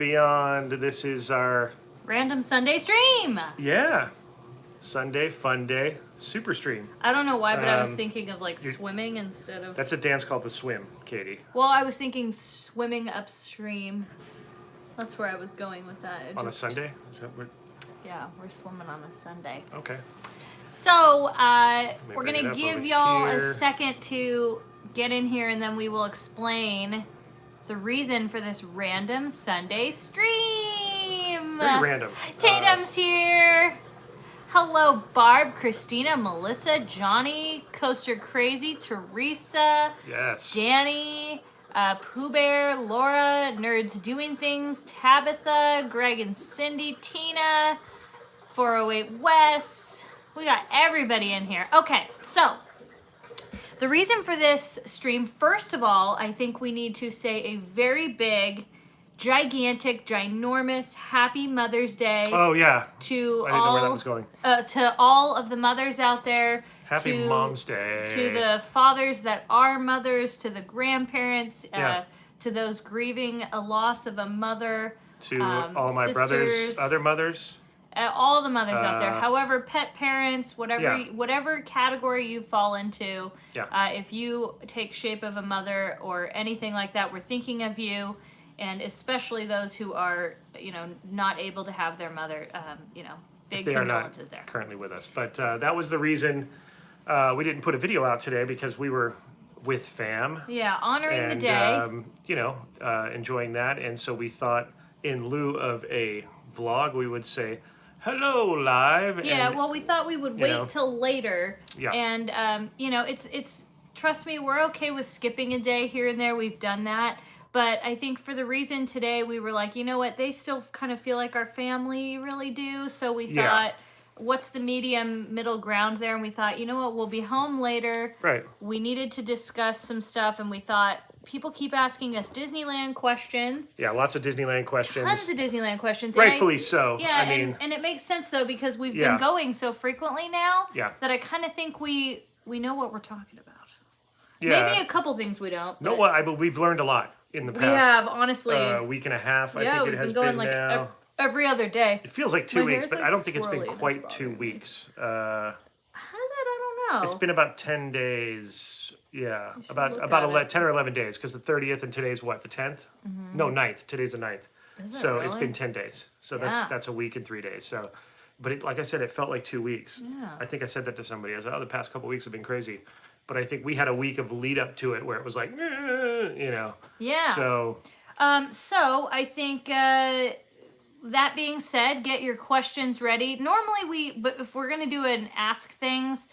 Beyond. This is our Random Sunday stream. Sunday fun day super stream. I don't know why, but I was thinking of like swimming instead of. That's a dance called the swim, Katie. Well, I was thinking swimming upstream. That's where I was going with that. On a Sunday? Is that what? Yeah, we're swimming on a Sunday. Okay. So we're gonna give y'all a second to get in here, and then we will explain the reason for this random Sunday stream. Very random. Tatum's here. Hello, Barb, Christina, Melissa, Johnny, Coaster Crazy, Teresa, yes, Danny, Pooh Bear, Laura, Nerds Doing Things, Tabitha, Greg and Cindy, Tina, 408 Wes. We got everybody in here. Okay, so the reason for this stream, first of all, I think we need to say a very big, gigantic, ginormous Happy Mother's Day. Oh yeah. To I didn't know where that was going. To all of the mothers out there. Happy Mom's Day. To the fathers that are mothers, to the grandparents, to those grieving a loss of a mother. To all my brothers, other mothers. All the mothers out there. However, pet parents, whatever category you fall into. Yeah. If you take shape of a mother or anything like that, we're thinking of you. And especially those who are, not able to have their mother, big condolences there. Currently with us. But that was the reason we didn't put a video out today, because we were with fam. Yeah, honoring the day. Enjoying that. And so we thought in lieu of a vlog, we would say, hello, live. Yeah, and, well, we thought we would wait till later. Yeah. And, it's trust me, we're okay with skipping a day here and there. We've done that. But I think for the reason today, we were like, you know what, they still kind of feel like our family really do. So we thought, what's the middle ground there? And we thought, you know what, we'll be home later. Right. We needed to discuss some stuff, and we thought, people keep asking us Disneyland questions. Yeah, lots of Disneyland questions. Tons of Disneyland questions. Rightfully so. Yeah, I mean, and it makes sense, though, because we've been going so frequently now that I kind of think we know what we're talking about. Yeah. Maybe a couple things we don't. No, but we've learned a lot in the past. We have, honestly. Week and a half, I think it has been going like now. Every other day. It feels like 2 weeks, but like I don't think it's been swirly. quite 2 weeks. Has it? I don't know. It's been about 10 days. Yeah, about 10 or 11 days, because the 30th and today's what, the 10th? Mm-hmm. No, 9th. Today's the 9th. So really? It's been 10 days. So that's a week and 3 days. So, but like I said, it felt like 2 weeks. Yeah. I think I said that to somebody. I said, the past couple weeks have been crazy. But I think we had a week of lead up to it where it was like, Yeah. So. So I think that being said, get your questions ready. Normally but if we're gonna do an ask things,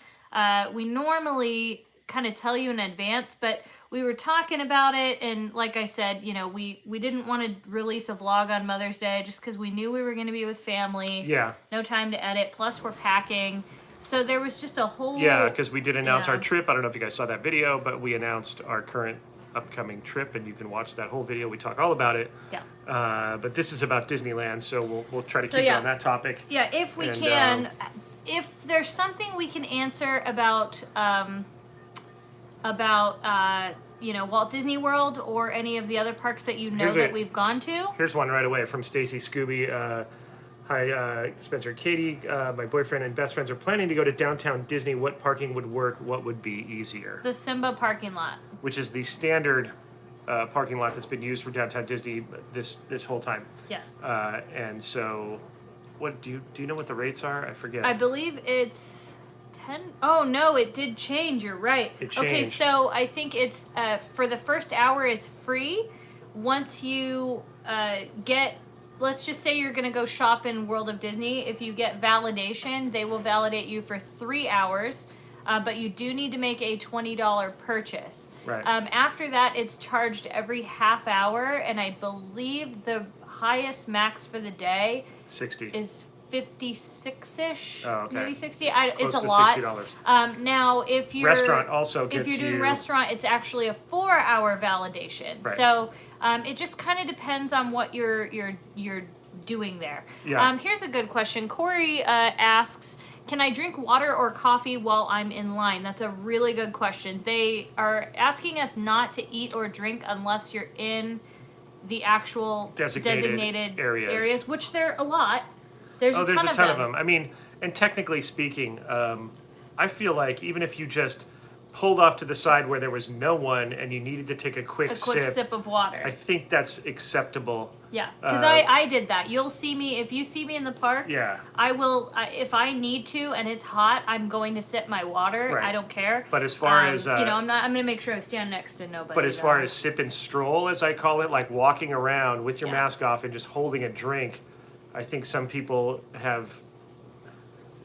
we normally kind of tell you in advance. But we were talking about it, and like I said, we didn't want to release a vlog on Mother's Day just because we knew we were gonna be with family. Yeah. No time to edit. Plus, we're packing. So there was just a whole... Yeah, because we did announce our trip. I don't know if you guys saw that video, but we announced our current upcoming trip, and you can watch that whole video. We talk all about it. Yeah. But this is about Disneyland, so we'll try to keep it on that topic. Yeah, if we can. If there's something we can answer about Walt Disney World or any of the other parks that that we've gone to. Here's one right away from Stacy Scooby. Hi, Spencer and Katie. My boyfriend and best friends are planning to go to downtown Disney. What parking would work? What would be easier? The Simba parking lot. Which is the standard parking lot that's been used for downtown Disney this whole time. Yes. And so, what do you know what the rates are? I forget. I believe it's 10. Oh no, it did change. You're right. It changed. Okay, so I think it's for the first hour is free. Once you let's just say you're going to go shop in World of Disney. If you get validation, they will validate you for 3 hours, but you do need to make a $20 purchase. Right. After that, it's charged every half hour, and I believe the highest max for the day 60 is 56-ish, maybe 60. It's a lot. $60. Now, if you're restaurant also gets if you're doing restaurant, it's actually a 4-hour validation. Right. So it just kind of depends on what you're doing there. Yeah. Here's a good question. Corey asks, can I drink water or coffee while I'm in line? That's a really good question. They are asking us not to eat or drink unless you're in the actual designated areas, which there are a lot. There's a ton of them. I mean, and technically speaking, I feel like even if you just pulled off to the side where there was no one and you needed to take a quick sip of water, I think that's acceptable. Yeah, because I did that. You'll see me, if you see me in the park, yeah, I will, if I need to and it's hot, I'm going to sip my water. Right. I don't care. But as far as... I'm going to make sure I stand next to nobody. But as far as sip and stroll, as I call it, like walking around with your mask off and just holding a drink, I think some people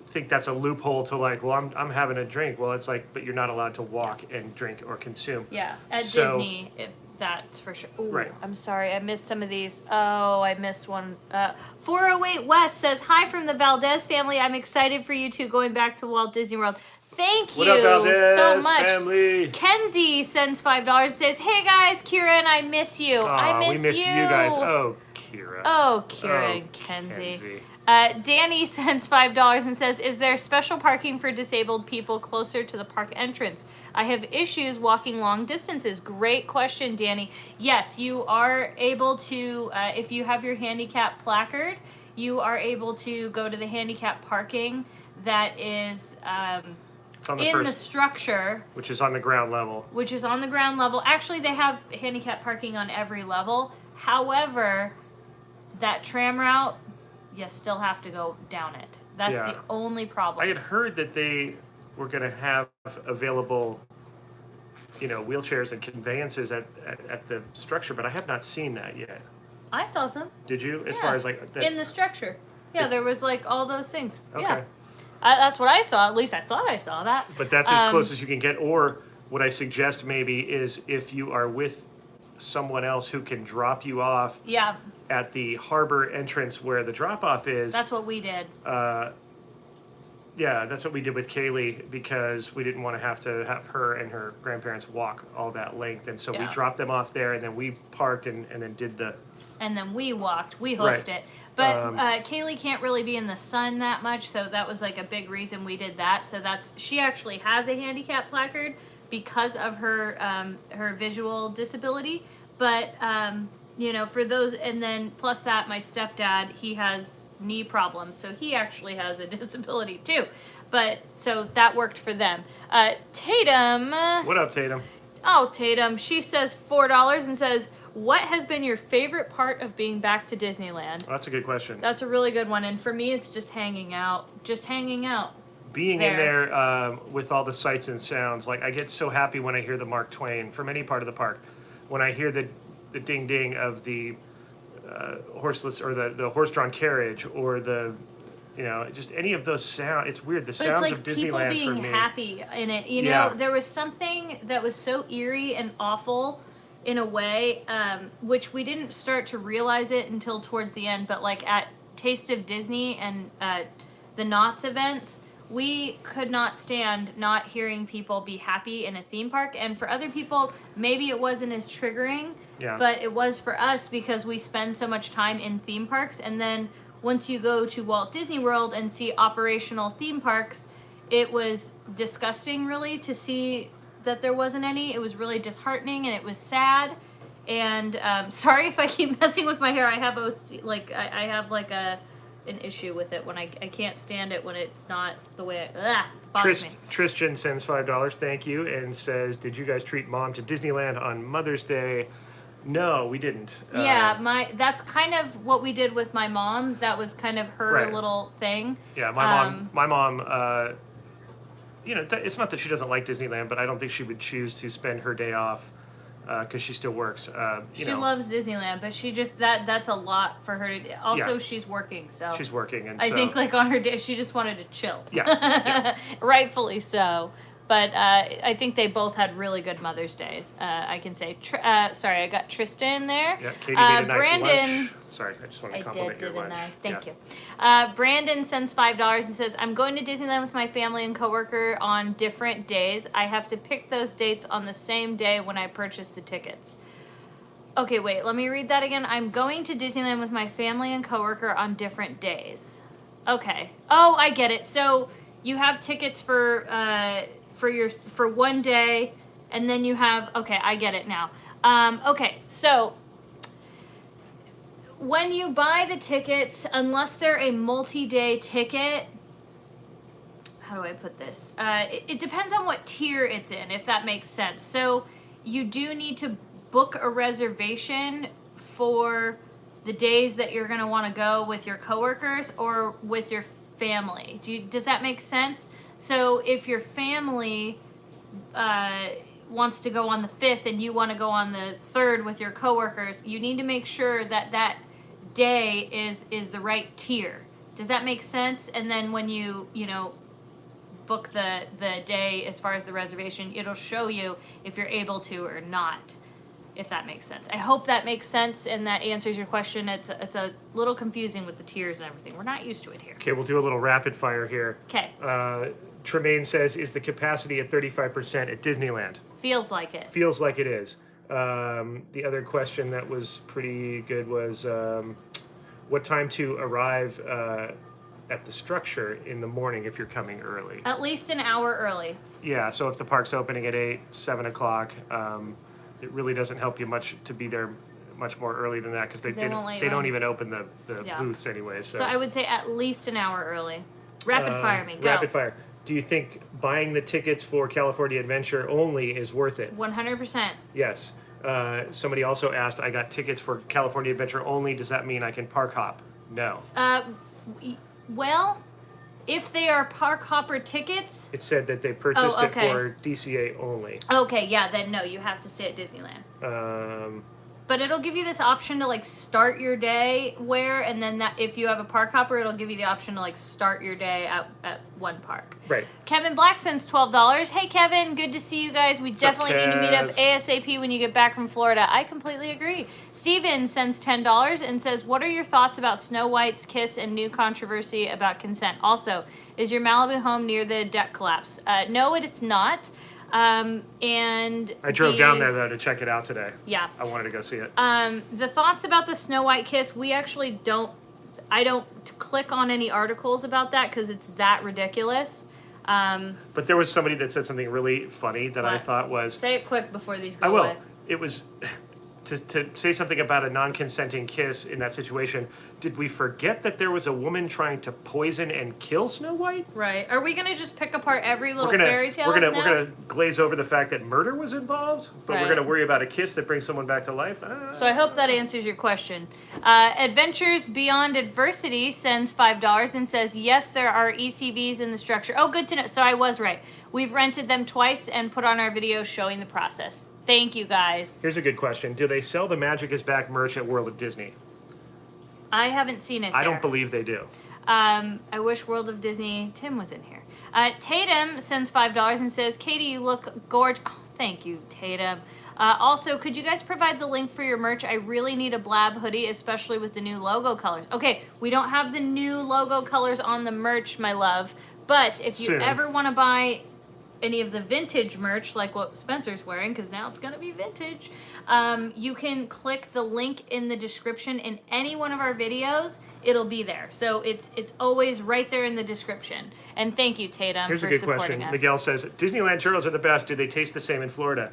think that's a loophole to like, well, I'm having a drink. Well, it's like, but you're not allowed to walk and drink or consume. Yeah, at Disney, that's for sure. Ooh, right. I'm sorry, I missed some of these. Oh, I missed one. 408 West says, hi from the Valdez family. I'm excited for you two going back to Walt Disney World. Thank you so much. Family? Kenzie sends $5. Says, hey guys, Kira and I miss you. I miss you. We miss you guys. Oh, Kira. Oh, Kira and Kenzie. Danny sends $5 and says, is there special parking for disabled people closer to the park entrance? I have issues walking long distances. Great question, Danny. Yes, you are able to, if you have your handicap placard, you are able to go to the handicap parking that is in the structure. Which is on the ground level. Actually, they have handicap parking on every level. However, that tram route, you still have to go down it. That's the only problem. I had heard that they were going to have available, wheelchairs and conveyances at the structure, but I have not seen that yet. I saw some. Did you? As far as like... in the structure. Yeah, there was like all those things. Okay. Yeah. That's what I saw. At least I thought I saw that. But that's as close as you can get. Or what I suggest maybe is if you are with someone else who can drop you off at the harbor entrance where the drop-off is. That's what we did. Yeah, that's what we did with Kaylee because we didn't want to have her and her grandparents walk all that length. And so we dropped them off there and then we parked and then did the... And then we walked. We hoofed it. But Kaylee can't really be in the sun that much, so that was like a big reason we did that. So she actually has a handicap placard because of her her visual disability. But for those, and then plus that, my stepdad, he has knee problems, so he actually has a disability too. But so that worked for them. Tatum. What up, Tatum? Oh, Tatum. She says $4 and says, what has been your favorite part of being back to Disneyland? Oh, that's a good question. That's a really good one. And for me, it's just hanging out. Being in there with all the sights and sounds. Like, I get so happy when I hear the Mark Twain from any part of the park. When I hear the ding ding of the horseless or the horse-drawn carriage or the... just any of those sounds. It's weird. The sounds of Disneyland for me. People being happy in it. There was something that was so eerie and awful in a way, which we didn't start to realize it until towards the end, but like at Taste of Disney and the Knott's events, we could not stand not hearing people be happy in a theme park. And for other people, maybe it wasn't as triggering, but it was for us because we spend so much time in theme parks. And then once you go to Walt Disney World and see operational theme parks, it was disgusting really to see that there wasn't any. It was really disheartening and it was sad. And sorry if I keep messing with my hair. I have I have like an issue with it when I can't stand it when it's not the way it bothers me. Tristan sends $5, thank you, and says, did you guys treat Mom to Disneyland on Mother's Day? No, we didn't. That's kind of what we did with my mom. That was kind of her little thing. Yeah, my mom, it's not that she doesn't like Disneyland, but I don't think she would choose to spend her day off because she still works. She loves Disneyland, but she just that's a lot for her to. Also, she's working, so she's working, and I think like on her day, she just wanted to chill. Yeah. Rightfully so. But I think they both had really good Mother's Days. I can say. Sorry, I got Tristan there. Yeah, Katie made a nice Brandon, lunch. Sorry, I just want to compliment your lunch. Thank you. Brandon sends $5 and says, I'm going to Disneyland with my family and coworker on different days. I have to pick those dates on the same day when I purchase the tickets. Okay, wait, let me read that again. I'm going to Disneyland with my family and coworker on different days. Okay. Oh, I get it. So you have tickets for one day, and then you have, okay, I get it now. Okay, so when you buy the tickets, unless they're a multi-day ticket, how do I put this? It depends on what tier it's in, if that makes sense. So you do need to book a reservation for the days that you're going to want to go with your coworkers or with your family. Does that make sense? So if your family wants to go on the 5th and you want to go on the 3rd with your coworkers, you need to make sure that that day is the right tier. Does that make sense? And then when you book the day as far as the reservation, it'll show you if you're able to or not, if that makes sense. I hope that makes sense and that answers your question. It's a little confusing with the tiers and everything. We're not used to it here. Okay, we'll do a little rapid fire here. Okay. Tremaine says, is the capacity at 35% at Disneyland? Feels like it. Feels like it is. The other question that was pretty good was what time to arrive at the structure in the morning if you're coming early? At least an hour early. Yeah, so if the park's opening at 8, 7 o'clock, it really doesn't help you much to be there much more early than that because they don't even open the booths anyway. So I would say at least an hour early. Rapid fire me. Go. Rapid fire. Do you think buying the tickets for California Adventure only is worth it? 100%. Yes. Somebody also asked, I got tickets for California Adventure only. Does that mean I can park hop? No. Well, if they are park hopper tickets. It said that they purchased it for DCA only. Okay, yeah, then no, you have to stay at Disneyland. But it'll give you this option to like start your day and then that if you have a park hopper, it'll give you the option to like start your day at one park. Right. Kevin Black sends $12. Hey Kevin, good to see you guys. We definitely need to meet up ASAP when you get back from Florida. I completely agree. Steven sends $10 and says, what are your thoughts about Snow White's kiss and new controversy about consent? Also, is your Malibu home near the deck collapse? No, it is not. And I drove down there though to check it out today. Yeah. I wanted to go see it. The thoughts about the Snow White kiss, I don't click on any articles about that because it's that ridiculous. But there was somebody that said something really funny that I thought was... Say it quick before these go I will. away. It was... To say something about a non-consenting kiss in that situation, did we forget that there was a woman trying to poison and kill Snow White? Right. Are we gonna just pick apart every little fairy tale? We're gonna glaze over the fact that murder was involved, but we're gonna worry about a kiss that brings someone back to life. So I hope that answers your question. Adventures Beyond Adversity sends $5 and says, yes, there are ECVs in the structure. Oh, good to know. So I was right. We've rented them twice and put on our video showing the process. Thank you, guys. Here's a good question. Do they sell the Magic is Back merch at World of Disney? I haven't seen it I don't believe they do. I wish World of Disney Tim was in here. Tatum sends $5 and says, Katie, you look gorgeous. Oh, thank you, Tatum. Also, could you guys provide the link for your merch? I really need a Blab hoodie, especially with the new logo colors. Okay, we don't have the new logo colors on the merch, my love. But if you ever want to buy any of the vintage merch, like what Spencer's wearing, because now it's going to be vintage, you can click the link in the description in any one of our videos. It'll be there. So it's always right there in the description. And thank you, Tatum, Here's for a good supporting question. us. Miguel says, Disneyland churros are the best. Do they taste the same in Florida?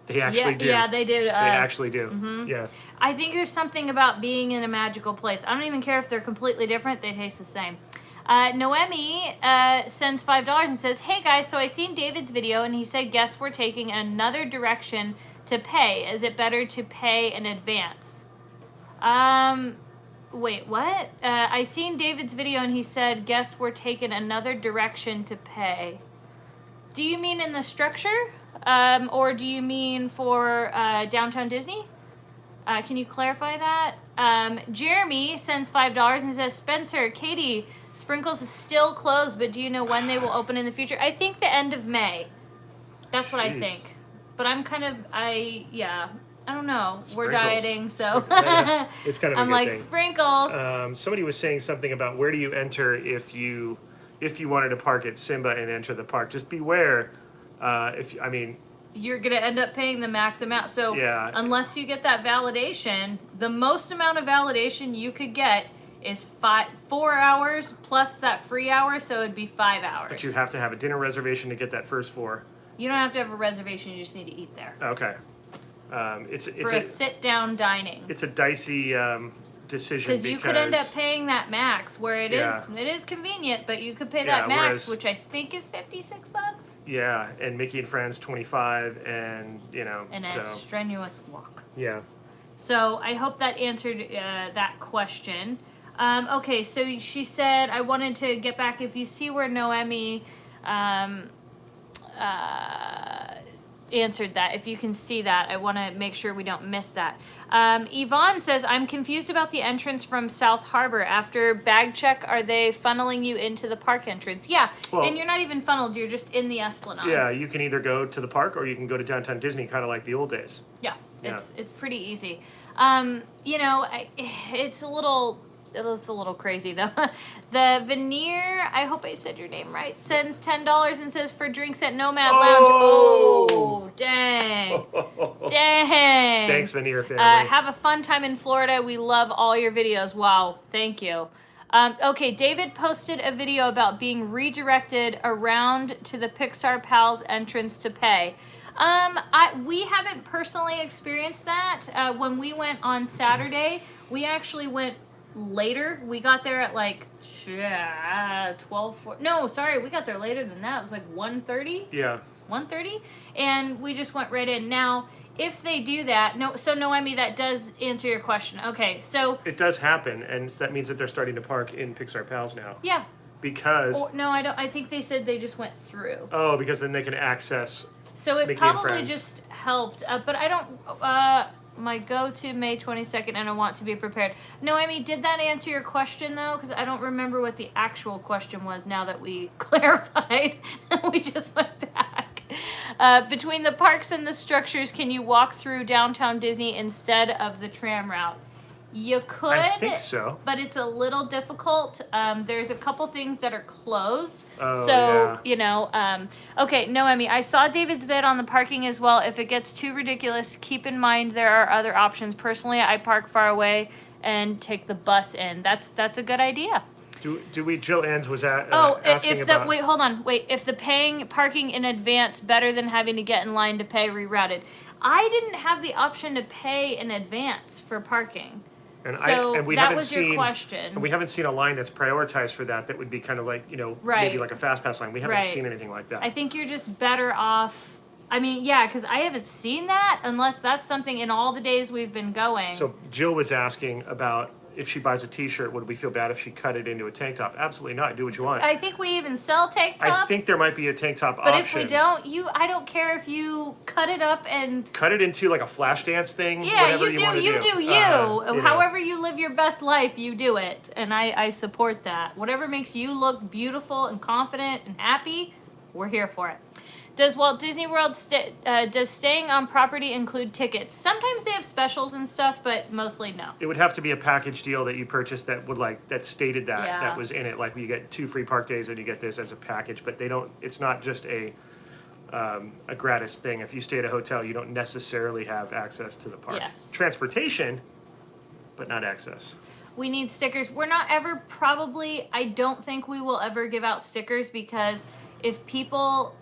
They actually do. Yeah, they do. They actually do. Mm-hmm. Yeah. I think there's something about being in a magical place. I don't even care if they're completely different. They taste the same. Noemi sends $5 and says, hey guys, so I seen David's video and he said guests were taking another direction to pay. Is it better to pay in advance? Wait, what? I seen David's video and he said guests were taking another direction to pay. Do you mean in the structure? Or do you mean for Downtown Disney? Can you clarify that? Jeremy sends $5 and says, Spencer, Katie, Sprinkles is still closed, but do you know when they will open in the future? I think the end of May. That's what I think. But I'm kind of, I don't know. Sprinkles. We're dieting, so. It's kind of a I'm good like, thing. Sprinkles. Somebody was saying something about where do you enter if you wanted to park at Simba and enter the park. Just beware. You're going to end up paying the max amount. So unless you get that validation, the most amount of validation you could get is 4 hours plus that free hour, so it'd be 5 hours. But you have to have a dinner reservation to get that first 4. You don't have to have a reservation, you just need to eat there. Okay. It's a sit-down dining. It's a dicey decision because you could end up paying that max, where it is convenient, but you could pay that max, which I think is $56. Yeah, and Mickey and Friends 25, and a strenuous walk. Yeah. So I hope that answered that question. Okay, so she said, I wanted to get back. If you see where Noemi answered that, if you can see that, I want to make sure we don't miss that. Yvonne says, I'm confused about the entrance from South Harbor. After bag check, are they funneling you into the park entrance? Yeah, well, and you're not even funneled, you're just in the Esplanade. Yeah, you can either go to the park or you can go to Downtown Disney, kind of like the old days. Yeah, it's pretty easy. It's a little crazy though. The Veneer, I hope I said your name right, sends $10 and says for drinks at Nomad Lounge. Oh, dang. Dang. Thanks, Veneer family. Have a fun time in Florida. We love all your videos. Wow, thank you. Okay, David posted a video about being redirected around to the Pixar Pals entrance to pay. We haven't personally experienced that. When we went on Saturday, we actually went later. We got there at like 12. No, sorry, we got there later than that. It was like 1:30. Yeah. 1:30, and we just went right in. Now, if they do that, so Noemi, that does answer your question. Okay, so it does happen, and that means that they're starting to park in Pixar Pals now. Yeah. Because no, I don't. I think they said they just went through. Oh, because then they can access. So it Mickey probably just helped, but I don't. My go-to May 22nd, and I want to be prepared. Noemi, did that answer your question, though? Because I don't remember what the actual question was now that we clarified. We just went back. Between the parks and the structures, can you walk through Downtown Disney instead of the tram route? You could. I think so. But it's a little difficult. There's a couple things that are closed. Oh, so, yeah. Okay, Noemi, I saw David's vid on the parking as well. If it gets too ridiculous, keep in mind there are other options. Personally, I park far away and take the bus in. That's a good idea. Jill Enns was asking about... Wait, hold on. Wait, if the paying parking in advance better than having to get in line to pay rerouted. I didn't have the option to pay in advance for parking. And we haven't seen your question. And we haven't seen a line that's prioritized for that would be kind of like, maybe like a fast pass line. We haven't seen anything like that. I think you're just better off. I mean, yeah, because I haven't seen that unless that's something in all the days we've been going. So Jill was asking about if she buys a t-shirt, would we feel bad if she cut it into a tank top? Absolutely not. Do what you want. I think we even sell tank tops. I think there might be a tank top option. But if we don't, I don't care if you cut it up and... Cut it into like a flash dance thing? Yeah, you do. However you live your best life, you do it. And I support that. Whatever makes you look beautiful and confident and happy, we're here for it. Does Walt Disney World does staying on property include tickets? Sometimes they have specials and stuff, but mostly no. It would have to be a package deal that you purchased that would that stated that was in it. Like you get 2 free park days and you get this as a package, but they don't. It's not just a gratis thing. If you stay at a hotel, you don't necessarily have access to the park. Yes. Transportation, but not access. We need stickers. We're not ever I don't think we will ever give out stickers because if people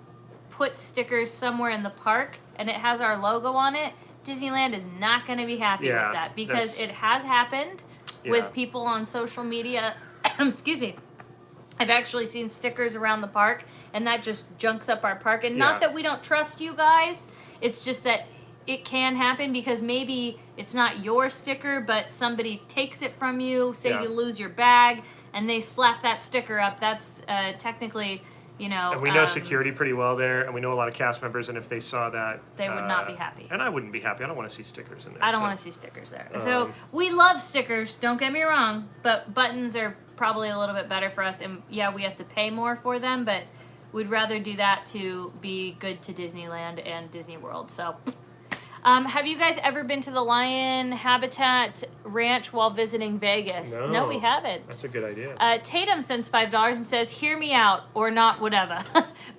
put stickers somewhere in the park and it has our logo on it, Disneyland is not going to be happy with that because it has happened with people on social media. Excuse me. I've actually seen stickers around the park and that just junks up our park. And not that we don't trust you guys, it's just that it can happen because maybe it's not your sticker, but somebody takes it from you. Say you lose your bag and they slap that sticker up. That's technically... and we know security pretty well there, and we know a lot of cast members, and if they saw that... They would not be happy. And I wouldn't be happy. I don't want to see stickers in there. I don't want to see stickers there. So, we love stickers, don't get me wrong, but buttons are probably a little bit better for us, and we have to pay more for them, but we'd rather do that to be good to Disneyland and Disney World, so... have you guys ever been to the Lion Habitat Ranch while visiting Vegas? No, we haven't. That's a good idea. Tatum sends $5 and says, hear me out, or not, whatever.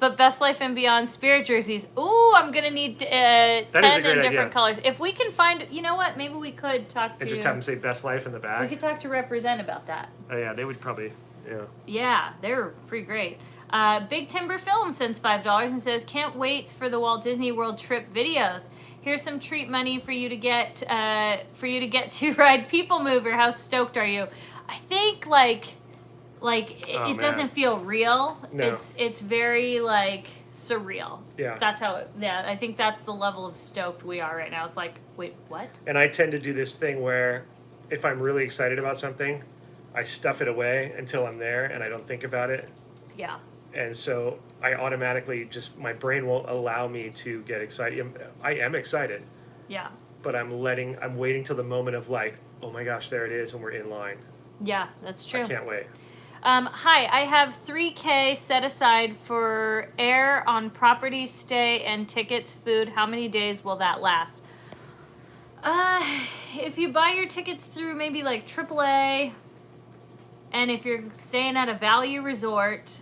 But Best Life and Beyond Spirit jerseys. Ooh, I'm going to need 10 in different colors. If we can find, you know what, maybe we could talk to... And just have them say Best Life in the back? We could talk to Represent about that. Oh, yeah, they would probably, Yeah, they're pretty great. Big Timber Film sends $5 and says, can't wait for the Walt Disney World trip videos. Here's some treat money for you to get to ride People Mover. How stoked are you? I think it doesn't feel real. No. It's very like surreal. Yeah. That's how it. Yeah, I think that's the level of stoked we are right now. It's like, wait, what? And I tend to do this thing where if I'm really excited about something, I stuff it away until I'm there and I don't think about it. Yeah. And so I automatically my brain won't allow me to get excited. I am excited, Yeah. but I'm waiting till the moment of like, oh my gosh, there it is, and we're in line. Yeah, that's true. I can't wait. Hi, I have $3K set aside for air on property stay and tickets, food. How many days will that last? If you buy your tickets through maybe like AAA, and if you're staying at a value resort,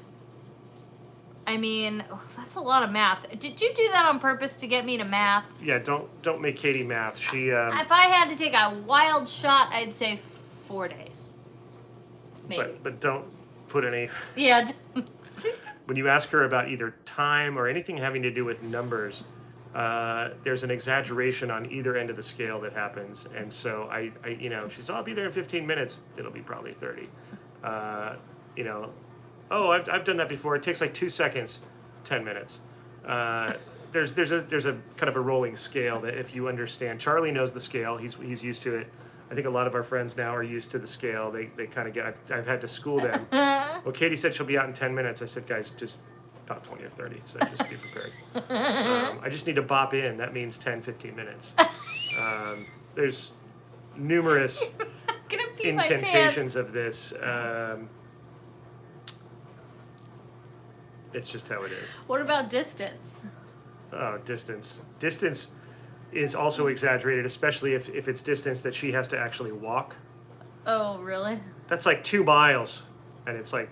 I mean, that's a lot of math. Did you do that on purpose to get me to math? Yeah, don't make Katie math. She If I had to take a wild shot, I'd say 4 days. Maybe. but don't put any. Yeah. When you ask her about either time or anything having to do with numbers, there's an exaggeration on either end of the scale that happens, and so I if she's, I'll be there in 15 minutes, it'll be probably 30. Oh, I've done that before. It takes like 2 seconds, 10 minutes. There's a kind of a rolling scale that if you understand. Charlie knows the scale. He's used to it. I think a lot of our friends now are used to the scale. They kind of get. I've had to school them. Well, Katie said she'll be out in 10 minutes. I said, guys, just about 20 or 30. So just be prepared. I just need to bop in. That means 10, 15 minutes. There's numerous incantations of this. It's just how it is. What about distance? Oh, distance. Distance is also exaggerated, especially if it's distance that she has to actually walk. Oh, really? That's like 2 miles, and it's like,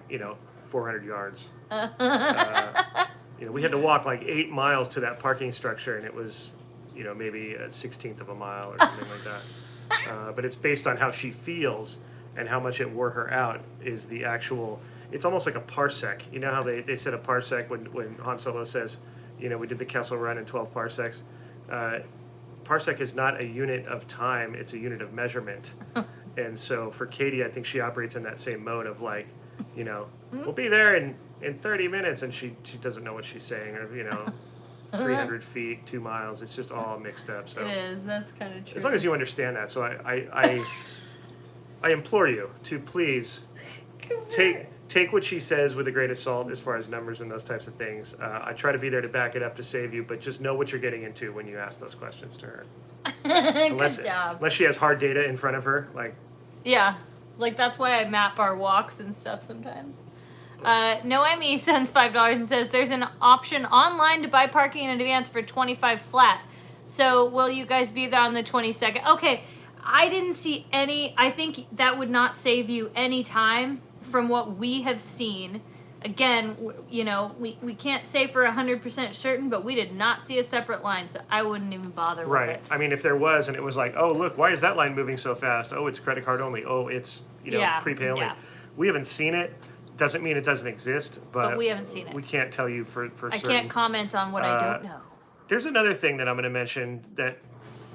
400 yards. We had to walk like 8 miles to that parking structure, and it was, maybe a 1/16 of a mile or something like that. But it's based on how she feels and how much it wore her out is the actual. It's almost like a parsec. You know how they said a parsec when Han Solo says, we did the Kessel Run in 12 parsecs. Parsec is not a unit of time, it's a unit of measurement. And so for Katie, I think she operates in that same mode of like, we'll be there in 30 minutes, and she doesn't know what she's saying, or 300 feet, 2 miles. It's just all mixed up. So it is. That's kind of true. as long as you understand that. So I implore you to please take what she says with a grain of salt as far as numbers and those types of things. I try to be there to back it up to save you, but just know what you're getting into when you ask those questions to her. Good job. Unless she has hard data in front of her, like. Yeah, like that's why I map our walks and stuff sometimes. Noemi sends $5 and says there's an option online to buy parking in advance for $25 flat. So will you guys be there on the 22nd? Okay, I didn't see any. I think that would not save you any time from what we have seen. Again, we can't say for 100% certain, but we did not see a separate line, so I wouldn't even bother with it. Right. I mean, if there was, and it was like, oh, look, why is that line moving so fast? Oh, it's credit card only. Oh, it's, prepay only. Yeah. We haven't seen it. Doesn't mean it doesn't exist, but we haven't seen it. We can't tell you for certain. I can't comment on what I don't know. There's another thing that I'm going to mention that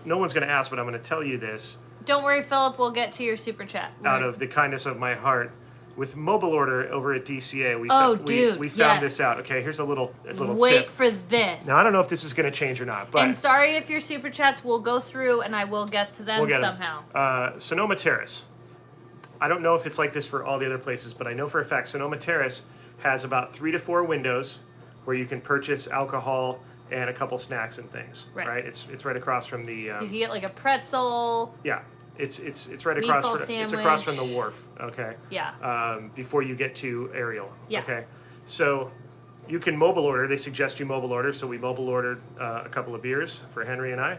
no one's going to ask, but I'm going to tell you this. Don't worry, Philip, we'll get to your super chat. Out of the kindness of my heart. With mobile order over at DCA, we found this out. Okay, here's a little Wait tip. for this. Now, I don't know if this is going to change or not, but and sorry if your super chats will go through, and I will get to them somehow. Sonoma Terrace. I don't know if it's like this for all the other places, but I know for a fact Sonoma Terrace has about 3 to 4 windows where you can purchase alcohol and a couple snacks and things. Right. It's right across from the. You can get like a pretzel. Yeah. It's right across from it's across from the wharf, okay? Yeah. Before you get to Ariel. Yeah. Okay. So you can mobile order. They suggest you mobile order. So we mobile ordered a couple of beers for Henry and I,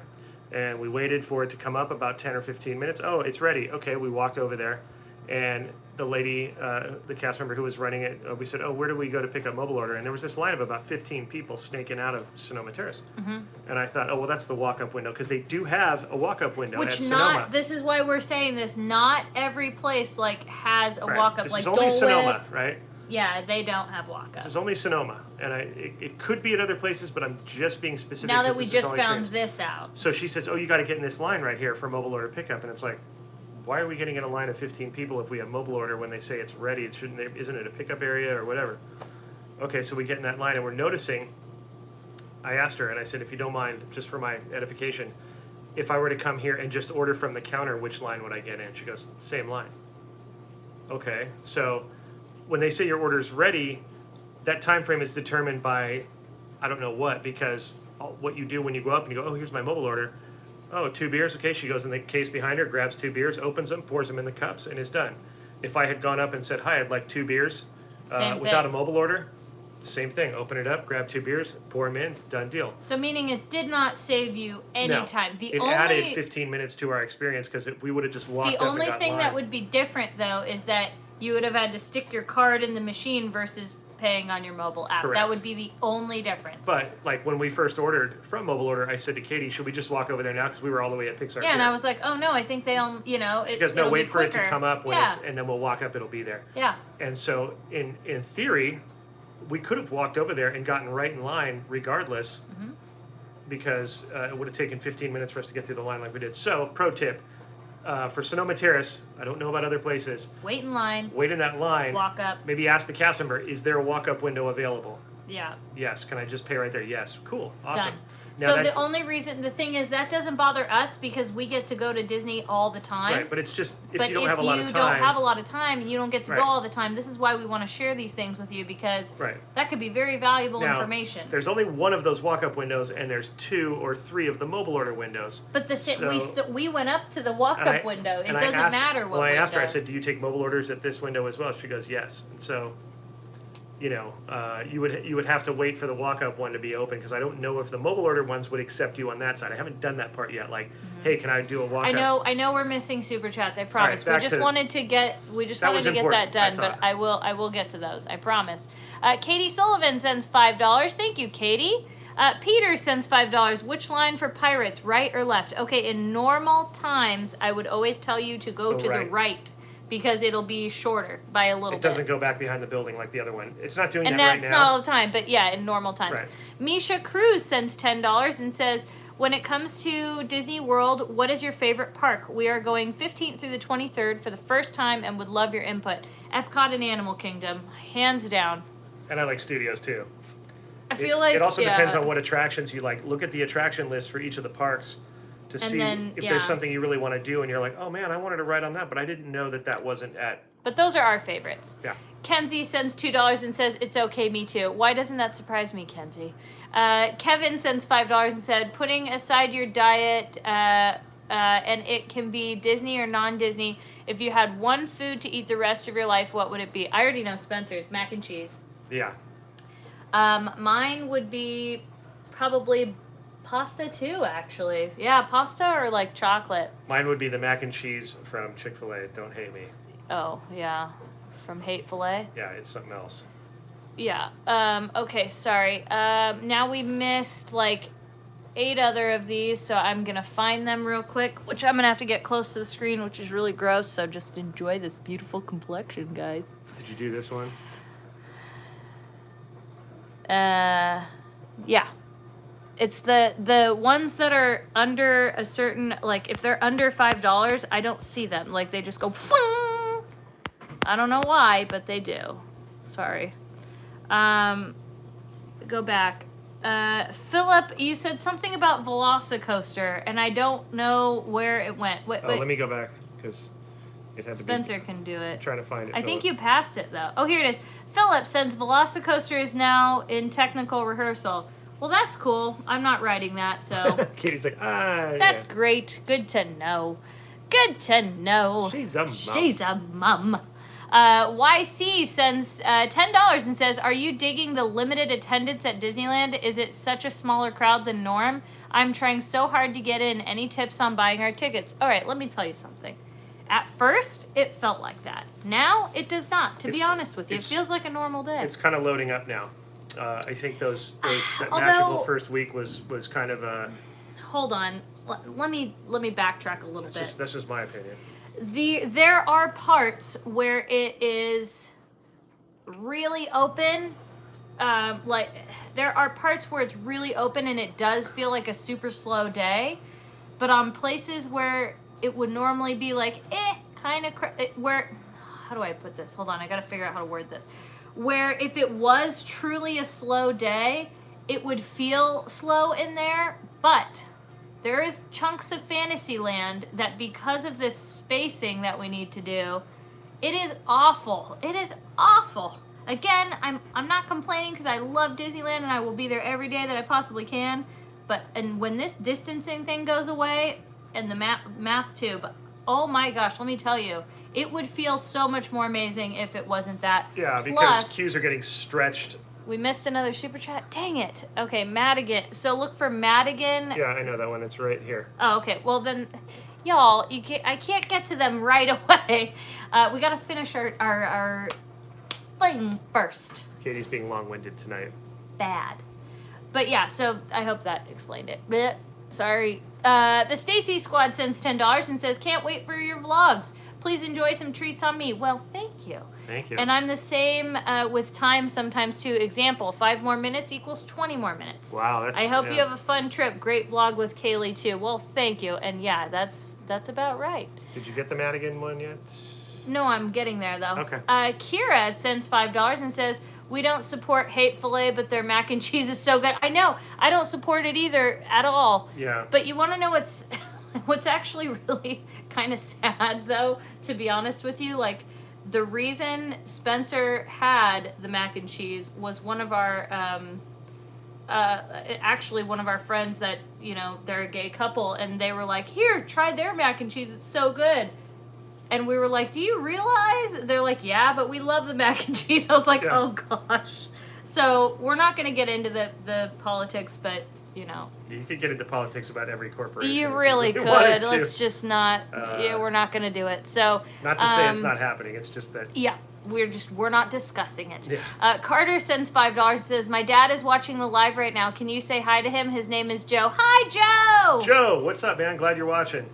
and we waited for it to come up about 10 or 15 minutes. Oh, it's ready. Okay, we walked over there, and the lady, the cast member who was running it, we said, oh, where do we go to pick up mobile order? And there was this line of about 15 people snaking out of Sonoma Terrace. Mm-hmm. And I thought, oh, well, that's the walk-up window, because they do have a walk-up window at Sonoma. This is why we're saying this, not every place, has a walk-up. This is only Sonoma, right? Yeah, they don't have walk-up. This is only Sonoma, and it could be at other places, but I'm just being specific. Now that we this is just all found experience. this out. So she says, "Oh, you got to get in this line right here for mobile order pickup," and it's like, why are we getting in a line of 15 people if we have mobile order when they say it's ready? Isn't it a pickup area or whatever? Okay, so we get in that line, and we're noticing. I asked her, and I said, if you don't mind, just for my edification, if I were to come here and just order from the counter, which line would I get in? She goes, same line. Okay, so when they say your order's ready, that time frame is determined by I don't know what, because what you do when you go up and you go, oh, here's my mobile order. Oh, 2 beers. Okay, she goes in the case behind her, grabs 2 beers, opens them, pours them in the cups, and is done. If I had gone up and said, hi, I'd like 2 beers without a mobile order, same thing. Open it up, grab 2 beers, pour them in, done deal. So meaning it did not save you any time. It added 15 minutes to our experience because if we would have just walked up and got The only thing line. That would be different, though, is that you would have had to stick your card in the machine versus paying on your mobile app. Correct. That would be the only difference. But like when we first ordered from mobile order, I said to Katie, should we just walk over there now because we were all the way at Pixar? Yeah, and I was like, oh no, I think they'll, She goes, no, wait for it to come up when yeah. and then we'll walk up, it'll be there. Yeah. And so in theory, we could have walked over there and gotten right in line regardless, because it would have taken 15 minutes for us to get through the line like we did. So pro tip, for Sonoma Terrace, I don't know about other places. Wait in line. Wait in that line. Walk up. Maybe ask the cast member, is there a walk-up window available? Yeah. Yes. Can I just pay right there? Yes. Cool. Awesome. Done. Now So the thing is, that doesn't bother us because we get to go to Disney all the time. Right, but it's just, if But you don't have a lot of time. don't have a lot of time and you don't get to Right. go all the time, this is why we want to share these things with you, because Right. that could be very valuable Now, information. There's only one of those walk-up windows, and there's 2 or 3 of the mobile order windows. But we went up to the And walk-up window. It doesn't matter what Well, I window. asked her, I said, do you take mobile orders at this window as well? She goes, yes. And so, you would have to wait for the walk-up one to be open, because I don't know if the mobile order ones would accept you on that side. I haven't done that part yet. Like, hey, can I do a walk-up? I know we're missing super chats. I promise. back we just to- wanted to get important, that done, I but thought. I will get to those. I promise. Katie Sullivan sends $5. Thank you, Katie. Peter sends $5. Which line for pirates, right or left? Okay, in normal times, I would always tell you to go to the right, because it'll be shorter by a little bit. It doesn't go back behind the building like the other one. It's not doing And that right now. that's not all the time, but yeah, in normal times. Right. Misha Cruz sends $10 and says, when it comes to Disney World, what is your favorite park? We are going 15th through the 23rd for the first time and would love your input. Epcot and Animal Kingdom, hands down. And I like studios too. I feel like it also depends on what attractions you like. Look at the attraction list for each of the parks to And see then, if yeah. there's something you really want to do, and you're like, oh man, I wanted to ride on that, but I didn't know that wasn't at. But those are our favorites. Yeah. Kenzie sends $2 and says, it's okay, me too. Why doesn't that surprise me, Kenzie? Kevin sends $5 and said, putting aside your diet, and it can be Disney or non-Disney, if you had one food to eat the rest of your life, what would it be? I already know Spencer's, mac and cheese. Yeah. Mine would be probably pasta too, actually. Yeah, pasta or like chocolate. Mine would be the mac and cheese from Chick-fil-A. Don't hate me. Oh, yeah. From Hateful A? Yeah, it's something else. Yeah. Okay, sorry. Now we missed like 8 other of these, so I'm gonna find them real quick, which I'm gonna have to get close to the screen, which is really gross, so just enjoy this beautiful complexion, guys. Did you do this one? Yeah. It's the ones that are under a certain, like, if they're under $5, I don't see them. Like, they just go, "Fling!" I don't know why, but they do. Sorry. Go back. Philip, you said something about Velocicoaster, and I don't know where it went. Wait, Let me go back, because it had Spencer can do it. I'm trying to find it. I think Philip. you passed it, though. Oh, here it is. Philip says Velocicoaster is now in technical rehearsal. Well, that's cool. I'm not writing that, so Katie's like, that's yeah. great. Good to know. Good to know. She's a mom. She's a mum. YC sends $10 and says, are you digging the limited attendance at Disneyland? Is it such a smaller crowd than norm? I'm trying so hard to get in. Any tips on buying our tickets? All right, let me tell you something. At first, it felt like that. Now, it does not, to be honest with you. It feels like a normal day. It's kind of loading up now. I think that Although- magical first week was kind of a. Hold on. Let me backtrack a little bit. That's just my opinion. There are parts where it is really open, like there are parts where it's really open and it does feel like a super slow day, but on places where it would normally be like kind of where, how do I put this? Hold on, I gotta figure out how to word this. Where if it was truly a slow day, it would feel slow in there, but there is chunks of Fantasyland that because of this spacing that we need to do, it is awful. It is awful. Again, I'm not complaining because I love Disneyland and I will be there every day that I possibly can. And when this distancing thing goes away and the mask tube, oh my gosh, let me tell you, it would feel so much more amazing if it wasn't that. Yeah, because Plus, queues are getting stretched. We missed another super chat. Dang it. Okay, Madigan. So look for Madigan. Yeah, I know that one. It's right here. Oh, okay. Well then, y'all, I can't get to them right away. We gotta finish our thing first. Katie's being long-winded tonight. Bad. But yeah, so I hope that explained it. Blech. Sorry. The Stacy Squad sends $10 and says, can't wait for your vlogs. Please enjoy some treats on me. Well, thank you. Thank you. And I'm the same with time sometimes too. Example, 5 more minutes equals 20 more minutes. Wow, that's... I hope you have a fun trip. Great vlog with Kaylee too. Well, thank you. And yeah, that's about right. Did you get the Madigan one yet? No, I'm getting there though. Okay. Kira sends $5 and says, we don't support Hatefully, but their mac and cheese is so good. I know. I don't support it either at all. Yeah. But you want to know what's actually really kind of sad though, to be honest with you? Like, the reason Spencer had the mac and cheese was one of our, actually one of our friends that, you know, they're a gay couple, and they were like, here, try their mac and cheese, it's so good. And we were like, do you realize? They're like, yeah, but we love the mac and cheese. I was like, oh gosh. So we're not going to get into the politics, but, you know. You could get into politics about every corporation. You really could. Let's just not, we're not going to do it. So. Not to say it's not happening. It's just that. Yeah. We're not discussing it. Yeah. Carter sends $5, says, my dad is watching the live right now. Can you say hi to him? His name is Joe. Hi, Joe! Joe, what's up, man? Glad you're watching.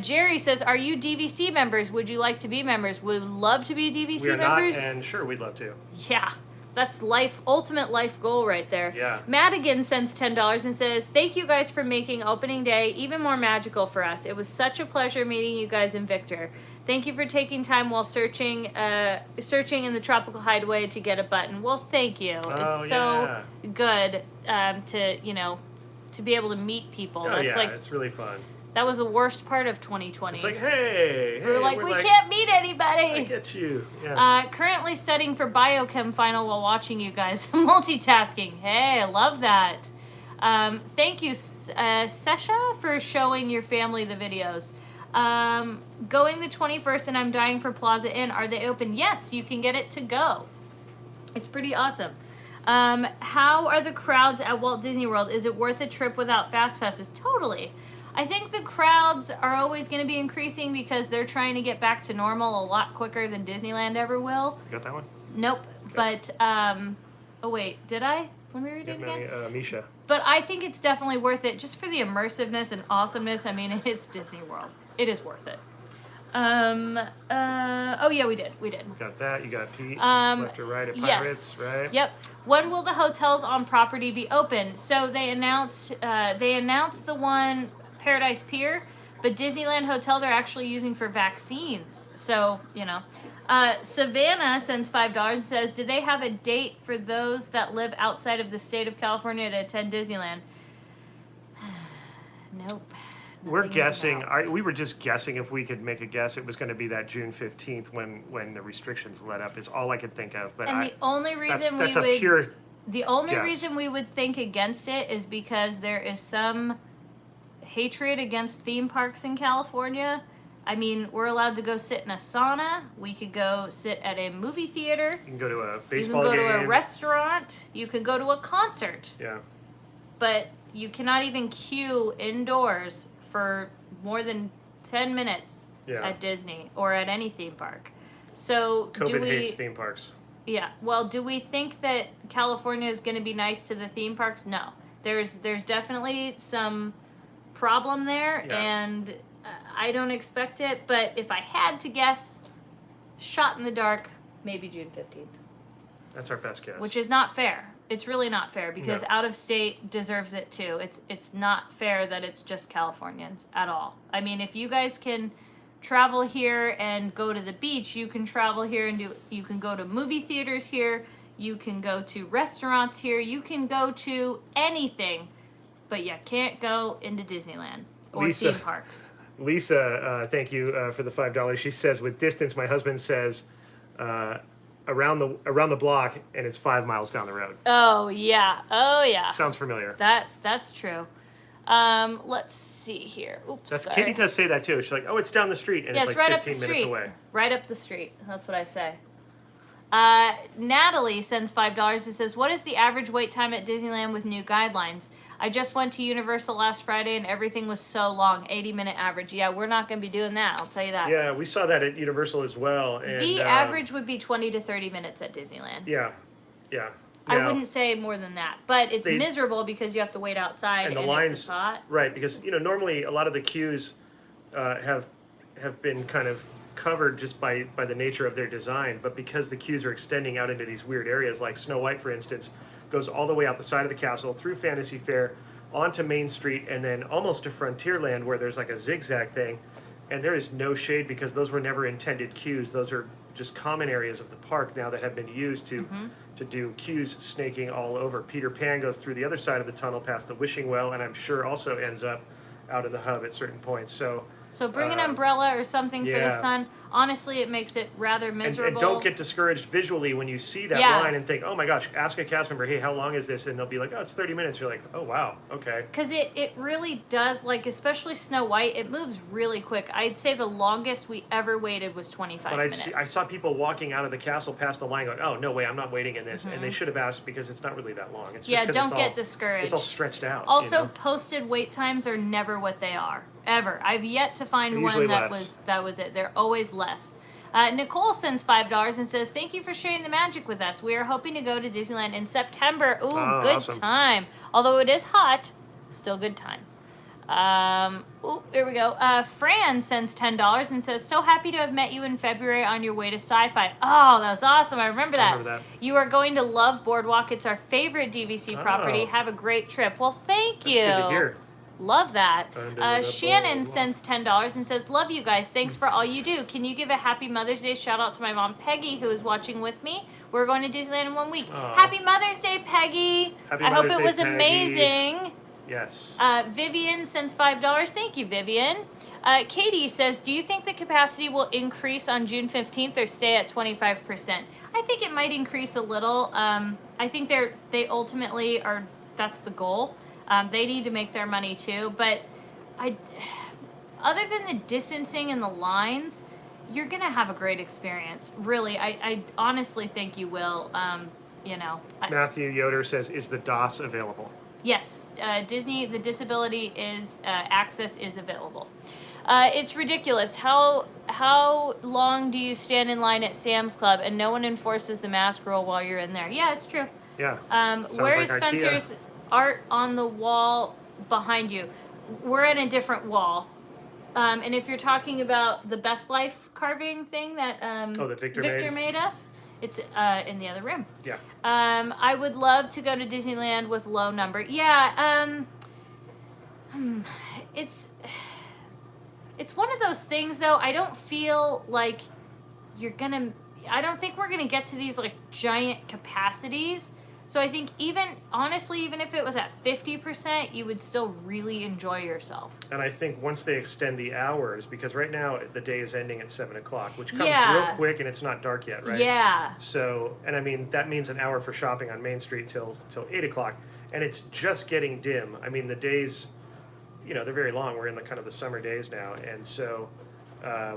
Jerry says, are you DVC members? Would you like to be members? Would love to be DVC we are members. Not, and sure, we'd love to. Yeah, that's ultimate life goal right there. Yeah. Madigan sends $10 and says, thank you guys for making opening day even more magical for us. It was such a pleasure meeting you guys and Victor. Thank you for taking time while searching in the Tropical Hideaway to get a button. Well, thank you. It's so good to be able to meet people. Oh, That's yeah, it's really fun. That was the worst part of 2020. It's like, hey, we were like, we can't meet anybody. I get you. Yeah. Currently studying for biochem final while watching you guys. Multitasking. Hey, I love that. Thank you, Sesha, for showing your family the videos. Going the 21st and I'm dying for Plaza Inn. Are they open? Yes, you can get it to go. It's pretty awesome. How are the crowds at Walt Disney World? Is it worth a trip without fast passes? Totally. I think the crowds are always going to be increasing because they're trying to get back to normal a lot quicker than Disneyland ever will. You got that one? Nope. Okay. But, oh wait, did I? Let me read it again. Misha. But I think it's definitely worth it just for the immersiveness and awesomeness. I mean, it's Disney World. It is worth it. Oh yeah, we did. Got that. You got Pete. Left or right at Pirates, right? Yep. When will the hotels on property be open? So they announced the one Paradise Pier, but Disneyland Hotel they're actually using for vaccines. So, you know. Savannah sends $5 and says, do they have a date for those that live outside of the state of California to attend Disneyland? Nope. We're guessing. We were just guessing if we could make a guess. It was going to be that June 15th when the restrictions let up. Is all I could think of. But the only reason we would think against it is because there is some hatred against theme parks in California. I mean, we're allowed to go sit in a sauna. We could go sit at a movie theater. You can go to a baseball game. You can go to a restaurant. You could go to a concert. Yeah. But you cannot even queue indoors for more than 10 minutes at Disney or at any theme park. So COVID hates theme parks. Yeah. Well, do we think that California is going to be nice to the theme parks? No. There's definitely some problem there, and I don't expect it. But if I had to guess, shot in the dark, maybe June 15th. That's our best guess. Which is not fair. It's really not fair because No. out of state deserves it too. It's not fair that it's just Californians at all. I mean, if you guys can travel here and go to the beach, you can travel here and you can go to movie theaters here, you can go to restaurants here, you can go to anything, but you can't go into Disneyland or Lisa. theme parks. Lisa, thank you for the $5. She says, with distance, my husband says around the block, and it's 5 miles down the road. Oh yeah. Sounds familiar. That's true. Let's see here. Oops, sorry. Katie does say that too. She's like, oh, it's down the street, and Yeah, it's it's like right up 15 the minutes street. away. Right up the street. That's what I say. Natalie sends $5. It says, what is the average wait time at Disneyland with new guidelines? I just went to Universal last Friday and everything was so long, 80-minute average. Yeah, we're not going to be doing that, I'll tell you that. Yeah, we saw that at Universal as well. And, The average would be 20 to 30 minutes at Disneyland. Yeah. I Now, wouldn't say more than that, but it's miserable because you have to wait outside and the it's lines, hot. right? Because normally a lot of the queues have been kind of covered just by the nature of their design, but because the queues are extending out into these weird areas, like Snow White, for instance, goes all the way out the side of the castle through Fantasy Fair onto Main Street and then almost to Frontierland where there's like a zigzag thing, and there is no shade because those were never intended queues. Those are just common areas of the park now that have been used to do queues snaking all over. Peter Pan goes through the other side of the tunnel past the Wishing Well, and I'm sure also ends up out in the hub at certain points. So bring an umbrella or something for the yeah. sun. Honestly, it makes it rather miserable. And don't get discouraged visually when you see that line and think, oh my gosh, ask a cast member, hey, how long is this? And they'll be like, oh, it's 30 minutes. You're like, oh, wow, okay. Because it really does, like, especially Snow White, it moves really quick. I'd say the longest we ever waited was 25 minutes. I saw people walking out of the castle past the line going, oh, no way, I'm not waiting in this. And they should have asked because it's not really that long. It's just don't get discouraged. It's all stretched out. Also, posted wait times are never what they are, ever. I've yet to find one that was it. They're always less. Nicole sends $5 and says, thank you for sharing the magic with us. We are hoping to go to Disneyland in September. Ooh, good awesome. Time. Although it is hot, still good time. Here we go. Fran sends $10 and says, so happy to have met you in February on your way to Sci-Fi. Oh, that's awesome. I remember that. You are going to love Boardwalk. It's our favorite DVC property. Have a great trip. Well, thank you. That's good to hear. Love that. Shannon sends $10 and says, love you guys. Thanks for all you do. Can you give a happy Mother's Day shout out to my mom, Peggy, who is watching with me? We're going to Disneyland in 1 week. Aww. Happy Mother's Day, Peggy. I hope it was amazing. Yes. Vivian sends $5. Thank you, Vivian. Katie says, do you think the capacity will increase on June 15th or stay at 25%? I think it might increase a little. I think they ultimately are, that's the goal. They need to make their money too, but other than the distancing and the lines, you're gonna have a great experience. Really, I honestly think you will. Matthew Yoder says, is the DOS available? Yes, Disney, the disability access is available. It's ridiculous. How long do you stand in line at Sam's Club and no one enforces the mask rule while you're in there? Yeah, it's true. Yeah. Where is like Spencer's art on the wall behind you? We're in a different wall. And if you're talking about the Best Life carving thing that that Victor made us, it's in the other room. Yeah. I would love to go to Disneyland with low number. Yeah. It's one of those things though. I don't feel like I don't think we're gonna get to these like giant capacities. So I think even if it was at 50%, you would still really enjoy yourself. And I think once they extend the hours, because right now the day is ending at 7 o'clock, which comes real quick and it's not dark yet, right? Yeah. So, and I mean, that means an hour for shopping on Main Street till 8 o'clock. And it's just getting dim. I mean, the days, they're very long. We're in the kind of the summer days now. And so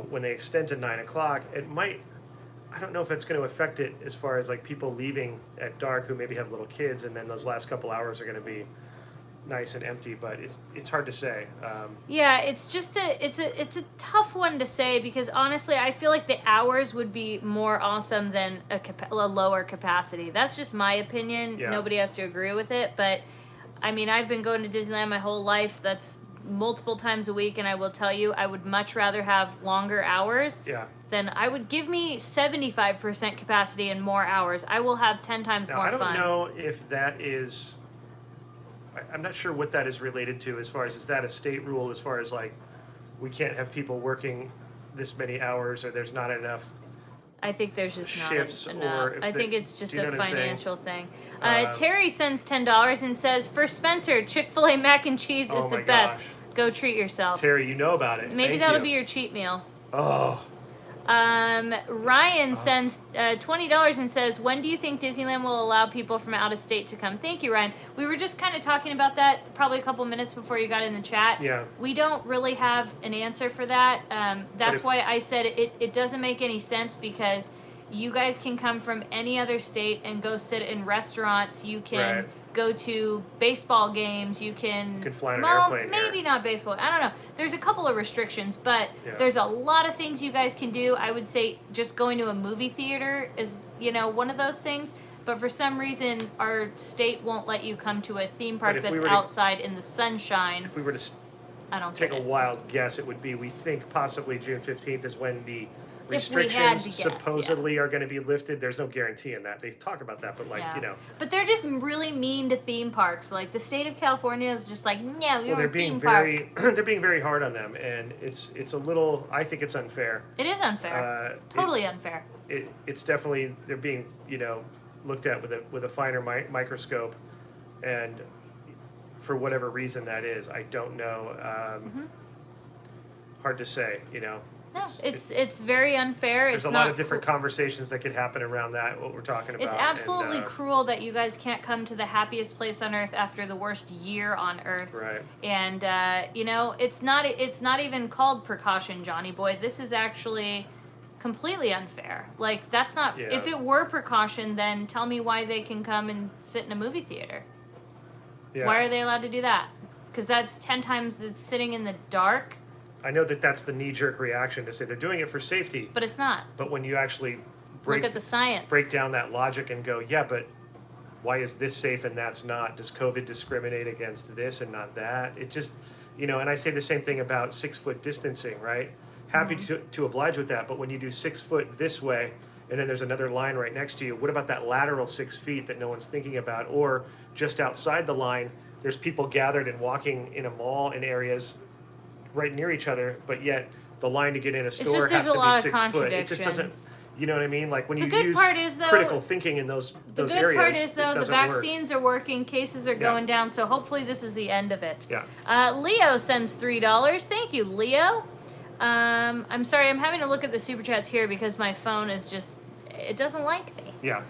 when they extend to 9 o'clock, it might, I don't know if it's going to affect it as far as like people leaving at dark who maybe have little kids, and then those last couple hours are going to be nice and empty. But it's hard to say. Yeah, it's just it's a tough one to say because honestly, I feel like the hours would be more awesome than a lower capacity. That's just my opinion. Yeah. Nobody has to agree with it, but I mean, I've been going to Disneyland my whole life. That's multiple times a week, and I will tell you, I would much rather have longer hours. Yeah. then I would give me 75% capacity and more hours. I will have 10 times Now, more I don't fun. know if that is. I'm not sure what that is related to. As far as, is that a state rule? As far as like, we can't have people working this many hours, or there's not enough. I think there's just Shifts, not or enough. if I they- think it's just do you know a what I'm saying? financial thing. Uh, Terry sends $10 and says, "For Spencer, Chick-fil-A mac and cheese is Oh the my best. gosh. Go treat yourself." Terry, you know about it. Maybe Thank that'll you. be your cheat meal. Oh, Ryan sends $20 and says, "When do you think Disneyland will allow people from out of state to come?" Thank you, Ryan. We were just kind of talking about that probably a couple minutes before you got in the chat. Yeah. We don't really have an answer for that. That's if- why I said it doesn't make any sense, because you guys can come from any other state and go sit in restaurants. You can Right. go to baseball games. You can fly on an well, airplane maybe here. not baseball. I don't know. There's a couple of restrictions, but Yeah. there's a lot of things you guys can do. I would say just going to a movie theater is, one of those things. But for some reason, our state won't let you come to a theme park if we that's were to- outside in the sunshine. if we were to I don't take get a it. wild guess, it would be, we think possibly June 15th is when the If we had to restrictions guess, supposedly are going to be lifted. There's no guarantee in that. They talk about that, but Yeah. But they're just really mean to theme parks. Like the state of California is just like, no, you're well, they're a being theme park. they're being very hard on them, and it's a little. I think it's unfair. It is unfair. Totally unfair. It's definitely, they're being looked at with a finer microscope, and for whatever reason that is, I don't know. Hard to say. No, it's very unfair. There's It's a not lot of different conversations that could happen around that. What we're talking about. It's absolutely and, cruel that you guys can't come to the happiest place on earth after the worst year on earth. Right. And it's not even called precaution, Johnny boy. This is actually completely unfair. Like that's not. Yeah. If it were precaution, then tell me why they can come and sit in a movie theater. Yeah. Why are they allowed to do that? Because that's 10 times it's sitting in the dark. I know that's the knee-jerk reaction to say they're doing it for safety, But it's not. but when you actually Look at the science. break down that logic and go, yeah, but why is this safe and that's not? Does COVID discriminate against this and not that? It just, and I say the same thing about 6 foot distancing, right? Happy to oblige with that, but when you do 6 foot this way, and then there's another line right next to you, what about that lateral 6 feet that no one's thinking about? Or just outside the line, there's people gathered and walking in a mall in areas right near each other, but yet the line to get in a store just has there's a to lot be of 6 foot. It just doesn't, contradictions. you know what I mean? Like when The you good use part is, though, critical thinking in those The good areas, part is, though, it the doesn't work. vaccines are working, cases are going down, so hopefully this is the end of it. Yeah. Leo sends $3. Thank you, Leo. I'm sorry, I'm having to look at the super chats here because my phone is just, it doesn't like me. Yeah.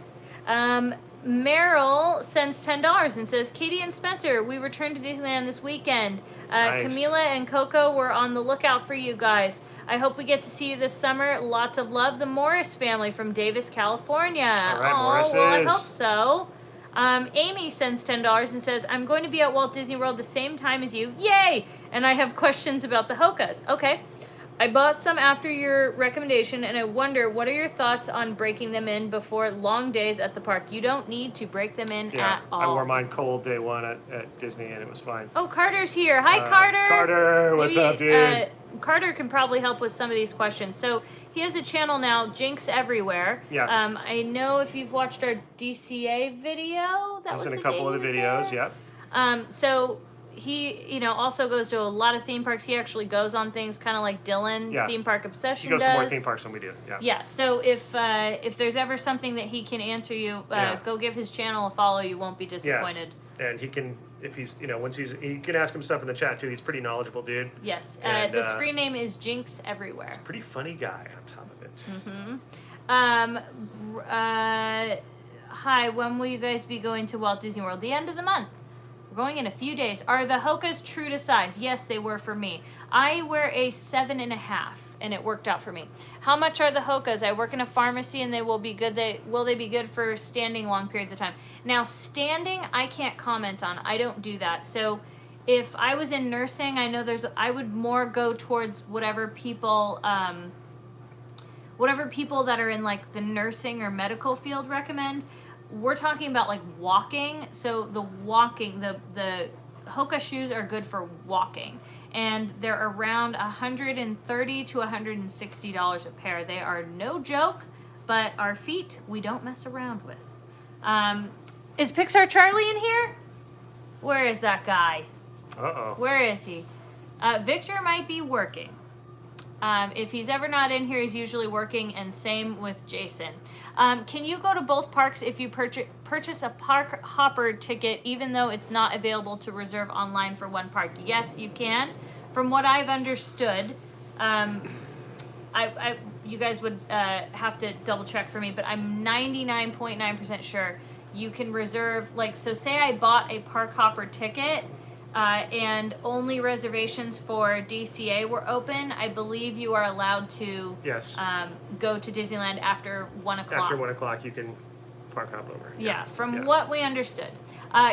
Meryl sends $10 and says, "Katie and Spencer, we returned to Disneyland this weekend. Nice. Camila and Coco were on the lookout for you guys. I hope we get to see you this summer. Lots of love, the Morris family from Davis, California." All right, Aw, well, I Morrises. hope so. Amy sends $10 and says, "I'm going to be at Walt Disney World the same time as you. Yay! And I have questions about the Hokas." Okay. "I bought some after your recommendation, and I wonder, what are your thoughts on breaking them in before long days at the park?" You don't need to break them in Yeah. at all. I wore mine cold day one at Disney and it was fine. Oh, Carter's here. Hi, Carter. Carter, what's up, dude? Carter can probably help with some of these questions. So he has a channel now, Jinx Everywhere. Yeah. I know if you've watched our DCA video, that He's was in a the couple day of the he was videos, there. yep. So he, also goes to a lot of theme parks. He actually goes on things kind of like Dylan, Yeah. Theme Park Obsession He goes does. to more theme parks than we do. Yeah. Yeah, so if there's ever something that he can answer you, Yeah. go give his channel a follow. You won't be disappointed. And he can, if he's, he can ask him stuff in the chat too. He's pretty knowledgeable, dude. Yes, And, the screen name is Jinx Everywhere. Pretty funny guy on top of it. Hi, when will you guys be going to Walt Disney World? The end of the month. We're going in a few days. Are the Hokas true to size? Yes, they were for me. I wear a 7.5, and it worked out for me. How much are the Hokas? I work in a pharmacy, and they will be good. Will they be good for standing long periods of time? Now, standing, I can't comment on. I don't do that. So, if I was in nursing, I would more go towards whatever people that are in like the nursing or medical field recommend. We're talking about like walking. So the walking, the Hoka shoes are good for walking, and they're around $130 to $160 a pair. They are no joke, but our feet we don't mess around with. Is Pixar Charlie in here? Where is that guy? Uh-oh. Where is he? Victor might be working. If he's ever not in here, he's usually working, and same with Jason. Can you go to both parks if you purchase a park hopper ticket, even though it's not available to reserve online for one park? Yes, you can. From what I've understood, you guys would have to double check for me, but I'm 99.9% sure you can reserve, like, so say I bought a park hopper ticket, and only reservations for DCA were open. I believe you are allowed to go to Disneyland after 1 o'clock. After 1 o'clock, you can park hop over. Yeah, from what we understood.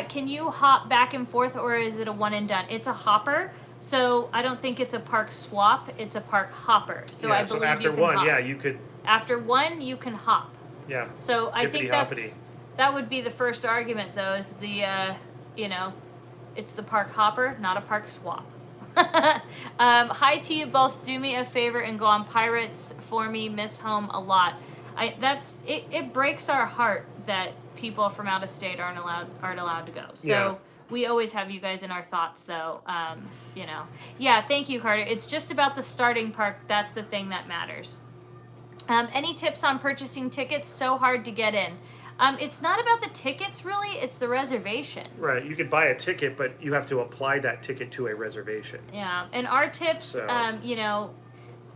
Can you hop back and forth, or is it a one and done? It's a hopper, so I don't think it's a park swap. It's a park hopper. So I believe after you can one, hop. you could. After one, you can hop. Yeah. So I think Hippity-hoppity. that would be the first argument, though, is the it's the park hopper, not a park swap. Hi to you both. Do me a favor and go on Pirates for me. Miss home a lot. It breaks our heart that people from out of state aren't allowed to go. So we always have you guys in our thoughts, though. Yeah, thank you, Carter. It's just about the starting park. That's the thing that matters. Any tips on purchasing tickets? So hard to get in. It's not about the tickets, really. It's the reservations. Right. You could buy a ticket, but you have to apply that ticket to a reservation. Yeah. And our tips,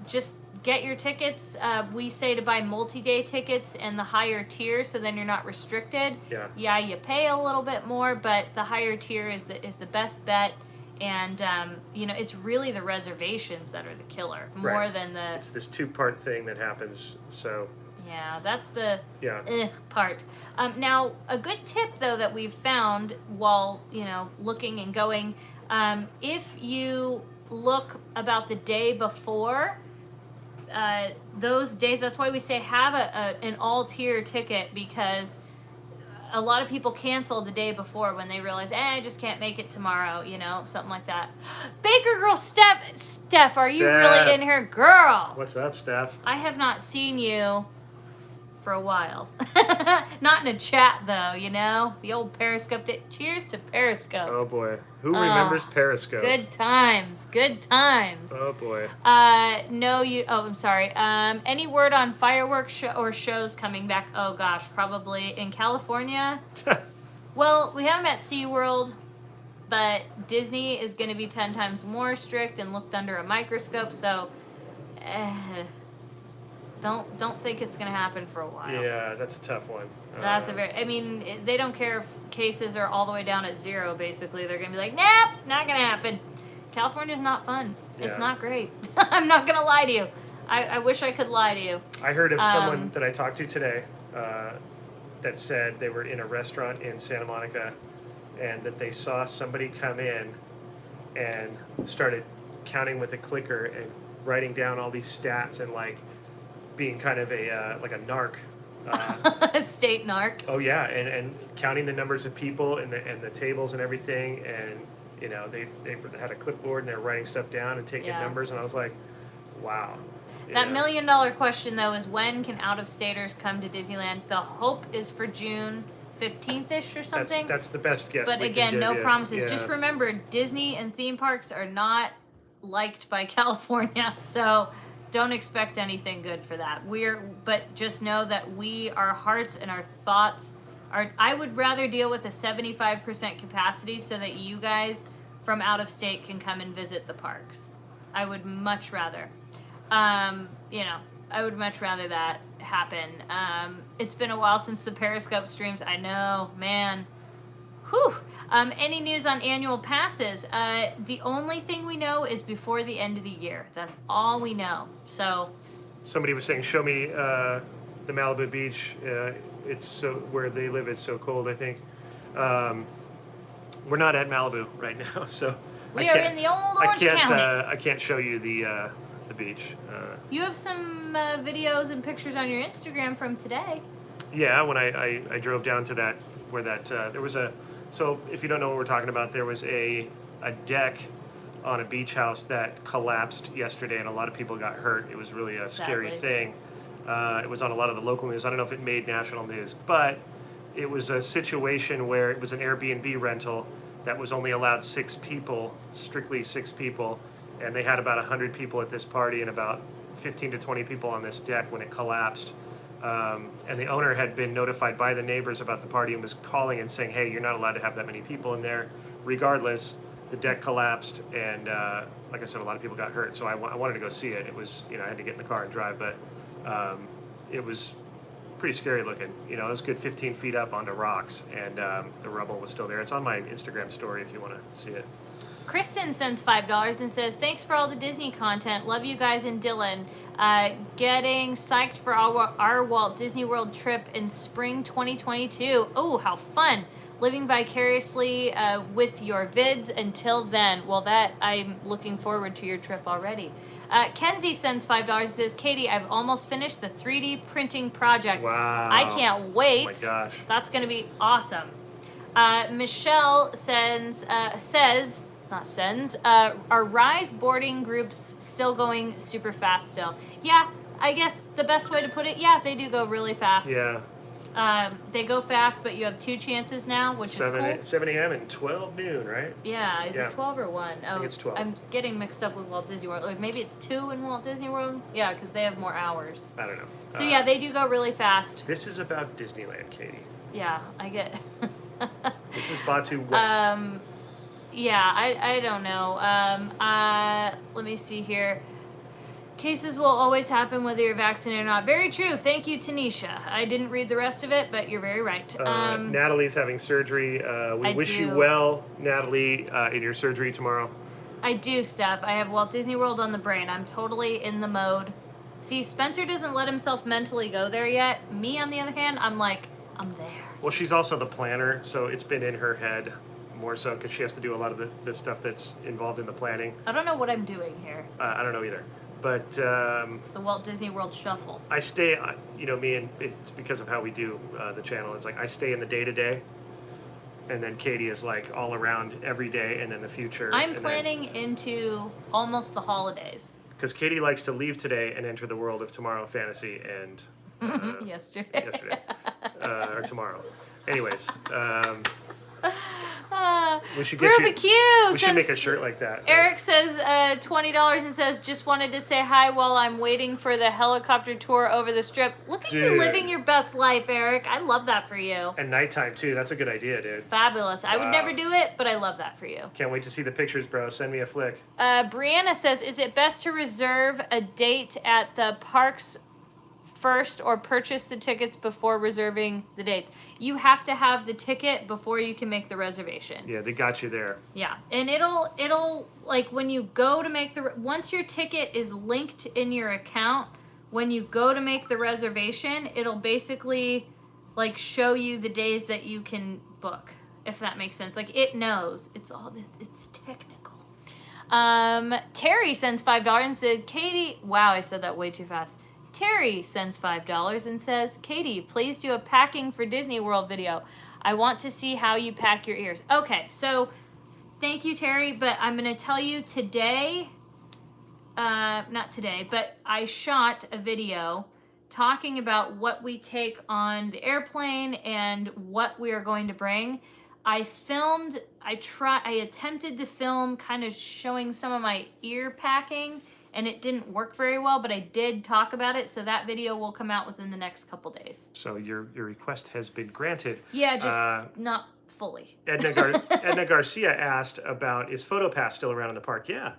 just get your tickets. We say to buy multi-day tickets and the higher tier, so then you're not restricted. Yeah. Yeah, you pay a little bit more, but the higher tier is the best bet. And, it's really the reservations that are the killer, more than the... It's this two-part thing that happens, so... Yeah, that's the part. Now, a good tip, though, that we've found while, looking and going, if you look about the day before, those days, that's why we say have an all-tier ticket, because a lot of people cancel the day before when they realize, I just can't make it tomorrow, something like that. Baker Girl Steph, are you really in here? Girl! What's up, Steph? I have not seen you for a while. Not in a chat, though, the old Periscope. Cheers to Periscope. Oh boy, who remembers Periscope? Good times. Oh boy. I'm sorry. Any word on fireworks or shows coming back? Oh gosh, probably in California. Well, we haven't met SeaWorld, but Disney is going to be 10 times more strict and looked under a microscope, so don't think it's going to happen for a while. Yeah, that's a tough one. They don't care if cases are all the way down at 0, basically. They're going to be like, nope, not going to happen. California's not fun. It's not great. I'm not going to lie to you. I wish I could lie to you. I heard of someone that I talked to today that said they were in a restaurant in Santa Monica and that they saw somebody come in and started counting with a clicker and writing down all these stats and being kind of a narc. A state narc. Oh yeah, and counting the numbers of people and the tables and everything, and they had a clipboard and they were writing stuff down and taking numbers, and I was like, wow. That $1 million question, though, is when can out-of-staters come to Disneyland? The hope is for June 15th-ish or something. That's the best guess. But again, no promises. Just remember, Disney and theme parks are not liked by California, so don't expect anything good for that. But just know that our hearts and our thoughts are. I would rather deal with a 75% capacity so that you guys from out of state can come and visit the parks. I would much rather. I would much rather that happen. It's been a while since the Periscope streams. I know, man. Whew. Any news on annual passes? The only thing we know is before the end of the year. That's all we know. So. Somebody was saying, show me the Malibu beach. It's so where they live. It's so cold. I think we're not at Malibu right now, so we are in the old Orange County. I can't show you the beach. You have some videos and pictures on your Instagram from today. Yeah, when I drove down to that where that there was a So if you don't know what we're talking about, there was a deck on a beach house that collapsed yesterday, and a lot of people got hurt. It was really a scary Sadly. thing. It was on a lot of the local news. I don't know if it made national news, but it was a situation where it was an Airbnb rental that was only allowed 6 people, strictly 6 people, and they had about 100 people at this party and about 15 to 20 people on this deck when it collapsed. And the owner had been notified by the neighbors about the party and was calling and saying, hey, you're not allowed to have that many people in there. Regardless, the deck collapsed, and like I said, a lot of people got hurt. So I wanted to go see it. It was, I had to get in the car and drive, but it was pretty scary looking. It was a good 15 feet up onto rocks, and the rubble was still there. It's on my Instagram story if you want to see it. Kristen sends $5 and says, thanks for all the Disney content. Love you guys and Dylan. Getting psyched for our Walt Disney World trip in spring 2022. Oh, how fun. Living vicariously with your vids until then. Well, I'm looking forward to your trip already. Kenzie sends $5 and says, Katie, I've almost finished the 3D printing project. Wow. I can't wait. Oh my gosh. That's going to be awesome. Michelle are Rise boarding groups still going super fast still? Yeah, I guess the best way to put it, yeah, they do go really fast. Yeah. They go fast, but you have 2 chances now, which is cool. 7 a.m. and 12 noon, right? Yeah, is it 12 or 1? Oh, I think it's 12. I'm getting mixed up with Walt Disney World. Like, maybe it's 2 in Walt Disney World? Yeah, because they have more hours. I don't know. So yeah, they do go really fast. This is about Disneyland, Katie. Yeah, I get. This is Batu West. Yeah, I don't know. Let me see here. Cases will always happen whether you're vaccinated or not. Very true. Thank you, Tanisha. I didn't read the rest of it, but you're very right. Natalie's having surgery. We wish you well, Natalie, in your surgery tomorrow. I do, Steph. I have Walt Disney World on the brain. I'm totally in the mode. See, Spencer doesn't let himself mentally go there yet. Me, on the other hand, I'm like, I'm there. Well, she's also the planner, so it's been in her head more so because she has to do a lot of the stuff that's involved in the planning. I don't know what I'm doing here. I don't know either. But it's the Walt Disney World Shuffle. I stay, me, and it's because of how we do the channel. It's like I stay in the day-to-day, and then Katie is like all around every day and then the future. I'm planning into almost the holidays. Because Katie likes to leave today and enter the world of Tomorrow Fantasy and... yesterday. Or tomorrow. Anyways, we should Rubik's we should make a shirt like that. Eric says $20 and says, just wanted to say hi while I'm waiting for the helicopter tour over the strip. Look at you living your best life, Eric. I love that for you. And nighttime too. That's a good idea, dude. Fabulous. I would never do it, but I love that for you. Can't wait to see the pictures, bro. Send me a flick. Brianna says, is it best to reserve a date at the parks first or purchase the tickets before reserving the dates? You have to have the ticket before you can make the reservation. Yeah, they got you there. Yeah, and it'll like when you go to make once your ticket is linked in your account, when you go to make the reservation, it'll basically like show you the days that you can book, if that makes sense. Like it knows. It's technical. Terry sends $5 and said, Katie, wow, I said that way too fast. Terry sends $5 and says, Katie, please do a packing for Disney World video. I want to see how you pack your ears. Okay, so thank you, Terry, but I'm going to tell you today, not today, but I shot a video talking about what we take on the airplane and what we are going to bring. I attempted to film kind of showing some of my ear packing, and it didn't work very well, but I did talk about it, so that video will come out within the next couple days. So your request has been granted. Yeah, just not fully. Edna Garcia asked about, is PhotoPass still around in the park? Yeah,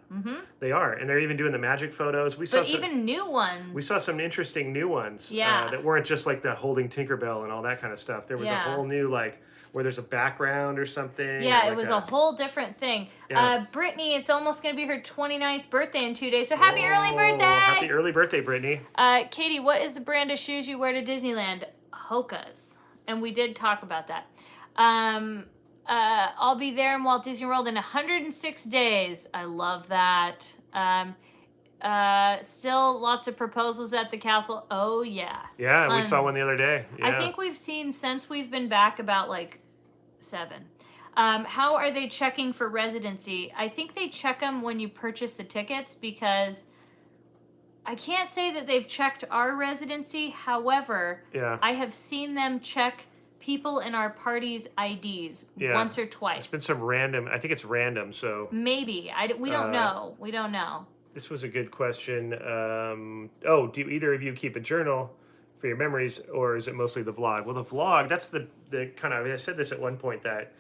they are, and they're even doing the magic photos. Even new ones. We saw some interesting new ones. Yeah. That weren't just like the holding Tinkerbell and all that kind of stuff. There was a whole new like where there's a background or something. Yeah, like it was a whole different thing. Yeah. Brittany, it's almost going to be her 29th birthday in 2 days, so happy early birthday! Happy early birthday, Brittany. Katie, what is the brand of shoes you wear to Disneyland? Hoka's. And we did talk about that. I'll be there in Walt Disney World in 106 days. I love that. Still lots of proposals at the castle. Oh, yeah. Yeah, Tons. we saw one the other day. Yeah. I think we've seen, since we've been back, about like 7. How are they checking for residency? I think they check them when you purchase the tickets, because I can't say that they've checked our residency. However, I have seen them check people in our party's IDs once or twice. It's been some random. I think it's random. So maybe we don't know. We don't know. This was a good question. Do either of you keep a journal for your memories, or is it mostly the vlog? Well, the vlog, that's the kind of, I said this at one point, that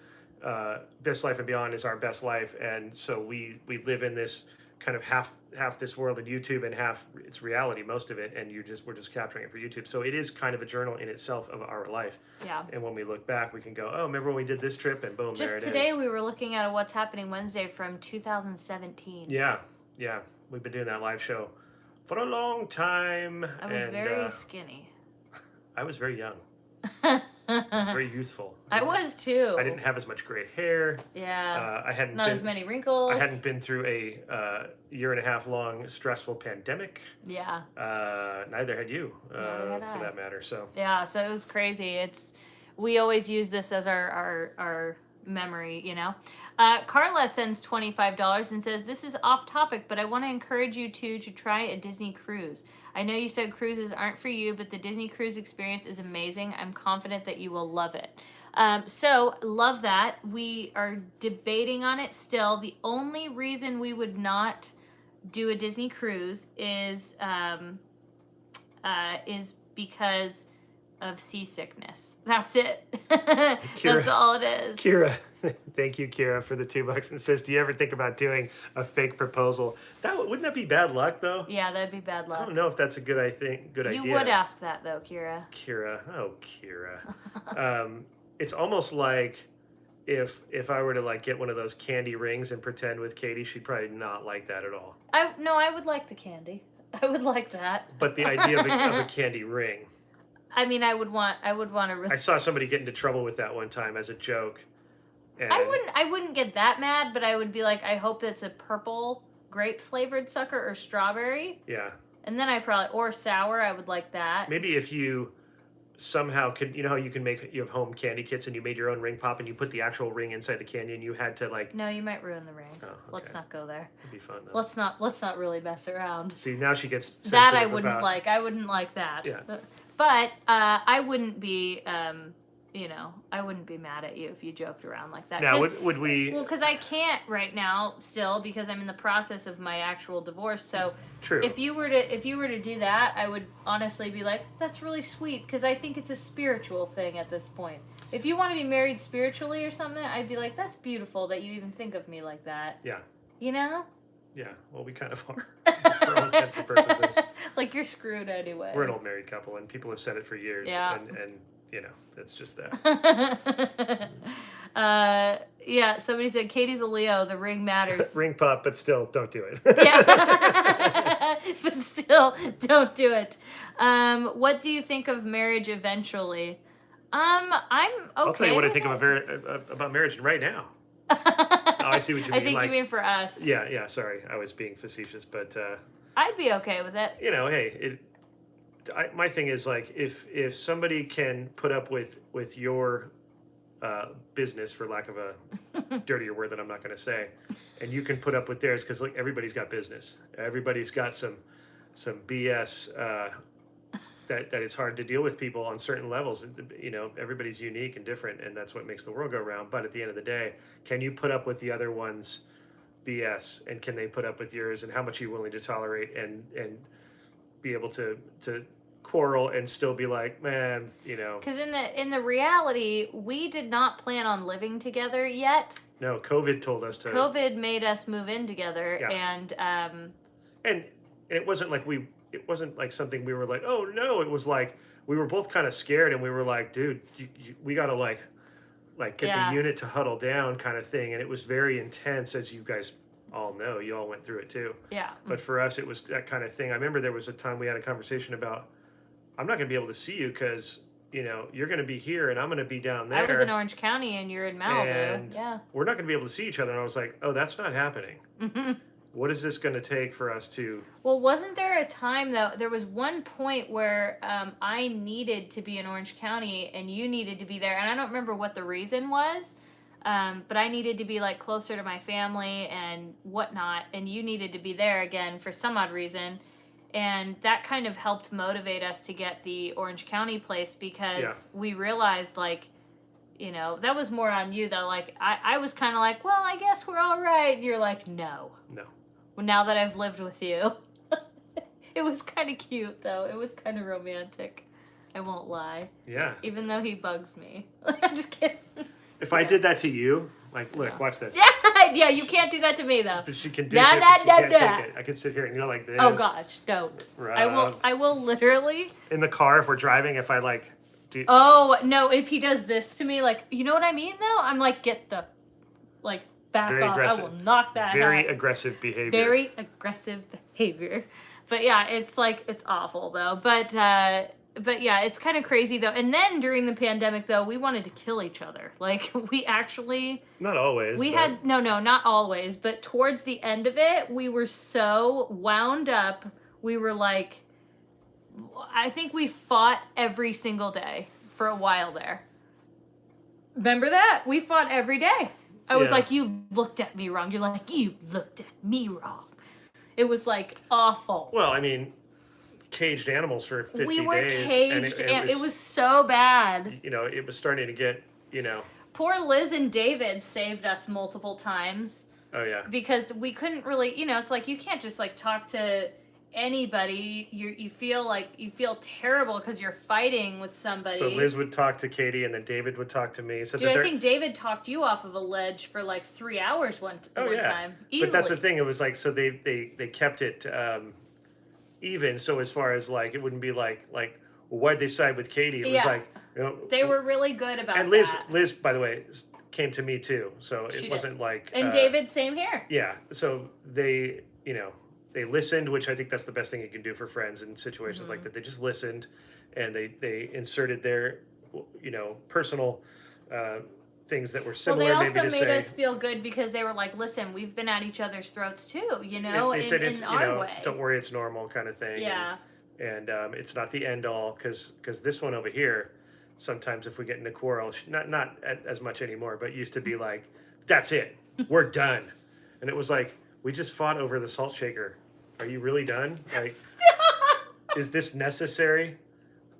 Best Life and Beyond is our best life, and so we live in this kind of half this world in YouTube and half it's reality, most of it, and we're just capturing it for YouTube. So it is kind of a journal in itself of our life. Yeah. And when we look back, we can go, oh, remember when we did this trip, and boom, there it is. Just today we were looking at a What's Happening Wednesday from 2017. Yeah. We've been doing that live show for a long time. I was very skinny. I was very young. I was very youthful. I was too. I didn't have as much gray hair. Yeah. I hadn't as many wrinkles. I hadn't been through a year and a half long stressful pandemic. Yeah. Neither had you, for that matter. So. Yeah. So it was crazy. We always use this as our memory, you know. Carla sends $25 and says, this is off topic, but I want to encourage you to try a Disney cruise. I know you said cruises aren't for you, but the Disney cruise experience is amazing. I'm confident that you will love it. So love that. We are debating on it still. The only reason we would not do a Disney cruise is because of seasickness. That's it. That's all it is. Kira, thank you, Kira, for the $2. And says, do you ever think about doing a fake proposal? Wouldn't that be bad luck, though? Yeah, that'd be bad luck. I don't know if that's a good idea. You would ask that, though, Kira. Kira. It's almost like if I were to get one of those candy rings and pretend with Katie, she'd probably not like that at all. I would like the candy. I would like that. But the idea of a candy ring. I mean, I would want to really. I saw somebody get into trouble with that one time as a joke. And I wouldn't get that mad, but I would be like, I hope it's a purple grape flavored sucker or strawberry. Yeah. And then or sour, I would like that. Maybe if you somehow could, you know how you have home candy kits and you made your own ring pop and you put the actual ring inside the candy and you had to No, you might ruin the ring. Oh, okay. Let's not go there. It'd be fun though. Let's not really mess around. See, now she gets sensitive that I wouldn't like. I wouldn't like that. Yeah. But I wouldn't be, I wouldn't be mad at you if you joked around like that. Now, would we? Well, because I can't right now still because I'm in the process of my actual divorce. So true. If you were to do that, I would honestly be like, that's really sweet because I think it's a spiritual thing at this point. If you want to be married spiritually or something, I'd be like, that's beautiful that you even think of me like that. Yeah. You know? Yeah, well, we kind of are, for all intents and purposes. Like, you're screwed anyway. We're an old married couple, and people have said it for years. Yeah. And that's just that. Yeah, somebody said, Katie's a Leo, the ring matters. Ring pop, but still, don't do it. Yeah. But still, don't do it. What do you think of marriage eventually? I'm okay. I'll tell you what I think about marriage right now. I see what you mean. I think you mean for us. Yeah. Sorry, I was being facetious, but I'd be okay with it. Hey, my thing is if somebody can put up with your business, for lack of a dirtier word that I'm not going to say, and you can put up with theirs, because everybody's got business. Everybody's got some BS that it's hard to deal with people on certain levels. Everybody's unique and different, and that's what makes the world go round. But at the end of the day, can you put up with the other one's BS, and can they put up with yours, and how much are you willing to tolerate, and be able to quarrel and still be like, man, Because in the reality, we did not plan on living together yet. No, COVID told us to. COVID made us move in together, yeah. And it wasn't like it wasn't like something we were like, oh no. It was like we were both kind of scared, and we were like, dude, we gotta like get the unit to huddle down, kind of thing. And it was very intense, as you guys all know. You all went through it too. Yeah. But for us, it was that kind of thing. I remember there was a time we had a conversation about, I'm not gonna be able to see you because you're gonna be here and I'm gonna be down there. I was in Orange County and you're in Malibu. And yeah. We're not gonna be able to see each other. And I was like, oh, that's not happening. Mm-hmm. What is this going to take for us to... Well, wasn't there a time, though, there was one point where I needed to be in Orange County and you needed to be there, and I don't remember what the reason was, But I needed to be like closer to my family and whatnot, and you needed to be there again for some odd reason. And that kind of helped motivate us to get the Orange County place because we realized, like, you know, that was more on you though. Like, I was kind of like, well, I guess we're all right. And you're like, no. Well, now that I've lived with you. It was kind of cute though. It was kind of romantic. I won't lie. Yeah. Even though he bugs me. I'm just kidding. If I did that to you, like, look, watch this. Yeah, you can't do that to me though. She can do it, but she can't take it. I can sit here and go like this. Oh gosh, don't. I will literally. In the car, if we're driving, if I like. Oh no! If he does this to me, like, you know what I mean though? I'm like, get the, like, back Very off. aggressive. I will knock that. Very out. aggressive behavior. Very aggressive behavior. But yeah, it's like, it's awful though. But yeah, it's kind of crazy though. And then during the pandemic though, we wanted to kill each other. Like, we actually. Not always. We had, no, not always. But towards the end of it, we were so wound up. We were like, I think we fought every single day for a while there. Remember that? We fought every day. I was like, you looked at me wrong. You're like, you looked at me wrong. It was like awful. Well, I mean, caged animals for 50 days. We were caged. It was so bad. You know, it was starting to get, you know. Poor Liz and David saved us multiple times. Oh, yeah. Because we couldn't really, you know, it's like you can't just like talk to anybody. You feel terrible because you're fighting with somebody. So Liz would talk to Katie and then David would talk to me. So dude, I think David talked you off of a ledge for like 3 hours one time. Easily. But that's the thing. It was like, so they kept it even. So as far as like, it wouldn't be like well, why'd they side with Katie? It was like, you know, they were really good about and that. Liz, by the way, came to me too. So She it wasn't like. And David, same here. Yeah. So they, you know, they listened, which I think that's the best thing you can do for friends in situations like that. They just listened, and they inserted their, you know, personal things that were similar. Well, they also maybe to made say, us feel good because they were like, "Listen, we've been at each other's throats too, you know, they said it's, in you our know, way." don't worry, it's normal kind of thing. Yeah. And it's not the end all because this one over here, sometimes if we get in a quarrel, not as much anymore, but used to be like, "That's it, we're done," and it was like, we just fought over the salt shaker. Are you really done? Like, is this necessary?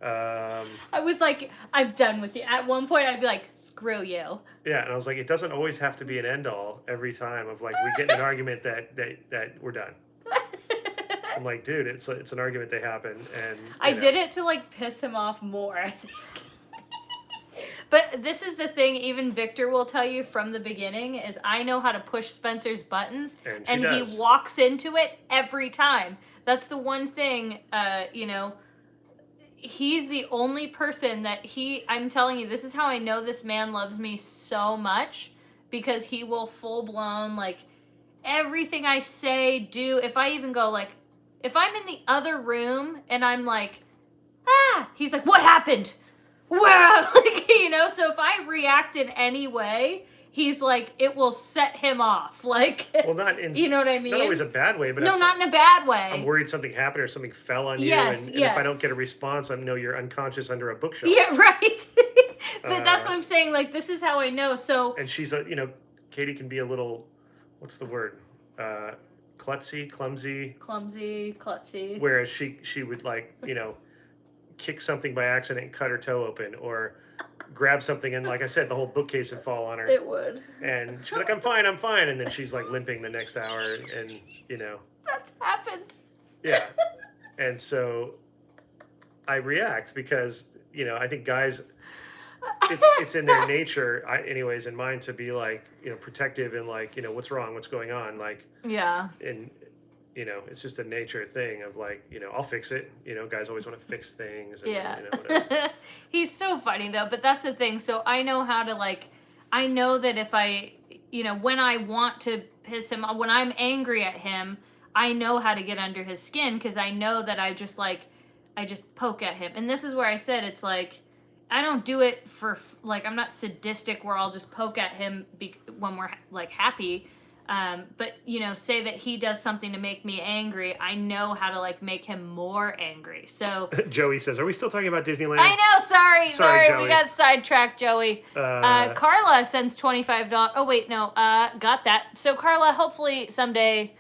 I was like, I'm done with you. At one point, I'd be like, screw you. Yeah, and I was like, it doesn't always have to be an end all every time of like, we get in an argument that we're done. I'm like, dude, it's an argument that happened. And I did it to like piss him off more, I think. But this is the thing, even Victor will tell you from the beginning, is I know how to push Spencer's buttons, and he walks into it every time. That's the one thing, you know, he's the only person that I'm telling you, this is how I know this man loves me so much, because he will full-blown, like, everything I say, do, if I even go, like, if I'm in the other room, and I'm like, he's like, what happened? Where, like, you know, so if I react in any way, he's like, it will set him off. Like, well, not in, you know what I mean? Not always a bad way, but no, not in a bad way. I'm worried something happened or something fell on you. Yes, and if I don't get a response, I know you're unconscious under a bookshelf. Yeah, right. But that's what I'm saying. Like, this is how I know. So, and she's you know, Katie can be a little, what's the word? Clumsy. Whereas she would, like, you know, kick something by accident and cut her toe open, or grab something and, like I said, the whole bookcase would fall on her. It would. And she'd be like, I'm fine. And then she's like limping the next hour, and you know. That's happened. Yeah. And so I react because, you know, I think guys, it's in their nature, anyways, in mine, to be like, you know, protective and like, you know, what's wrong, what's going on, like. Yeah. And you know, it's just a nature thing of like, you know, I'll fix it. You know, guys always want to fix things. And, yeah. You know, whatever. He's so funny though, but that's the thing. So I know how to, like, I know that if I, you know, when I want to piss him off, when I'm angry at him, I know how to get under his skin, because I know that I just poke at him. And this is where I said, it's like, I don't do it for, like, I'm not sadistic where I'll just poke at him when we're like happy. But say that he does something to make me angry, I know how to like make him more angry. So Joey says, "Are we still talking about Disneyland?" I know. Sorry, Joey. we got sidetracked, Joey. Carla sends $25. Oh wait, no. Got that. So Carla, hopefully someday.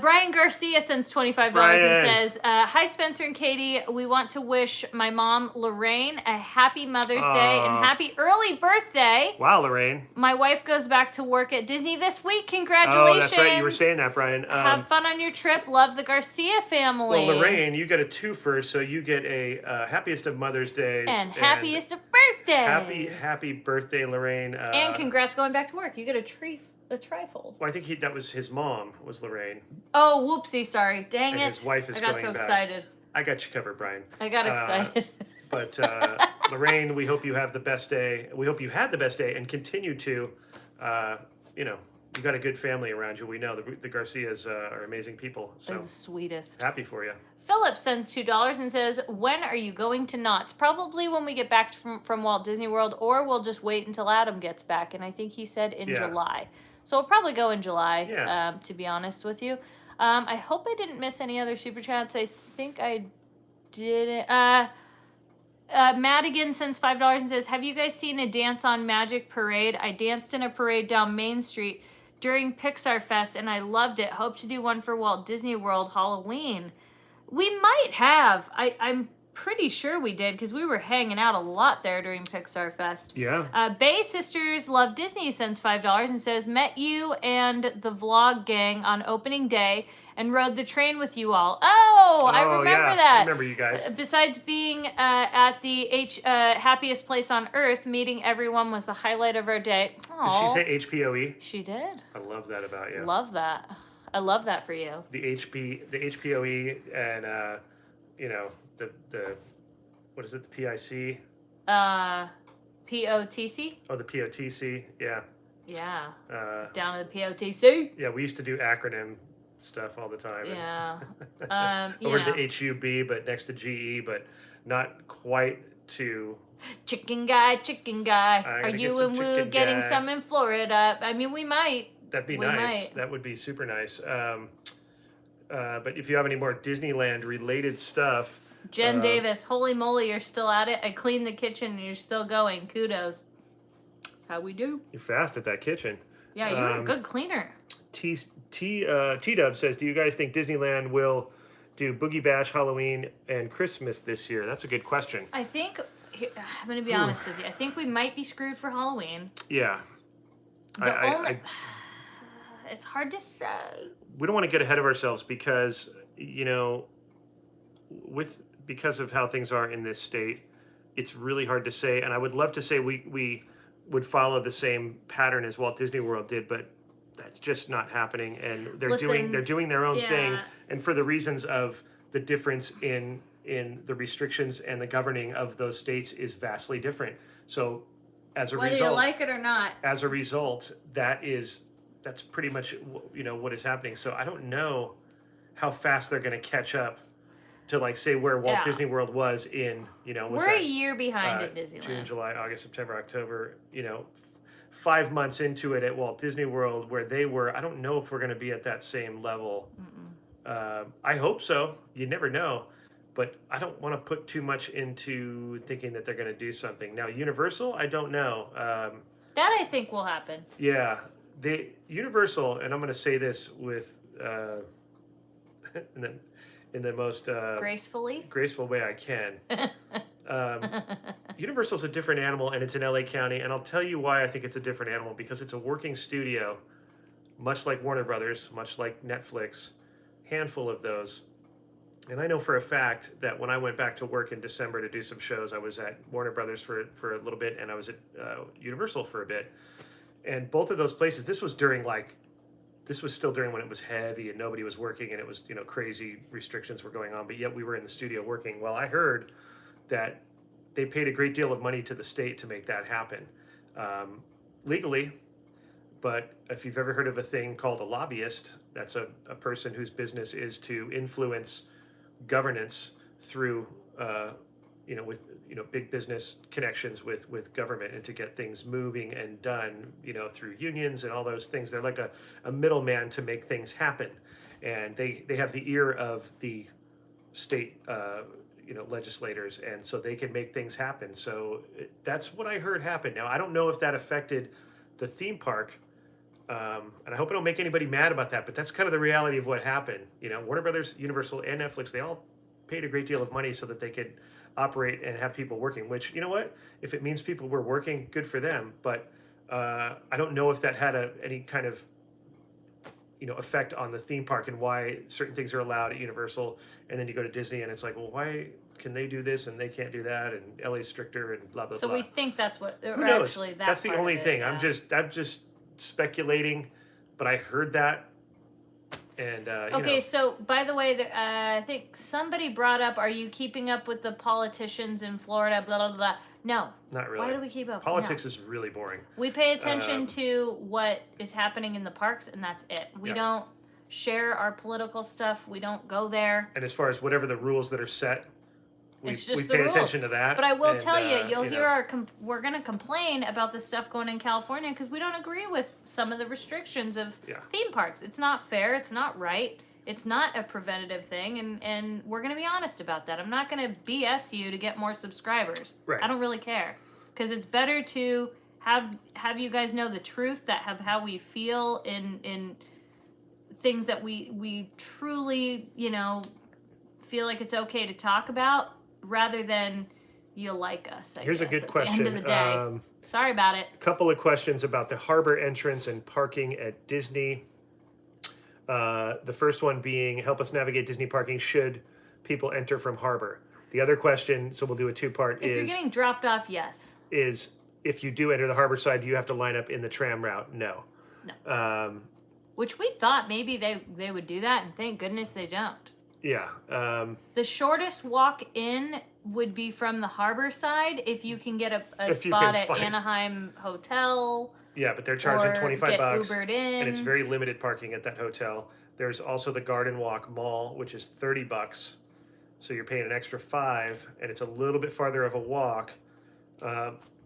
Brian Garcia sends $25 and says, "Hi Spencer and Katie. We want to wish my mom Lorraine a happy Mother's Day and happy early birthday." Wow, Lorraine. My wife goes back to work at Disney this week. Congratulations. Oh, that's right. You were saying that, Brian. Have fun on your trip. Love the Garcia family. Well, Lorraine, you get a twofer, so you get a happiest of Mother's Days and happiest of birthday. Happy birthday, Lorraine. And congrats going back to work. You get a trifold. Well, I think that was his mom, was Lorraine. Oh, whoopsie, sorry. Dang and it. His wife is I got going so back. excited. I got you covered, Brian. I got excited. But Lorraine, we hope you have the best day. We hope you had the best day and continue to. You got a good family around you. We know the Garcias are amazing people. So they're the sweetest. Happy for you. Philip sends $2 and says, "When are you going to Knott's?" Probably when we get back from Walt Disney World, or we'll just wait until Adam gets back. And I think he said in July. So we'll probably go in July, to be honest with you. I hope I didn't miss any other Super Chats. I think I didn't. Madigan sends $5 and says, "Have you guys seen a Dance on Magic parade? I danced in a parade down Main Street during Pixar Fest, and I loved it. Hope to do one for Walt Disney World Halloween." We might have. I'm pretty sure we did, because we were hanging out a lot there during Pixar Fest. Yeah. Bay Sisters Love Disney sends $5 and says, "Met you and the vlog gang on opening day and rode the train with you all." Oh, I remember that. I remember you guys. Besides being at the happiest place on earth, meeting everyone was the highlight of our day. Aww. Did she say HPOE? She did. I love that about you. Love that. I love that for you. The HPOE and the what is it? The PIC? POTC? Oh, the POTC. Yeah. Yeah. Down to the POTC. Yeah, we used to do acronym stuff all the time. Yeah. Over to the HUB, but next to GE, but not quite to. Chicken guy. Are you and Woo getting some in Florida? I mean, we might. That'd be nice. That would be super nice. But if you have any more Disneyland related stuff. Jen Davis, holy moly, you're still at it. I cleaned the kitchen and you're still going. Kudos. That's how we do. You're fast at that kitchen. Yeah, you're a good cleaner. T-Dub says, "Do you guys think Disneyland will do Boogie Bash, Halloween, and Christmas this year?" That's a good question. I think, I'm going to be honest with you, I think we might be screwed for Halloween. Yeah. It's hard to say. We don't want to get ahead of ourselves because, because of how things are in this state, it's really hard to say. And I would love to say we would follow the same pattern as Walt Disney World did, but that's just not happening. And they're doing their own thing, and for the reasons of the difference in the restrictions and the governing of those states is vastly different. So, as a result, whether you like it or not, as a result, that's pretty much what is happening. So I don't know how fast they're going to catch up to say where Walt Disney World was in we're a year behind at Disneyland. June, July, August, September, October. 5 months into it at Walt Disney World where they were. I don't know if we're going to be at that same level. I hope so. You never know, but I don't want to put too much into thinking that they're going to do something. Now Universal, I don't know. That I think will happen. Yeah. The Universal, and I'm going to say this with in the most graceful way I can. Universal's a different animal, and it's in LA County, and I'll tell you why I think it's a different animal, because it's a working studio, much like Warner Brothers, much like Netflix, handful of those. And I know for a fact that when I went back to work in December to do some shows, I was at Warner Brothers for a little bit, and I was at Universal for a bit. And both of those places, this was still during when it was heavy and nobody was working, and it was, crazy restrictions were going on, but yet we were in the studio working. Well, I heard that they paid a great deal of money to the state to make that happen, legally. But if you've ever heard of a thing called a lobbyist, that's a person whose business is to influence governance through, with big business connections with government, and to get things moving and done, through unions and all those things. They're like a middleman to make things happen, and they have the ear of the state legislators, and so they can make things happen. So that's what I heard happen. Now I don't know if that affected the theme park, and I hope I don't make anybody mad about that, but that's kind of the reality of what happened. Warner Brothers, Universal, and Netflix, they all paid a great deal of money so that they could operate and have people working, which, you know what, if it means people were working, good for them. But I don't know if that had any kind of effect on the theme park, and why certain things are allowed at Universal, and then you go to Disney and it's like, well, why can they do this and they can't do that, and LA's stricter and blah blah So blah. we think that's what, Who or knows? actually That's the part of only it, thing. yeah. I'm just speculating, but I heard that. And Okay, so by the way, I think somebody brought up, are you keeping up with the politicians in Florida, blah, blah, blah. No. not really. Why do we keep up? Politics No. is really boring. We pay attention to what is happening in the parks, and that's it. We don't share our political stuff. We don't go there. And as far as whatever the rules that are set, we It's just we the pay rules. attention to that. But I will and, tell you, you'll you hear know, we're going to complain about the stuff going in California because we don't agree with some of the restrictions of theme parks. It's not fair. It's not right. It's not a preventative thing, and we're going to be honest about that. I'm not going to BS you to get more subscribers. Right. I don't really care, because it's better to have you guys know the truth, that have how we feel in things that we truly, feel like it's okay to talk about, rather than you like us, I Here's a guess, good at question. the end of the day. Sorry about it. A couple of questions about the harbor entrance and parking at Disney. The first one being, help us navigate Disney parking should people enter from harbor. The other question, so we'll do a two-part, If you're getting dropped off, yes. is if you do enter the harbor side, do you have to line up in the tram route? No. No. Which we thought maybe they would do that, and thank goodness they don't. Yeah. The shortest walk in would be from the harbor side, if you can get a spot at Anaheim Hotel. Yeah, but they're charging $25, Ubered in. and it's very limited parking at that hotel. There's also the Garden Walk Mall, which is $30, so you're paying an extra $5, and it's a little bit farther of a walk.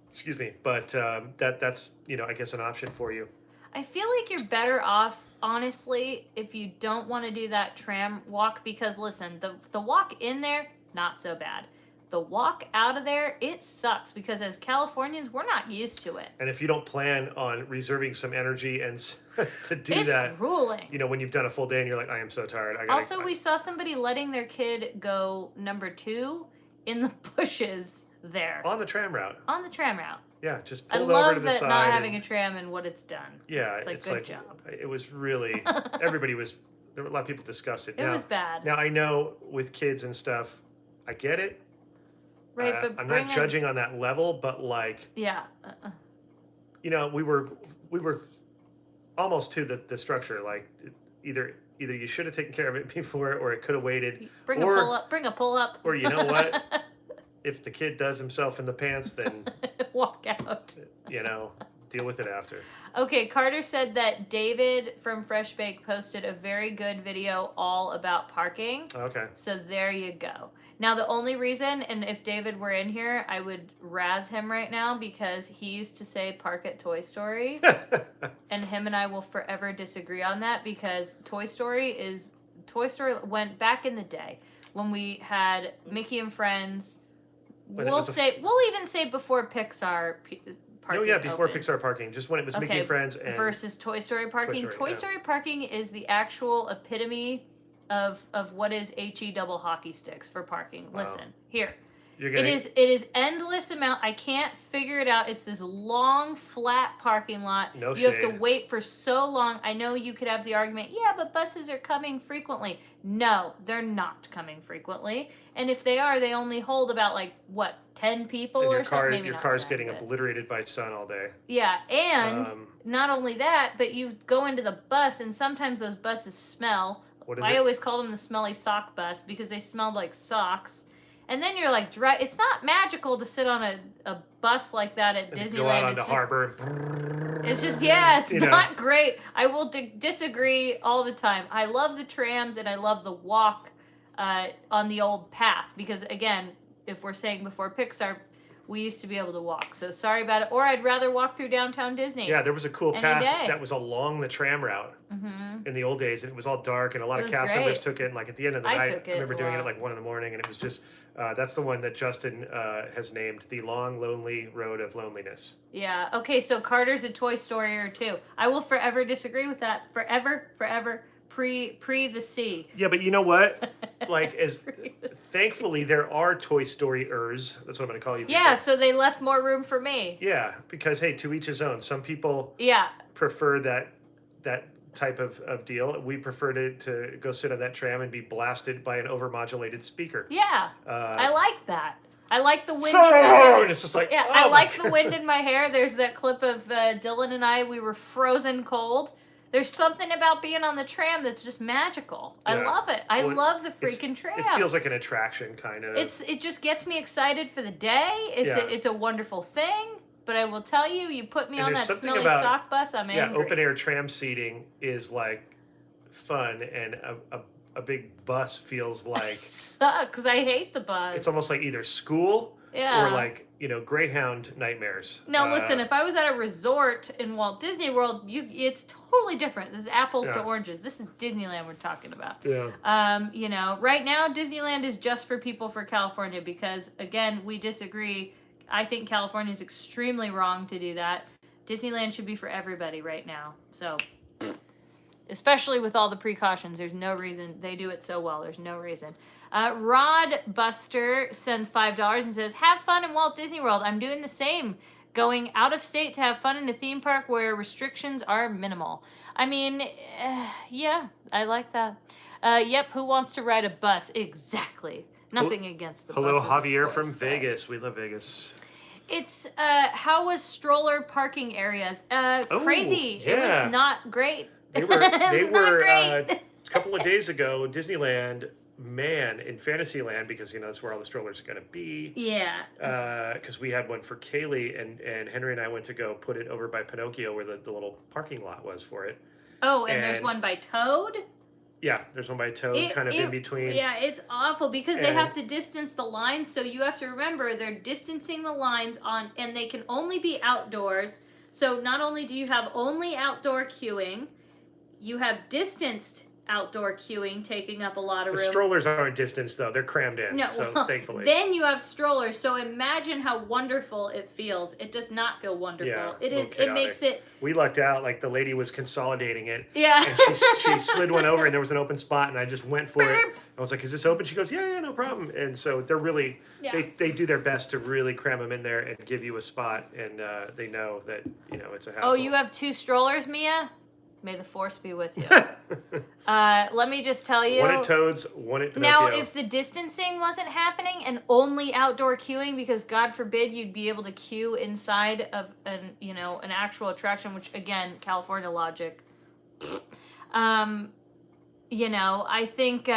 Excuse me, but that's I guess an option for you. I feel like you're better off, honestly, if you don't want to do that tram walk, because listen, the walk in there, not so bad. The walk out of there, it sucks, because as Californians, we're not used to it. And if you don't plan on reserving some energy and to do that, it's grueling. When you've done a full day and you're like, I am so tired. We saw somebody letting their kid go number 2 in the bushes there. On the tram route. On the tram route. Yeah, just I pulled over to love the that side. not having a tram and what it's done. Yeah, it's like good job. It was really, everybody was, there were a lot of people disgusted. It was bad. Now I know with kids and stuff, I get it. Right, but I'm not judging on that level, but like, yeah, we were almost to the structure. Like either you should have taken care of it before, or it could have waited. Bring a pull up. Or you know what? If the kid does himself in the pants, then walk out. Deal with it after. Okay, Carter said that David from Fresh Bake posted a very good video all about parking. Okay. So there you go. Now, the only reason, and if David were in here, I would razz him right now, because he used to say park at Toy Story. And him and I will forever disagree on that, because Toy Story went back in the day when we had Mickey and Friends. We'll even say before Pixar parking. Oh yeah, before opened. Pixar parking, just when it was Mickey and Friends and versus Toy Story parking. Toy Story parking is the actual epitome of what is HE double hockey sticks for parking. Wow. Listen, here. It is endless amount. I can't figure it out. It's this long, flat parking lot. No You shade. have to wait for so long. I know you could have the argument, yeah, but buses are coming frequently. No, they're not coming frequently. And if they are, they only hold about 10 people and or something. Maybe your not car's 10, getting but... obliterated by sun all day. Yeah, and not only that, but you go into the bus, and sometimes those buses smell. I always call them the smelly sock bus, because they smelled like socks. And then you're like, it's not magical to sit on a bus like that at Disneyland. Go out on the harbor. It's just, it's not great. I will disagree all the time. I love the trams, and I love the walk on the old path, because again, if we're saying before Pixar, we used to be able to walk. So sorry about it. Or I'd rather walk through downtown Disney. Yeah, there was a cool Any path day. that was along the tram route in the old days, and it was all dark, and a lot It of was cast members great. took it. And like at the end of the I night, took I it remember a doing it at lot. like 1 in the morning, and it was just that's the one that Justin has named the long, lonely road of loneliness. Yeah. Okay, so Carter's a Toy Story too. I will forever disagree with that. Forever. Pre the sea. Yeah, but you know what? Like, thankfully there are Toy Story-ers. That's what I'm going to call you. Yeah, so they left more room for me. Yeah, because hey, to each his own. Some people prefer that type of deal. We prefer to go sit on that tram and be blasted by an overmodulated speaker. Yeah, I like that. I like the wind in my hair. And it's just like, yeah, oh I like the wind in my hair. There's that clip of Dylan and I. We were frozen cold. There's something about being on the tram that's just magical. Yeah. I love it. I love the freaking tram. It feels like an attraction, kind of. It just gets me excited for the day. It's a wonderful thing. But I will tell you, you put me on that smelly sock bus, I'm angry. Yeah, open air tram seating is like fun, and a big bus feels like sucks. I hate the bus. It's almost like either school or like Greyhound nightmares. Now listen, if I was at a resort in Walt Disney World, it's totally different. This is apples to oranges. This is Disneyland we're talking about. Yeah. Right now Disneyland is just for people for California because again, we disagree. I think California is extremely wrong to do that. Disneyland should be for everybody right now. So, especially with all the precautions, there's no reason. They do it so well. There's no reason. Rod Buster sends $5 and says, have fun in Walt Disney World. I'm doing the same. Going out of state to have fun in a theme park where restrictions are minimal. I mean, yeah, I like that. Yep, who wants to ride a bus? Exactly. Nothing against the Hello, buses, Javier from Vegas. We love Vegas. It's, how was stroller parking areas? Crazy. Yeah. It was not great. They were great. A couple of days ago, Disneyland, man, in Fantasyland, because that's where all the strollers are going to be. Yeah. Because we had one for Kaylee, and Henry and I went to go put it over by Pinocchio where the little parking lot was for it. Oh, and there's one by Toad? Yeah, there's one by Toad, in between. Yeah, it's awful because they have to distance the lines. So you have to remember they're distancing the lines and they can only be outdoors. So not only do you have only outdoor queuing, you have distanced outdoor queuing taking up a lot of room. The strollers aren't distanced though; they're crammed in. No, so thankfully. Then you have strollers. So imagine how wonderful it feels. It does not feel wonderful. Yeah, it is. It makes it. We lucked out. Like the lady was consolidating it. Yeah. And she slid one over, and there was an open spot, and I just went for it. I was like, "Is this open?" She goes, "Yeah, no problem." And so they're really they do their best to really cram them in there and give you a spot, and they know that it's a hassle. Oh, you have 2 strollers, Mia? May the force be with you. Let me just tell you. One at Toad's, one at Pinocchio. Now, if the distancing wasn't happening and only outdoor queuing, because God forbid you'd be able to queue inside of an actual attraction, which again, California logic. I think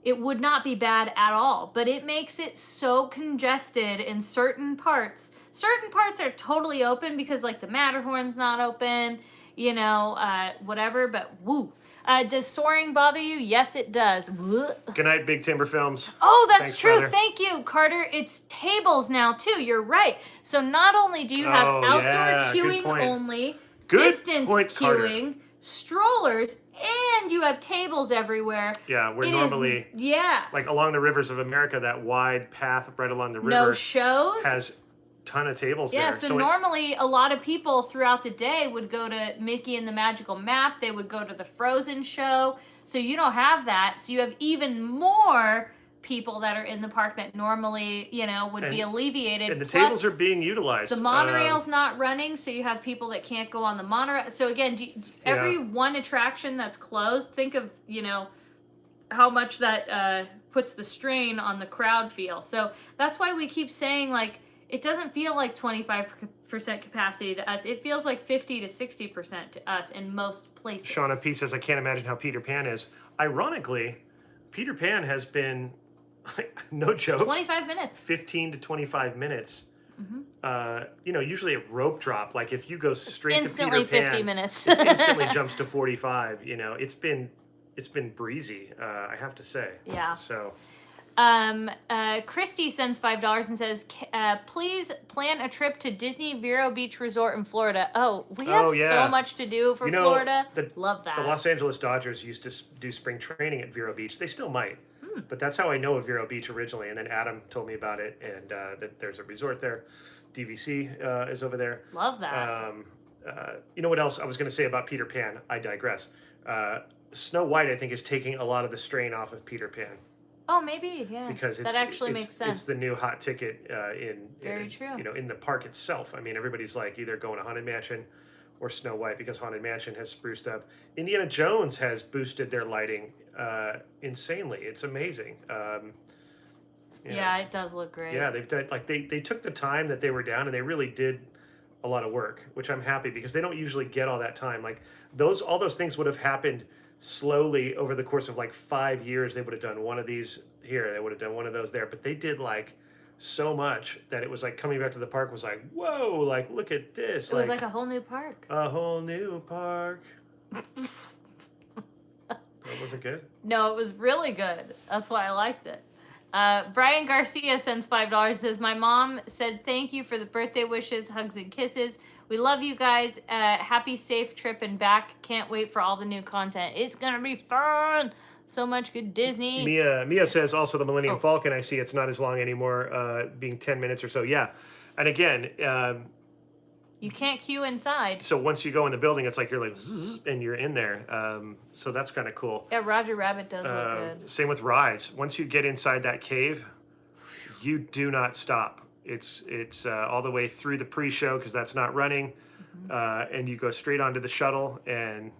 it would not be bad at all, but it makes it so congested in certain parts. Certain parts are totally open because like the Matterhorn's not open. Whatever, but woo. Does soaring bother you? Yes, it does. Good night, Big Timber Films. Oh, that's Thanks, true. brother. Thank you, Carter. It's tables now, too. You're right. So not only do you have outdoor queuing only, distance queuing, strollers, and you have tables everywhere. Yeah, we're normally like along the rivers of America, that wide path right along the river. No shows. Has ton of tables there. Yeah, so normally a lot of people throughout the day would go to Mickey and the Magical Map. They would go to the Frozen show. So you don't have that. So you have even more people that are in the park that normally, would be alleviated. And the tables are being utilized. The monorail's not running, so you have people that can't go on the monorail. So again, every one attraction that's closed, think of, how much that puts the strain on the crowd feel. So that's why we keep saying, like, it doesn't feel like 25% capacity to us. It feels like 50 to 60% to us in most places. Shauna P says, I can't imagine how Peter Pan is. Ironically, Peter Pan has been, no joke, 25 minutes. 15 to 25 minutes. Usually a rope drop. Like if you go straight instantly to Peter Pan, 50 minutes. it instantly jumps to 45. It's been breezy, I have to say. Yeah. So. Christy sends $5 and says, please plan a trip to Disney Vero Beach Resort in Florida. Oh, we have so much to do for Florida. Love that. The Los Angeles Dodgers used to do spring training at Vero Beach. They still might. But that's how I know of Vero Beach originally. And then Adam told me about it, and that there's a resort there. DVC is over there. Love that. You know what else I was going to say about Peter Pan? I digress. Snow White, I think, is taking a lot of the strain off of Peter Pan. Oh, maybe, yeah. Because that actually makes sense. It's the new hot ticket Very true. In the park itself. I mean, everybody's like either going to Haunted Mansion or Snow White because Haunted Mansion has spruced up. Indiana Jones has boosted their lighting insanely. It's amazing. Yeah, it does look great. Yeah, they've done they took the time that they were down and they really did a lot of work, which I'm happy because they don't usually get all that time. Like all those things would have happened slowly over the course of like 5 years. They would have done one of these here, they would have done one of those there, but they did like so much that it was like coming back to the park was like, whoa, like look at this. It was like a whole new park. A whole new park. Was it good? No, it was really good. That's why I liked it. Brian Garcia sends $5, says, my mom said thank you for the birthday wishes, hugs and kisses. We love you guys. Happy, safe trip and back. Can't wait for all the new content. It's going to be fun. So much good Disney. Mia says also the Millennium Falcon, I see it's not as long anymore, being 10 minutes or so. Yeah. And again, you can't queue inside. So once you go in the building, it's like you're like, zzz, and you're in there. So that's kind of cool. Yeah, Roger Rabbit does look good. Same with Rise. Once you get inside that cave, you do not stop. It's all the way through the pre-show because that's not running, and you go straight onto the shuttle, and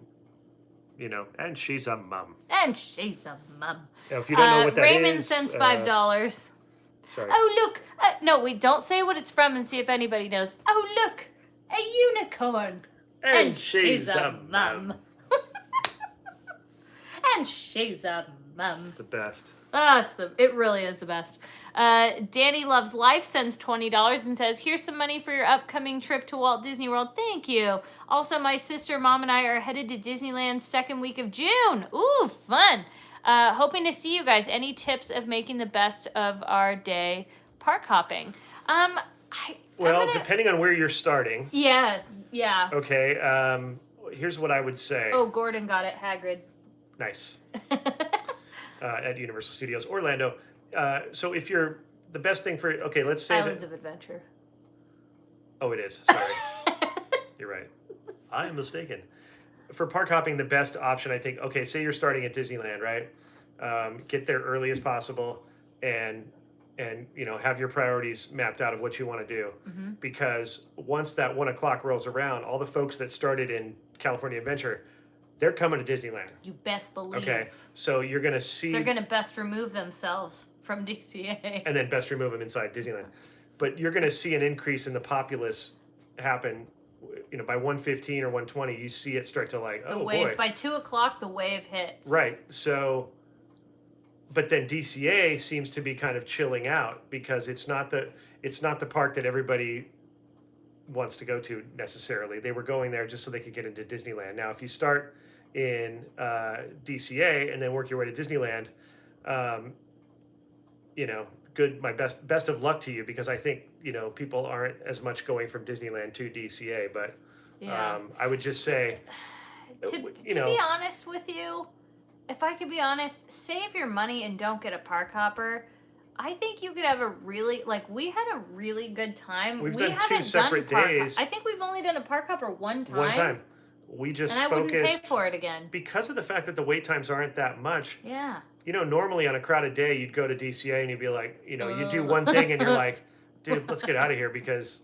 and she's a mum. And she's a mum. Now, if you don't know what that Raymond is, sends $5. Sorry. Oh look! No, we don't say what it's from and see if anybody knows. Oh look, a unicorn. And she's a mum. And she's a mum. It's the best. It really is the best. Danny Loves Life sends $20 and says, here's some money for your upcoming trip to Walt Disney World. Thank you. Also, my sister, mom, and I are headed to Disneyland second week of June. Ooh, fun. Hoping to see you guys. Any tips of making the best of our day park hopping? Depending on where you're starting. Yeah. Okay, here's what I would say. Oh, Gordon got it. Hagrid. Nice. At Universal Studios Orlando. So if you're the best thing for let's say Islands of Adventure. Oh, it is. Sorry. You're right. I am mistaken. For park hopping, the best option, I think, say you're starting at Disneyland, right? Get there early as possible and have your priorities mapped out of what you want to do. Because once that 1 o'clock rolls around, all the folks that started in California Adventure, they're coming to Disneyland. You best believe. Okay, so you're going to see... They're going to best remove themselves from DCA. And then best remove them inside Disneyland. But you're going to see an increase in the populace happen, by 1:15 or 1:20, you see it start to boy. By 2 o'clock, the wave hits. Right, so... But then DCA seems to be kind of chilling out because it's not the park that everybody wants to go to necessarily. They were going there just so they could get into Disneyland. Now, if you start in DCA and then work your way to Disneyland, good. My best of luck to you because I think people aren't as much going from Disneyland to DCA. But I would just say, to be honest with you, if I could be honest, save your money and don't get a park hopper. I think you could have we had a really good time. We done 2 separate days. I think we've only done a park hopper one time. One time. We just focused. And I wouldn't pay for it again. Because of the fact that the wait times aren't that much. Yeah. Normally on a crowded day, you'd go to DCA and you'd be like, you do one thing and you're like, dude, let's get out of here because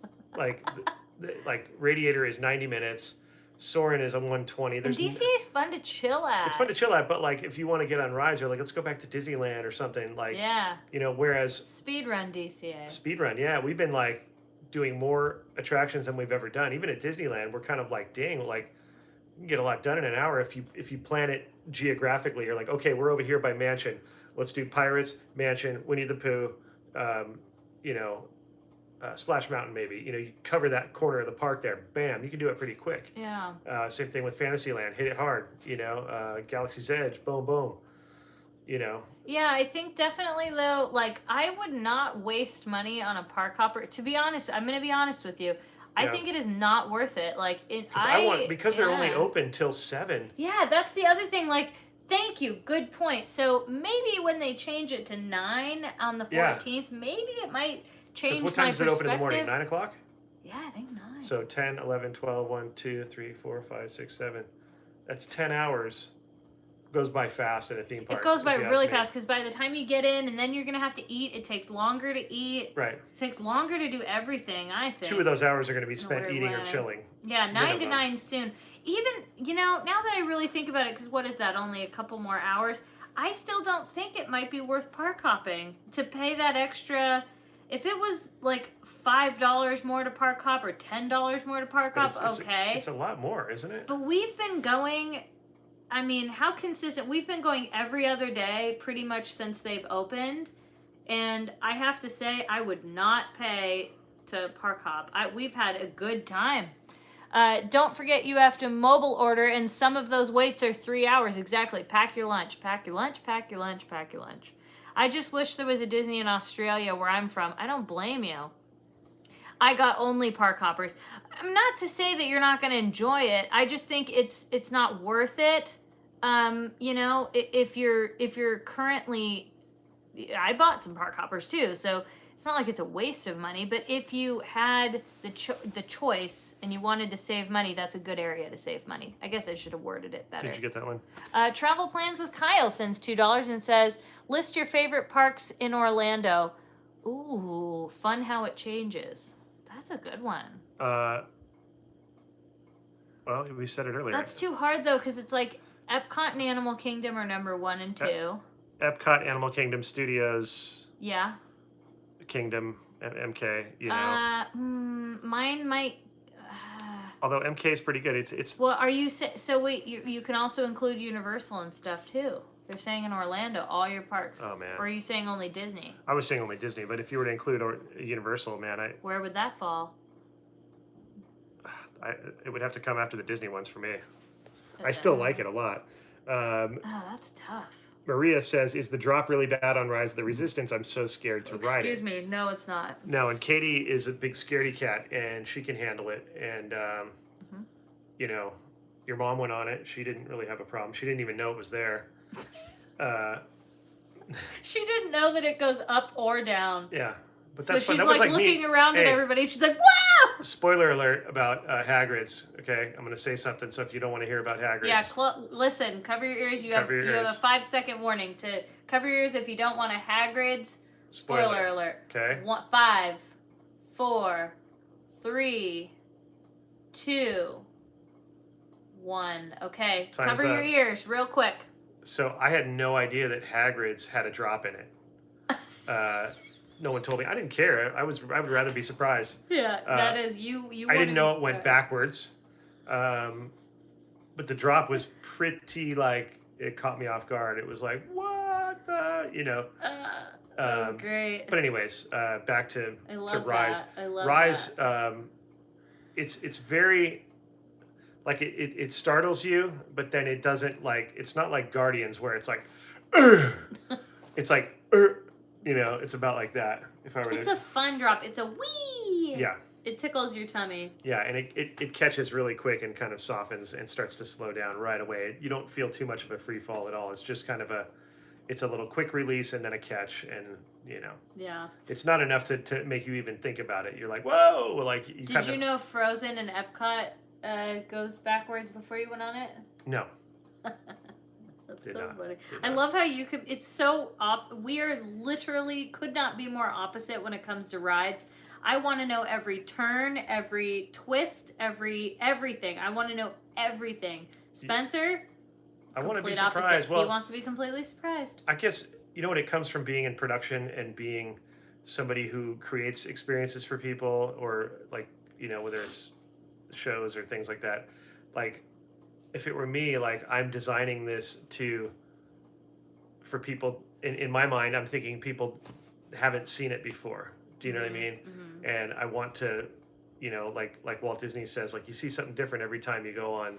Radiator is 90 minutes. Soarin' is on 120. And DCA is fun to chill at. It's fun to chill at, but if you want to get on rides, you're like, let's go back to Disneyland or something. Whereas Speedrun DCA. Speedrun, yeah, we've been doing more attractions than we've ever done. Even at Disneyland, we're kind of dang, you can get a lot done in an hour if you plan it geographically. You're like, okay, we're over here by Mansion. Let's do Pirates, Mansion, Winnie the Pooh, Splash Mountain maybe. You cover that corner of the park there. Bam, you can do it pretty quick. Yeah. Same thing with Fantasyland. Hit it hard. Galaxy's Edge. Boom, boom. you know. Yeah, I think definitely though, like I would not waste money on a park hopper. To be honest, I'm gonna be honest with you. I Yeah. think it is not worth it. Like Because they're only yeah. open till 7. Yeah, that's the other thing. Like, thank you, good point. So maybe when they change it to 9 on the 14th, maybe it might change What my time does it open in the morning? perspective. 9 o'clock? Yeah, I think 9. So 10, 11, 12, 1, 2, 3, 4, 5, 6, 7. That's 10 hours. Goes by fast at a theme park. It goes by if you ask really me. fast because by the time you get in and then you're gonna have to eat, it takes longer to eat. Right. It takes longer to do everything. I think 2 of those hours are going to be in a spent weird eating or way. chilling. Yeah, 9 to minimum. 9 soon. Even now that I really think about it, because what is that? Only a couple more hours. I still don't think it might be worth park hopping to pay that extra. If it was like $5 more to park hop or $10 more to park hop, okay. It's a lot more, isn't it? But we've been going. I mean, how consistent? We've been going every other day pretty much since they've opened. And I have to say, I would not pay to park hop. We've had a good time. Don't forget you have to mobile order, and some of those waits are 3 hours. Exactly. Pack your lunch. Pack your lunch. Pack your lunch. Pack your lunch. I just wish there was a Disney in Australia where I'm from. I don't blame you. I got only park hoppers. Not to say that you're not going to enjoy it. I just think it's not worth it. You know, if you're currently, I bought some park hoppers too, so it's not like it's a waste of money. But if you had the choice and you wanted to save money, that's a good area to save money. I guess I should have worded it better. Did you get that one? Travel Plans with Kyle sends $2 and says, list your favorite parks in Orlando. Ooh, fun how it changes. That's a good one. Well, we said it earlier. That's too hard though, because it's like Epcot and Animal Kingdom are number 1 and 2. Epcot, Animal Kingdom, Studios. Yeah. Kingdom, MK. You know. Mine might. Although MK is pretty good. It's. Well, are you so? Wait, you can also include Universal and stuff too. They're saying in Orlando all your parks. Oh man. Or are you saying only Disney? I was saying only Disney, but if you were to include Universal, man, Where would that fall? It would have to come after the Disney ones for me. I still like it a lot. Oh, that's tough. Maria says, "Is the drop really bad on Rise of the Resistance? I'm so scared to ride it." Excuse me. No, it's not. No, and Katie is a big scaredy cat, and she can handle it. And you know, your mom went on it. She didn't really have a problem. She didn't even know it was there. She didn't know that it goes up or down. Yeah, but So that's fun. she's That was like looking around at everybody. She's like, "Wow!" Spoiler alert about Hagrid's. Okay, I'm going to say something. So if you don't want to hear about Hagrid's, Yeah, listen. Cover your ears. You have a 5-second warning to cover your ears if you don't want a Hagrid's. Spoiler alert. Okay. 5, 4, 3, 2, 1. Okay. Time's Cover your up. ears real quick. So I had no idea that Hagrid's had a drop in it. No one told me. I didn't care. I would rather be surprised. Yeah, that is you. I didn't know it went backwards, but the drop was pretty like it caught me off guard. It was like what the That was great. But anyways, back to Rise. I love Rise. that. It's very like it startles you, but then it doesn't like it's not like Guardians where it's like it's like it's about like that. If I were It's a fun drop. It's a wee. Yeah. It tickles your tummy. Yeah, and it catches really quick and kind of softens and starts to slow down right away. You don't feel too much of a free fall at all. It's just kind of it's a little quick release and then a catch, and Yeah. it's not enough to make you even think about it. You're like, whoa, like Did you know Frozen and Epcot goes backwards before you went on it? No. That's Did so not. funny. Did I not. love how you could. It's so we are literally could not be more opposite when it comes to rides. I want to know every turn, every twist, everything. I want to know everything. Spencer, I want to be complete surprised. opposite. Well, He wants to be completely surprised. I guess what it comes from being in production and being somebody who creates experiences for people, or like whether it's shows or things like that. Like if it were me, like I'm designing this for people in my mind, I'm thinking people haven't seen it before. Do you know what I mean? Mm-hmm. And I want to, like Walt Disney says, like you see something different every time you go on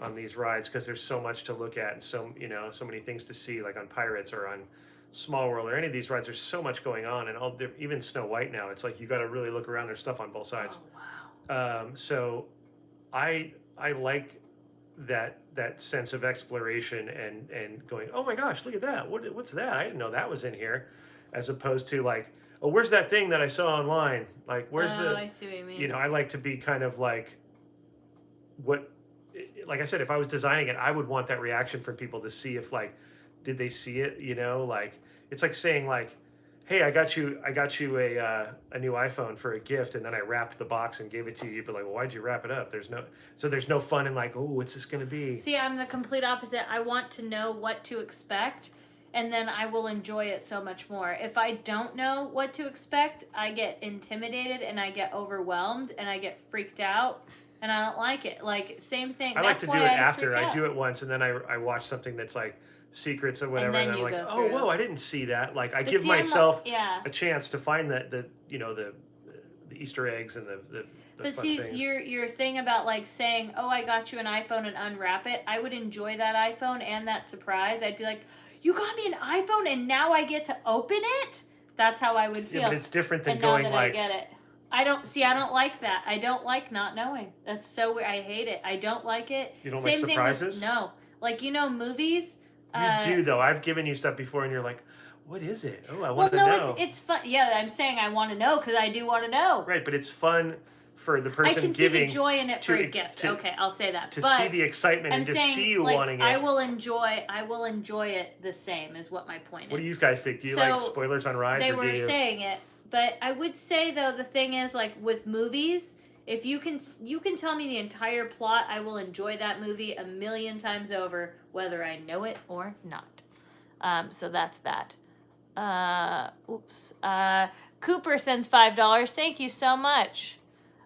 on these rides because there's so much to look at and so many things to see, like on Pirates or on Small World or any of these rides. There's so much going on, and even Snow White now. It's like you got to really look around. There's stuff on both sides. Oh, wow. So I like that sense of exploration and going, oh my gosh, look at that. What's that? I didn't know that was in here, as opposed to like, oh, where's that thing that I saw online? Like, where's I see what you mean. I like to be kind of like, like I said, if I was designing it, I would want that reaction from people to see if like, did they see it? Like it's like saying like, hey, I got you a new iPhone for a gift, and then I wrapped the box and gave it to you. You'd be like, well, why'd you wrap it up? There's no fun in like, oh, what's this gonna be? See, I'm the complete opposite. I want to know what to expect, and then I will enjoy it so much more. If I don't know what to expect, I get intimidated and I get overwhelmed and I get freaked out. And I don't like it. Like, same thing. I like to do it after. I do it once, and then I watch something that's like secrets or whatever, and I'm like, oh, whoa, I didn't see that. Like, I give myself a chance to find the Easter eggs and the but fun see, things. your thing about like saying, oh, I got you an iPhone and unwrap it, I would enjoy that iPhone and that surprise. I'd be like, you got me an iPhone and now I get to open it? That's how I would feel. Yeah, but it's different than and going now that like... I get it. I don't like that. I don't like not knowing. That's so weird. I hate it. I don't like it. You don't Same like surprises? Thing with, no. Like, movies. You do, though. I've given you stuff before, and you're like, what is it? Oh, I want to know. Well, no, it's fun. Yeah, I'm saying I want to know because I do want to know. Right, but it's fun for the person giving... I can see the joy in it for a gift. Okay, I'll say that. To see the excitement and to see you wanting it. I will enjoy it the same is what my point is. What do you guys think? Do you like spoilers on rides? They were saying it. But I would say, though, the thing is, like, with movies, if you can tell me the entire plot, I will enjoy that movie a million times over, whether I know it or not. So that's that. Cooper sends $5. Thank you so much.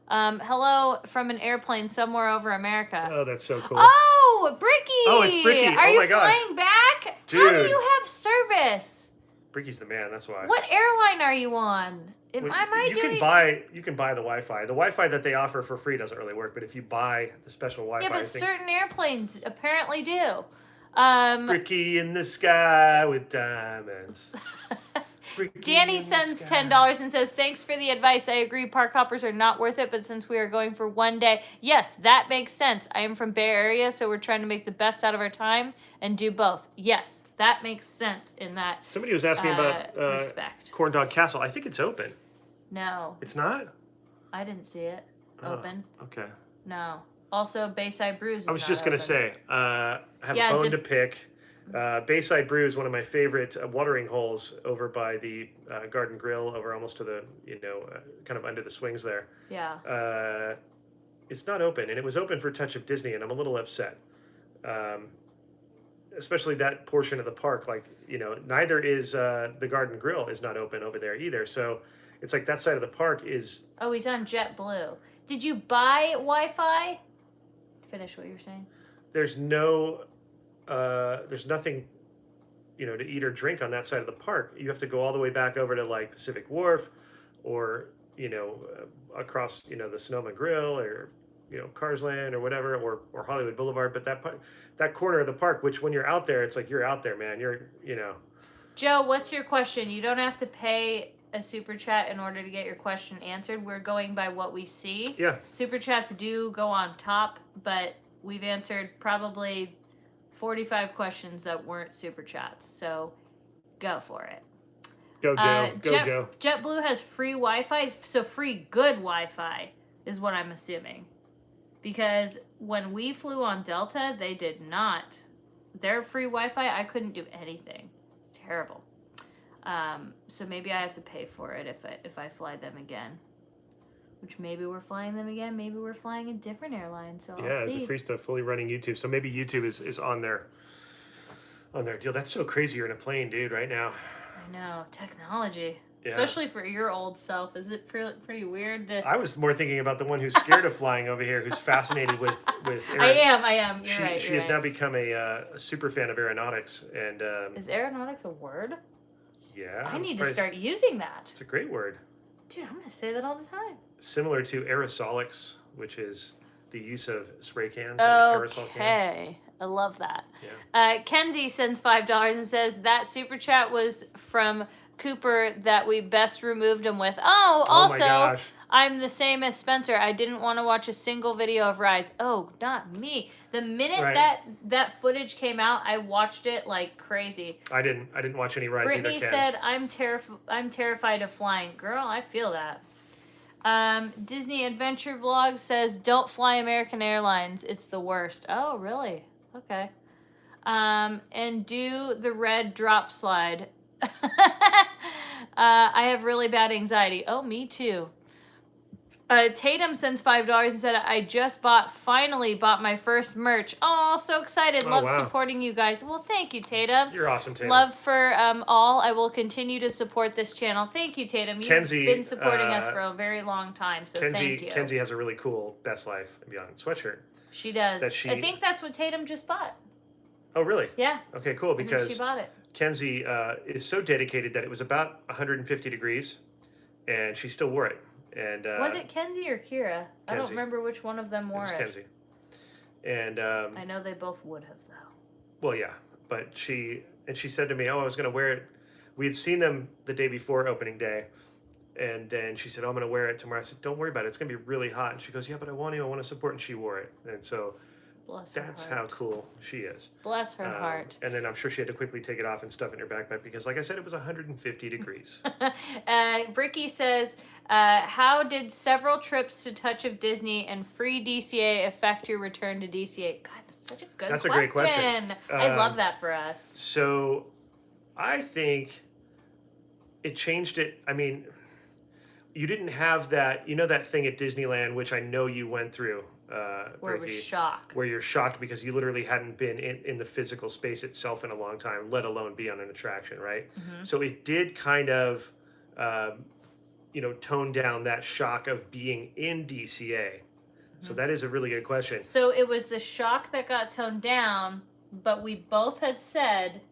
Hello from an airplane somewhere over America. Oh, that's so cool. Oh, Bricky! Oh, it's Bricky. Are you my gosh. flying back? Dude. How do you have service? Bricky's the man. That's why. What airline are you on? You can buy the Wi-Fi. The Wi-Fi that they offer for free doesn't really work, but if you buy the special Wi-Fi, yeah, but certain airplanes apparently do. Bricky in the sky with diamonds. Danny sends $10 and says, thanks for the advice. I agree, park hoppers are not worth it, but since we are going for one day, yes, that makes sense. I am from Bay Area, so we're trying to make the best out of our time and do both. Yes, that makes sense in that Somebody was asking about respect. Corn Dog Castle. I think it's open. No. It's not? I didn't see it open. Okay. No. Also, Bayside Brews is I was just going to say, I have a bone to pick. Bayside Brew is one of my favorite watering holes over by the Garden Grill, over almost to the, kind of under the swings there. Yeah. It's not open, and it was open for Touch of Disney, and I'm a little upset. Especially that portion of the park, like, neither is the Garden Grill is not open over there either. So it's like that side of the park is... Oh, he's on JetBlue. Did you buy Wi-Fi? Finish what you were saying. There's nothing, to eat or drink on that side of the park. You have to go all the way back over to like Pacific Wharf, or across the Sonoma Grill, or Cars Land or whatever, or Hollywood Boulevard. But that corner of the park, which when you're out there, it's like you're out there, man. Joe, what's your question? You don't have to pay a super chat in order to get your question answered. We're going by what we see. Yeah. Super chats do go on top, but we've answered probably 45 questions that weren't super chats. So go for it. Go, Joe. Joe. JetBlue has free Wi-Fi, so free good Wi-Fi is what I'm assuming. Because when we flew on Delta, they did not. Their free Wi-Fi, I couldn't do anything. It's terrible. So maybe I have to pay for it if I fly them again. Which maybe we're flying them again. Maybe we're flying a different airline. So I'll see. The free stuff fully running YouTube. So maybe YouTube is on their deal. That's so crazy. You're in a plane, dude, right now. I know. Technology. Yeah. Especially for your old self. Is it pretty weird to... I was more thinking about the one who's scared of flying over here, who's fascinated with I am. You're right. She has now become a super fan of aeronautics. And is aeronautics a word? Yeah. I need to start using that. It's a great word. Dude, I'm going to say that all the time. Similar to aerosolics, which is the use of spray cans and aerosol cans. Okay, I love that. Yeah. Kenzie sends $5 and says that super chat was from Cooper that we best removed him with. Oh, also, my gosh. I'm the same as Spencer. I didn't want to watch a single video of Rise. Oh, not me. The minute Right. that footage came out, I watched it like crazy. I didn't watch any Rise either. Brittany said, I'm terrified of flying. Girl, I feel that. Disney Adventure Vlog says, don't fly American Airlines. It's the worst. Oh, really? Okay. And do the red drop slide. I have really bad anxiety. Oh, me too. Tatum sends $5 and said, I just finally bought my first merch. Oh, so excited. Love supporting you guys. Well, thank you, Tatum. You're awesome, Tatum. Love for all. I will continue to support this channel. Thank you, Tatum. You've been supporting us for a very long time, so thank you. Kenzie has a really cool Best Life and Beyond sweatshirt. She does. I think that's what Tatum just bought. Oh, really? Yeah. Okay, cool, because she bought it. Kenzie is so dedicated that it was about 150 degrees, and she still wore it. And was it Kenzie or Kira? Kenzie. I don't remember which one of them wore it. It was Kenzie. And I know they both would have, though. Well, yeah, but she said to me, "Oh, I was going to wear it." We had seen them the day before opening day, and then she said, "Oh, I'm going to wear it tomorrow." I said, "Don't worry about it. It's going to be really hot." And she goes, "Yeah, but I want to support." And she wore it, and so that's how cool she is. Bless her heart. And then I'm sure she had to quickly take it off and stuff in her backpack because, like I said, it was 150 degrees. Bricky says, how did several trips to Touch of Disney and free DCA affect your return to DCA? God, that's such a good question. That's a great question. I love that for us. So I think it changed it. I mean, you didn't have that, that thing at Disneyland, which I know you went through. Where it was shock. Where you're shocked because you literally hadn't been in the physical space itself in a long time, let alone be on an attraction, right? Mm-hmm. So it did kind of, tone down that shock of being in DCA. Mm-hmm. So that is a really good question. So it was the shock that got toned down, but we both had said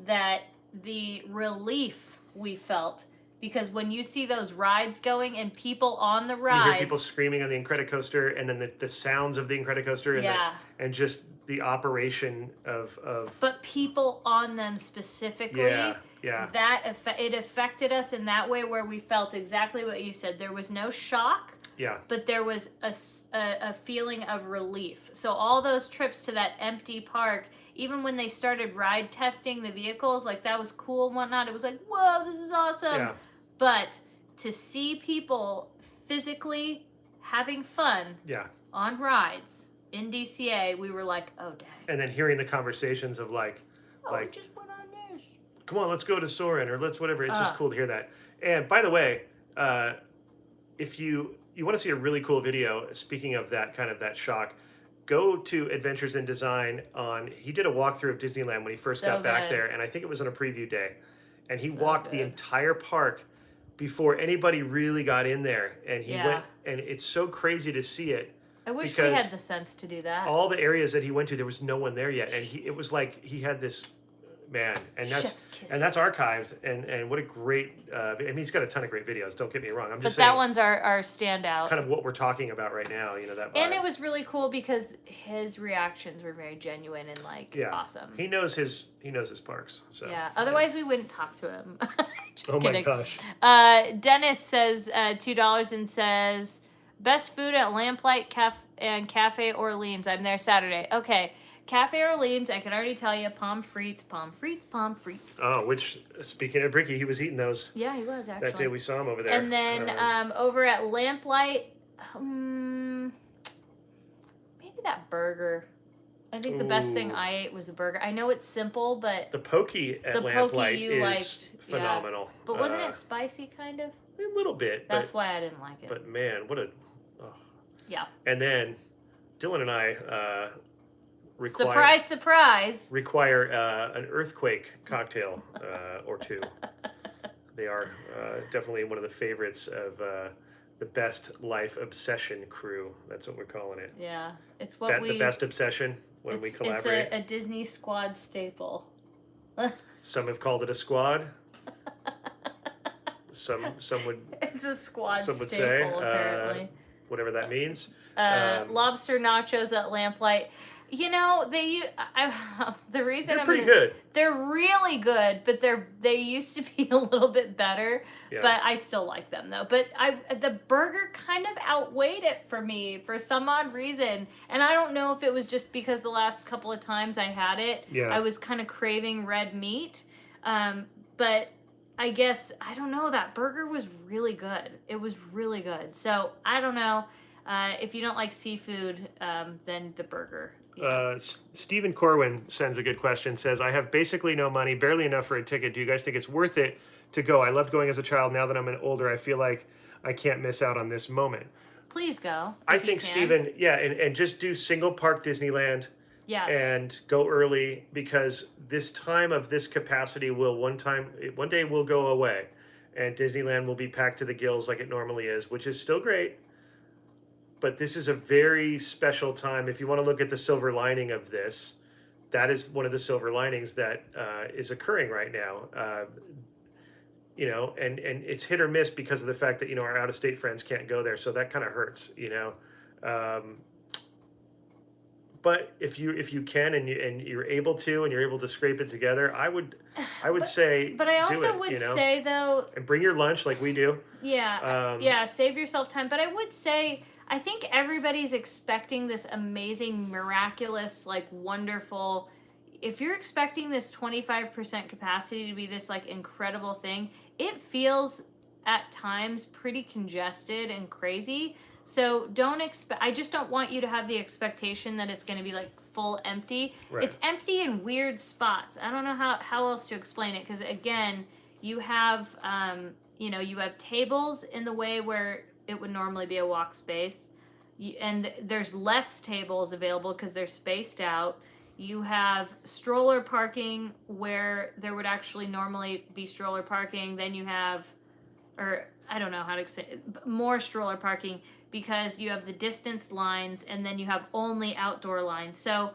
that the relief we felt, because when you see those rides going and people on the rides... You hear people screaming on the Incredicoaster, and then the sounds of the Incredicoaster, and, and just the operation of... But people on them specifically, it affected us in that way where we felt exactly what you said. There was no shock, but there was a feeling of relief. So all those trips to that empty park, even when they started ride testing the vehicles, like that was cool and whatnot, it was like, whoa, this is awesome. Yeah. But to see people physically having fun on rides in DCA, we were like, oh, dang. And then hearing the conversations of we just went on this. Come on, let's go to Soarin', or let's whatever. It's just cool to hear that. And by the way, if you want to see a really cool video, speaking of that kind of that shock, go to Adventures in Design he did a walkthrough of Disneyland when he first got back there, and I think it was on a preview day. And he walked the entire park before anybody really got in there, and he went, and it's so crazy to see it. I wish we had the sense to do that. All the areas that he went to, there was no one there yet, and it was like he had this and that's archived, and what a great. I mean, he's got a ton of great videos. Don't get me wrong. I'm just saying, that one's our standout. Kind of what we're talking about right now. That. Vibe. And it was really cool because his reactions were very genuine and awesome. He knows his parks. So Otherwise, we wouldn't talk to him. Just kidding. My gosh. Dennis says $2 and says best food at Lamplight Cafe Orleans. I'm there Saturday. Okay. Cafe Orleans, I can already tell you, pommes frites. Oh, which, speaking of Bricky, he was eating those. Yeah, he was, actually. That day we saw him over there. And then over at Lamplight, maybe that burger. I think the best thing I ate was a burger. I know it's simple, but... The pokey at Lamplight is phenomenal. Yeah. But wasn't it spicy, kind of? A little bit. That's why I didn't like it. But man, what a... Oh. Yeah. And then Dylan and I... surprise! Require an earthquake cocktail or two. They are definitely one of the favorites of the Best Life Obsession crew. That's what we're calling it. Yeah, it's what the Best Obsession when we collaborate. It's a Disney squad staple. Some have called it a squad. Some would. It's a squad some would staple, say, apparently. Whatever that means. Lobster nachos at Lamplight. You know, the reason They're pretty good. They're really good, but they used to be a little bit better. Yeah. But I still like them though. But the burger kind of outweighed it for me for some odd reason, and I don't know if it was just because the last couple of times I had it, I was kind of craving red meat. But I guess I don't know. That burger was really good. It was really good. So I don't know. If you don't like seafood, then the burger. Yeah. Stephen Corwin sends a good question, says, I have basically no money, barely enough for a ticket. Do you guys think it's worth it to go? I loved going as a child. Now that I'm older, I feel like I can't miss out on this moment. Please go. I think, Stephen, and just do single park Disneyland. Yeah. And go early, because this time of this capacity will one day will go away, and Disneyland will be packed to the gills like it normally is, which is still great. But this is a very special time. If you want to look at the silver lining of this, that is one of the silver linings that is occurring right now. You know, and it's hit or miss because of the fact that, you know, our out-of-state friends can't go there. So that kind of hurts, you know. But if you can and you're able to and you're able to scrape it together, I would say. But I also would say though, and bring your lunch like we do. Yeah, save yourself time. But I would say, I think everybody's expecting this amazing, miraculous, like wonderful. If you're expecting this 25% capacity to be this like incredible thing, it feels at times pretty congested and crazy. So don't expect. I just don't want you to have the expectation that it's going to be like full empty. Right. It's empty in weird spots. I don't know how else to explain it, because again, you have you have tables in the way where it would normally be a walk space, and there's less tables available because they're spaced out. You have stroller parking where there would actually normally be stroller parking. Then you have, or I don't know how to say it, more stroller parking, because you have the distanced lines and then you have only outdoor lines. So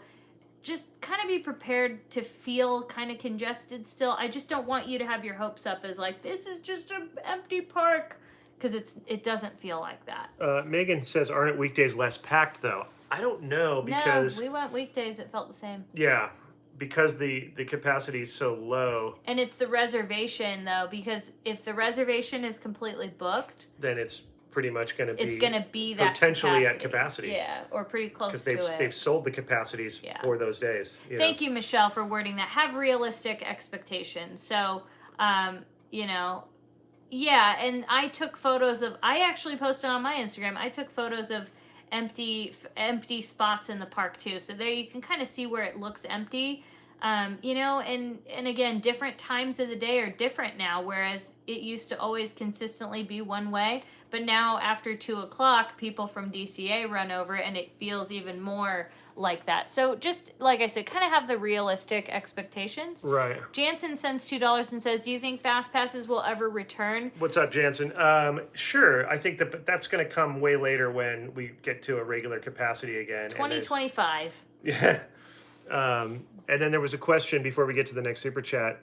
just kind of be prepared to feel kind of congested still. I just don't want you to have your hopes up as like, this is just an empty park, because it doesn't feel like that. Megan says, aren't weekdays less packed though? I don't know, because... No, we went weekdays, it felt the same. Yeah, because the capacity is so low. And it's the reservation though, because if the reservation is completely booked, then it's pretty much going to be... It's going to be that potentially capacity. At capacity. Yeah, or pretty close to it. Because they've sold the capacities for those days. Thank you, Michelle, for wording that. Have realistic expectations. So, yeah, and I took photos of... I actually posted on my Instagram. I took photos of empty spots in the park too. So there you can kind of see where it looks empty. And again, different times of the day are different now, whereas it used to always consistently be one way. But now after 2:00, people from DCA run over, and it feels even more like that. So just like I said, kind of have the realistic expectations. Right. Jansen sends $2 and says, do you think fast passes will ever return? What's up, Jansen? Sure. I think that's going to come way later when we get to a regular capacity again. 2025. Yeah. And then there was a question before we get to the next super chat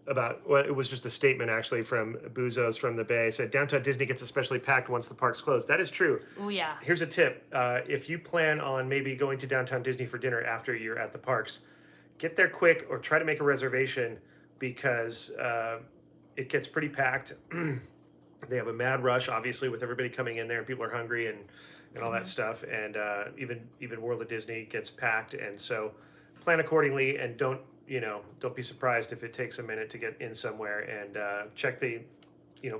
about, well, it was just a statement actually from Boozos from the Bay. It said, Downtown Disney gets especially packed once the park's closed. That is true. Oh, yeah. Here's a tip. If you plan on maybe going to Downtown Disney for dinner after you're at the parks, get there quick or try to make a reservation, because it gets pretty packed. They have a mad rush, obviously, with everybody coming in there, and people are hungry and all that stuff. And even World of Disney gets packed. And so plan accordingly, and don't be surprised if it takes a minute to get in somewhere, and check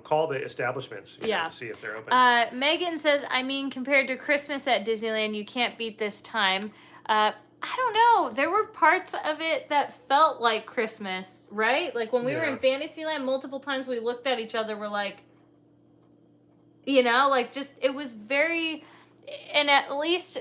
call the establishments to see if they're open. Megan says, I mean, compared to Christmas at Disneyland, you can't beat this time. I don't know. There were parts of it that felt like Christmas, right? Like when we were in Fantasyland, multiple times we looked at each other, we're like, it was very, and at least...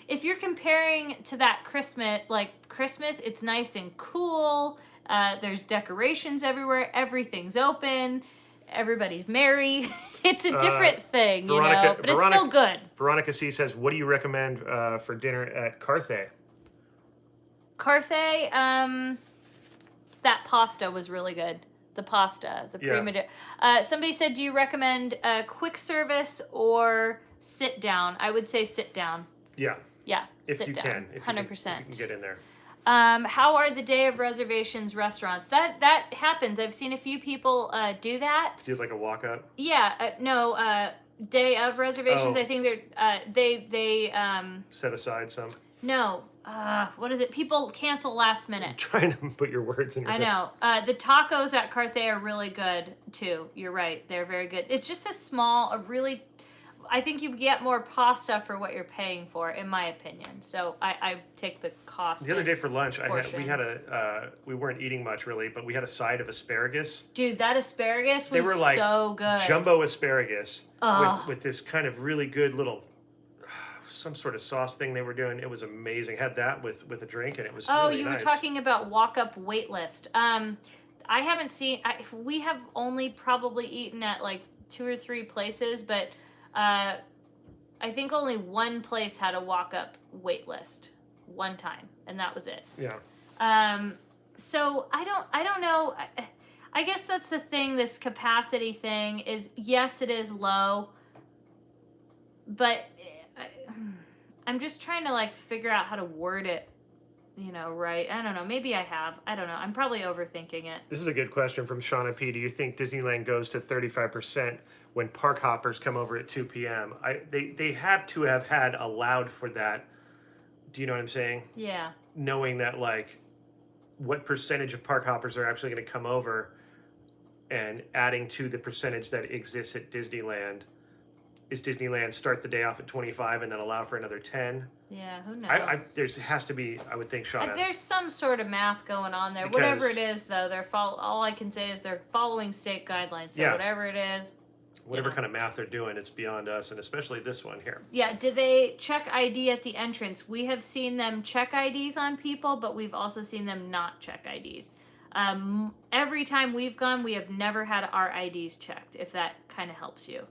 If you're comparing to that Christmas, it's nice and cool. There's decorations everywhere. Everything's open. Everybody's merry. It's a different thing, but it's still good. Veronica C. says, what do you recommend for dinner at Carthay? Carthay, that pasta was really good. The pasta, prima. Somebody said, do you recommend quick service or sit down. I would say sit down. Yeah. Yeah, If sit you down. can. If 100%. you can get in there. How are the day of reservations restaurants? That happens. I've seen a few people do that. Do like a walk up? Yeah, no, day of reservations. Oh. I think they Set aside some. no. What is it? People cancel last minute. I'm trying to put your words in your I head. know. The tacos at Carthay are really good too. You're right. They're very good. It's just I think you get more pasta for what you're paying for, in my opinion. So I take the cost. The other day for lunch, portion. we weren't eating much really, but we had a side of asparagus. Dude, that asparagus was They were like so good. jumbo asparagus Oh. with this kind of really good little some sort of sauce thing they were doing. It was amazing. Had that with a drink, and it was really you nice. were talking about walk-up wait list. I haven't seen. We have only probably eaten at like 2 or 3 places, but I think only one place had a walk-up wait list one time, and that was it. Yeah. So I don't know. I guess that's the thing. This capacity thing is, yes, it is low, but I'm just trying to like figure out how to word it, right? I don't know. Maybe I have. I don't know. I'm probably overthinking it. This is a good question from Shauna P. Do you think Disneyland goes to 35% when park hoppers come over at 2 p.m.? They have to have had allowed for that. Do you know what I'm saying? Yeah. Knowing that, like, what percentage of park hoppers are actually going to come over, and adding to the percentage that exists at Disneyland. Is Disneyland start the day off at 25 and then allow for another 10? Yeah, who knows? There has to be, I would think, Shauna. There's some sort of math going on there. Because, whatever it is, though, all I can say is they're following state guidelines. So whatever it is. Whatever kind of math they're doing, it's beyond us, and especially this one here. Yeah, did they check ID at the entrance? We have seen them check IDs on people, but we've also seen them not check IDs. Every time we've gone, we have never had our IDs checked, if that kind of helps you.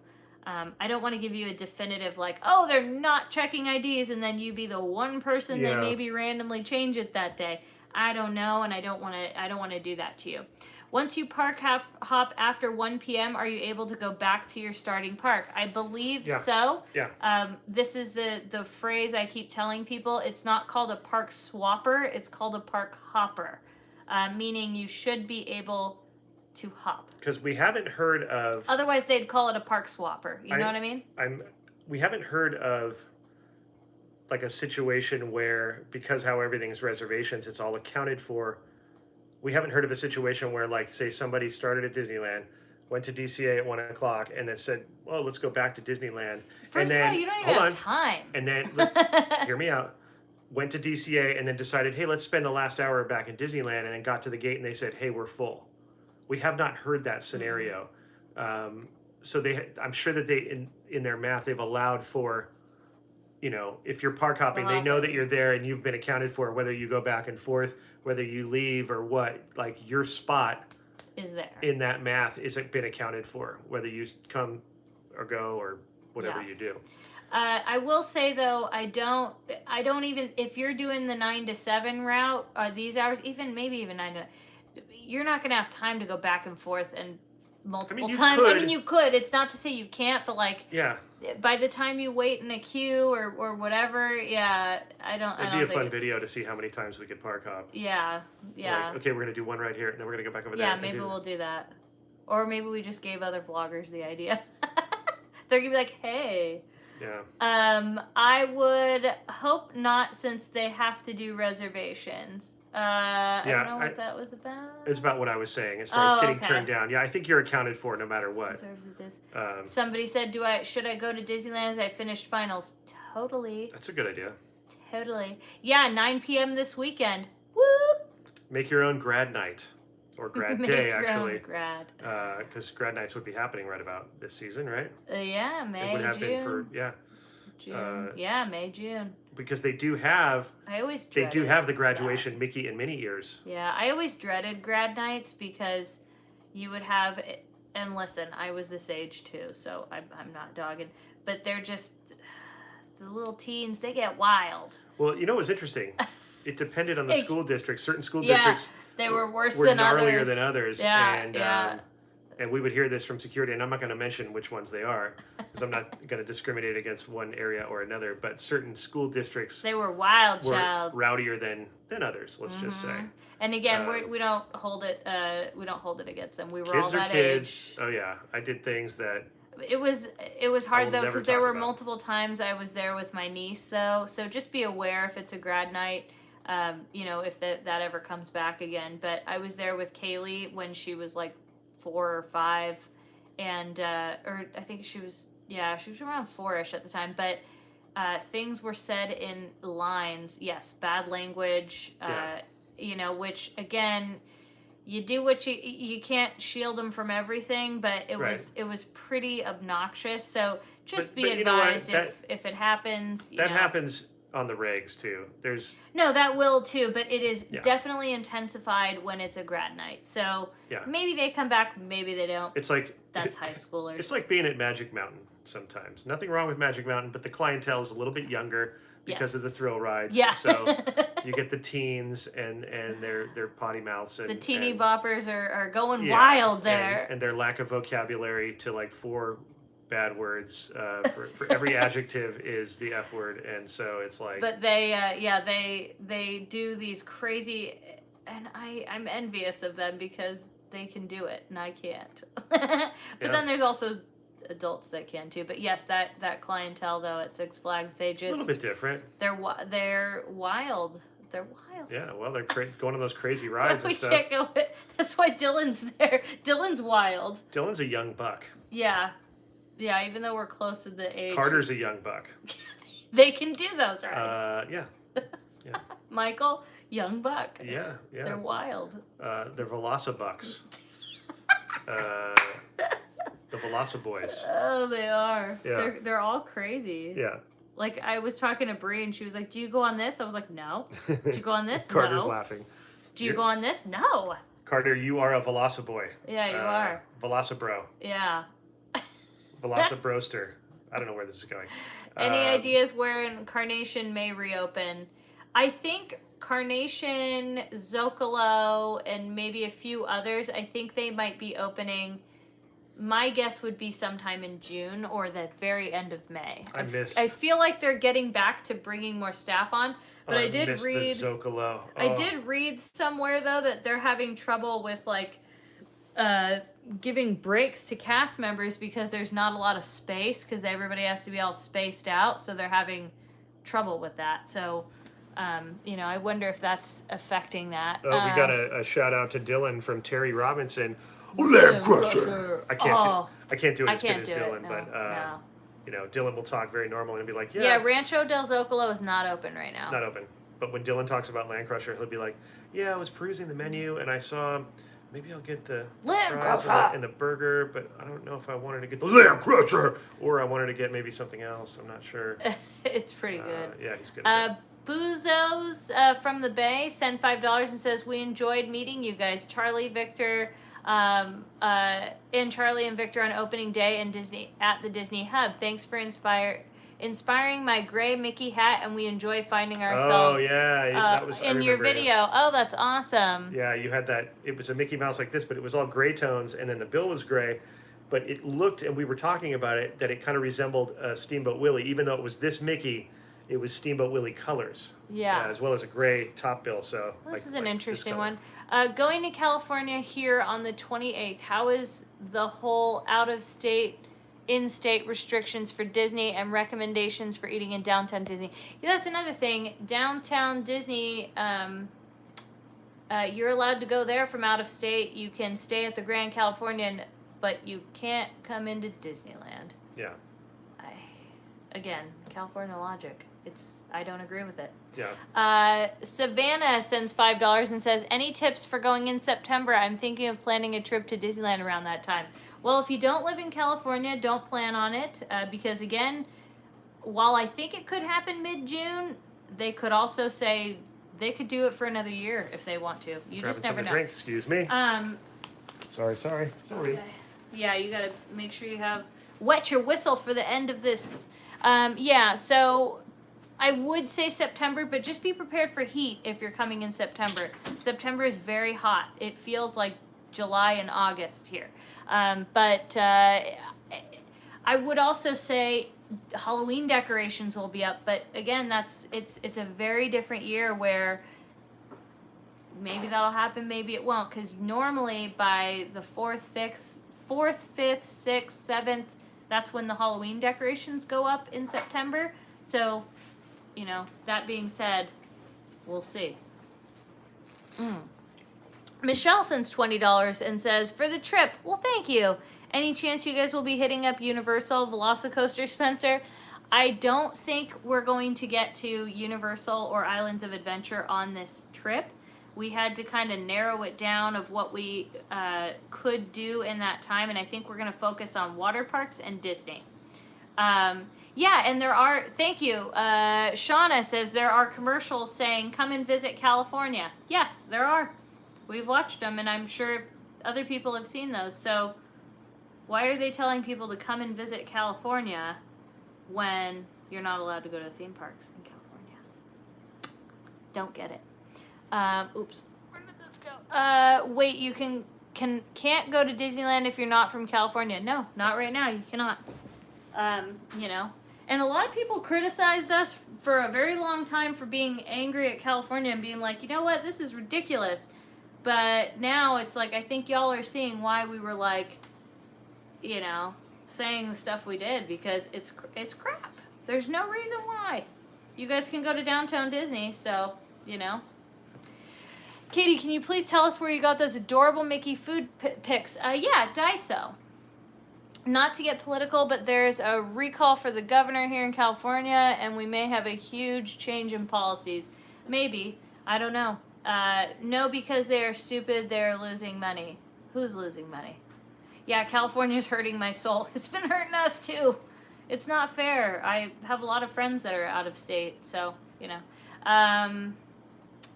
I don't want to give you a definitive like, oh, they're not checking IDs, and then you be the one person they maybe randomly change it that day. I don't know, and I don't want to do that to you. Once you park hop after 1 p.m., are you able to go back to your starting park? I believe so. Yeah. This is the phrase I keep telling people. It's not called a park swapper. It's called a park hopper, meaning you should be able to hop. Because we haven't heard of... Otherwise, they'd call it a park swapper. You know what I mean? We haven't heard of like a situation where, because how everything's reservations, it's all accounted for. We haven't heard of a situation where, like, say somebody started at Disneyland, went to DCA at 1 o'clock, and then said, well, let's go back to Disneyland. First of all, you don't even have time. And then, hear me out. Went to DCA and then decided, hey, let's spend the last hour back in Disneyland, and then got to the gate and they said, hey, we're full. We have not heard that scenario. So I'm sure that they, in their math, they've allowed for, if you're park hopping, they know that you're there and you've been accounted for, whether you go back and forth, whether you leave or what, like your spot is there in that math isn't been accounted for, whether you come or go or whatever you do. I will say though, I don't even, if you're doing the 9 to 7 route, these hours, maybe even 9 to 9, you're not going to have time to go back and forth and multiple times. I mean, you could. It's not to say you can't, but like, by the time you wait in a queue or whatever, I don't. It'd be a fun video to see how many times we could park hop. Yeah. Like, okay, we're gonna do one right here, and then we're gonna go back over there. Yeah, maybe we'll do that, or maybe we just gave other vloggers the idea. They're gonna be like, hey. Yeah. I would hope not, since they have to do reservations. I don't know what that was about. It's about what I was saying as far as getting turned down. Yeah, I think you're accounted for no matter what. Deserves a Somebody said, should I go to Disneyland as I finished finals? Totally. That's a good idea. Totally. Yeah, 9 p.m. this weekend. Whoop! Make your own grad night. Or grad day, actually. Own grad. Because grad nights would be happening right about this season, right? Yeah, May, It would have June. been for, June. May, June. Because they do have... They do have the graduation Mickey and Minnie ears. Yeah, I always dreaded grad nights because you would have... And listen, I was this age too, so I'm not dogging. But they're just... The little teens, they get wild. Well, you know what's interesting? It depended on the school district. Certain school districts... They were worse were than gnarlier others. than others. Yeah, and, and we would hear this from security, and I'm not going to mention which ones they are because I'm not going to discriminate against one area or another, but certain school districts They were wild were child. rowdier than others, let's just say. And again, we don't hold it against them. We were all Kids are that kids. age. Oh yeah, I did things that It was hard though, never because there talk were about. multiple times I was there with my niece though. So just be aware if it's a grad night, if that ever comes back again. But I was there with Kaylee when she was like 4 or 5, and or I think she was around 4ish at the time. But things were said in lines. Yes, bad language. Which again, you do what you can't shield them from everything, but it was pretty obnoxious. So just be advised if it happens. That happens on the regs too. No, that will too, but it is definitely intensified when it's a grad night. So maybe they come back, maybe they don't. It's like that's high schoolers. It's like being at Magic Mountain sometimes. Nothing wrong with Magic Mountain, but the clientele is a little bit younger because of the thrill rides. Yeah. So you get the teens and their potty mouths and the teeny boppers are going wild there. And their lack of vocabulary to like 4 bad words for every adjective is the F word, and so it's like. But they do these crazy, and I'm envious of them because they can do it and I can't. But then there's also adults that can too. But yes, that clientele though at Six Flags, they just a little bit different. They're wild. They're wild. Yeah, well, they're going on those crazy rides and stuff. Can't go. That's why Dylan's there. Dylan's wild. Dylan's a young buck. Yeah. Yeah, even though we're close to the age. Carter's a young buck. They can do those rides. Yeah. Michael, young buck. Yeah. They're wild. They're Velocibucks. The Velociboys. Oh, they are. Yeah. They're all crazy. Yeah. Like, I was talking to Brie, and she was like, do you go on this? I was like, no. Do you go on this? Carter's no. laughing. Do you go on this? No. Carter, you are a Velociboy. Yeah, you are. Velocibro. Yeah. Velocibroster. I don't know where this is going. Any ideas where Carnation may reopen? I think Carnation, Zocalo, and maybe a few others, I think they might be opening. My guess would be sometime in June or the very end of May. I feel like they're getting back to bringing more staff on, but I did read the Zocalo. I did read somewhere though that they're having trouble with like giving breaks to cast members because there's not a lot of space because everybody has to be all spaced out, so they're having trouble with that. So I wonder if that's affecting that. We got a shout out to Dylan from Terry Robinson. Land Crusher. I can't do it as good as Dylan, but Dylan will talk very normally and be like, yeah, Rancho del Zocalo is not open right now. Not open. But when Dylan talks about Land Crusher, he'll be like, yeah, I was perusing the menu and I saw maybe I'll get the fries and the burger, but I don't know if I wanted to get the Land Crusher or I wanted to get maybe something else. I'm not sure. It's pretty good. Yeah, he's good at that. Boozos from the Bay sent $5 and says, we enjoyed meeting you guys. Charlie, Victor, and Charlie and Victor on opening day at the Disney Hub. Thanks for inspiring my gray Mickey hat, and we enjoy finding ourselves. Oh yeah, that was in your video. Oh, that's awesome. Yeah, you had that. It was a Mickey Mouse like this, but it was all gray tones, and then the bill was gray. But it looked, and we were talking about it, that it kind of resembled Steamboat Willie, even though it was this Mickey. It was Steamboat Willie colors. Yeah. As well as a gray top bill. So this is an interesting one. Going to California here on the 28th. How is the whole out-of-state, in-state restrictions for Disney and recommendations for eating in downtown Disney? Yeah, that's another thing. Downtown Disney, you're allowed to go there from out of state. You can stay at the Grand Californian, but you can't come into Disneyland. Yeah. Again, California logic. I don't agree with it. Yeah. Savannah sends $5 and says, any tips for going in September? I'm thinking of planning a trip to Disneyland around that time. Well, if you don't live in California, don't plan on it because, again, while I think it could happen mid-June, they could also say they could do it for another year if they want to. You just never know. Drink, excuse me. Sorry. Okay. Yeah, you got to make sure you have wet your whistle for the end of this. So I would say September, but just be prepared for heat if you're coming in September. September is very hot. It feels like July and August here. But I would also say Halloween decorations will be up, but again, it's a very different year where maybe that'll happen, maybe it won't, because normally by the 4th, 5th, 6th, 7th, that's when the Halloween decorations go up in September. So, that being said, we'll see. Michelle sends $20 and says, for the trip, well, thank you. Any chance you guys will be hitting up Universal Velocicoaster, Spencer? I don't think we're going to get to Universal or Islands of Adventure on this trip. We had to kind of narrow it down of what we could do in that time, and I think we're going to focus on water parks and Disney. Yeah, and there are, thank you, Shauna says there are commercials saying, come and visit California. Yes, there are. We've watched them, and I'm sure other people have seen those. So why are they telling people to come and visit California when you're not allowed to go to theme parks in California? Don't get it. Oops. Where did this go? Wait, you can't go to Disneyland if you're not from California. No, not right now. You cannot. And a lot of people criticized us for a very long time for being angry at California and being like, you know what, this is ridiculous. But now it's like, I think y'all are seeing why we were like, saying the stuff we did, because it's crap. There's no reason why. You guys can go to Downtown Disney, so, Katie, can you please tell us where you got those adorable Mickey food pics? Yeah, Daiso. Not to get political, but there's a recall for the governor here in California, and we may have a huge change in policies. Maybe. I don't know. No, because they are stupid, they're losing money. Who's losing money? Yeah, California's hurting my soul. It's been hurting us, too. It's not fair. I have a lot of friends that are out of state, so,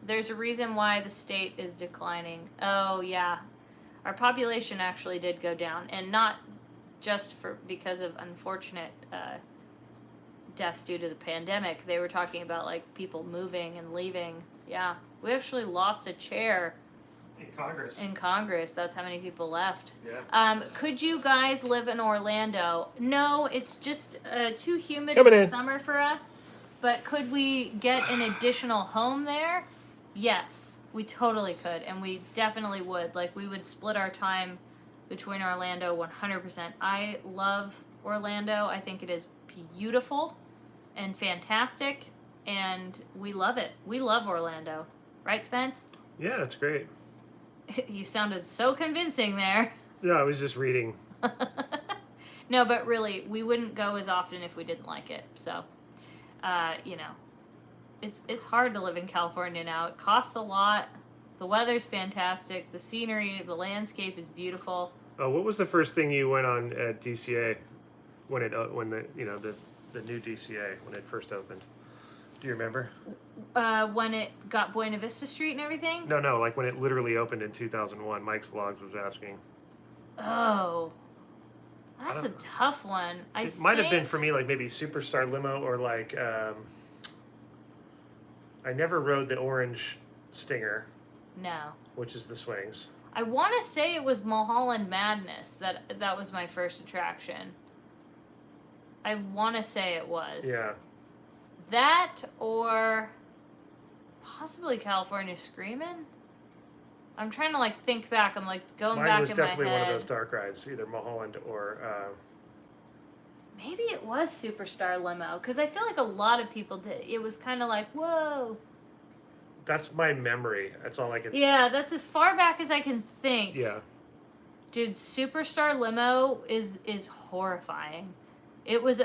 there's a reason why the state is declining. Oh, yeah. Our population actually did go down, and not just because of unfortunate deaths due to the pandemic. They were talking about, people moving and leaving. Yeah. We actually lost a chair. In Congress. That's how many people left. Yeah. Could you guys live in Orlando? No, it's just too humid in the summer for us. But could we get an additional home there? Yes, we totally could, and we definitely would. We would split our time between Orlando 100%. I love Orlando. I think it is beautiful and fantastic, and we love it. We love Orlando. Right, Spence? Yeah, it's great. You sounded so convincing there. Yeah, I was just reading. No, but really, we wouldn't go as often if we didn't like it. So, it's hard to live in California now. It costs a lot. The weather's fantastic. The scenery, the landscape is beautiful. Oh, what was the first thing you went on at DCA when the new DCA when it first opened? Do you remember? When it got Buena Vista Street and everything? No, when it literally opened in 2001. Mike's Vlogs was asking. Oh. That's a tough one. It might have been for me, maybe Superstar Limo, or I never rode the Orange Stinger. No. Which is the swings. I want to say it was Mulholland Madness. That was my first attraction. I want to say it was. Yeah. That, or possibly California Screamin'? I'm trying to think back. I'm going back in my head. Mine was definitely one of those dark rides, either Mulholland or maybe it was Superstar Limo, because I feel like a lot of people did. It was kind of whoa. That's my memory. That's all I can. Yeah, that's as far back as I can think. Yeah. Dude, Superstar Limo is horrifying. It was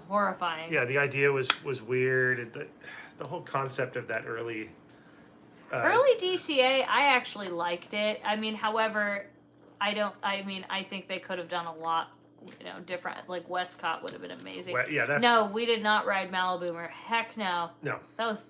horrifying. Yeah, the idea was weird. The whole concept of that early DCA, I actually liked it. However, I think they could have done a lot, different. Westcott would have been amazing. No, we did not ride Malibu. Heck no. No. That was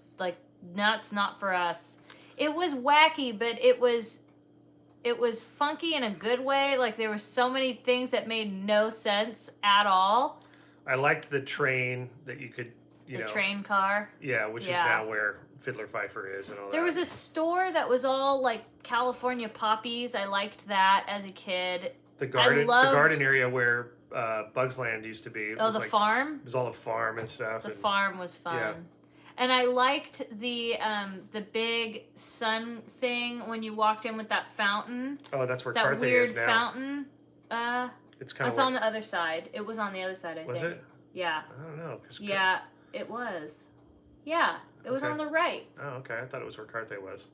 nuts. Not for us. It was wacky, but it was funky in a good way. There were so many things that made no sense at all. I liked the train that you the train car. Yeah, which is now where Fiddler Pfeiffer is and all that. There was a store that was all like California poppies. I liked that as a kid. The garden area where Bugs Land used to be. The farm? It was all a farm and stuff. The farm was fun. Yeah. And I liked the big sun thing when you walked in with that fountain. Oh, that's where that Carthay weird is now. Fountain. It's kind of. It's on the other side. It was on the other side, I think. Was it? Yeah. I don't know. Yeah, it was. Yeah, it was on the right. Oh, okay. I thought it was where Carthay was.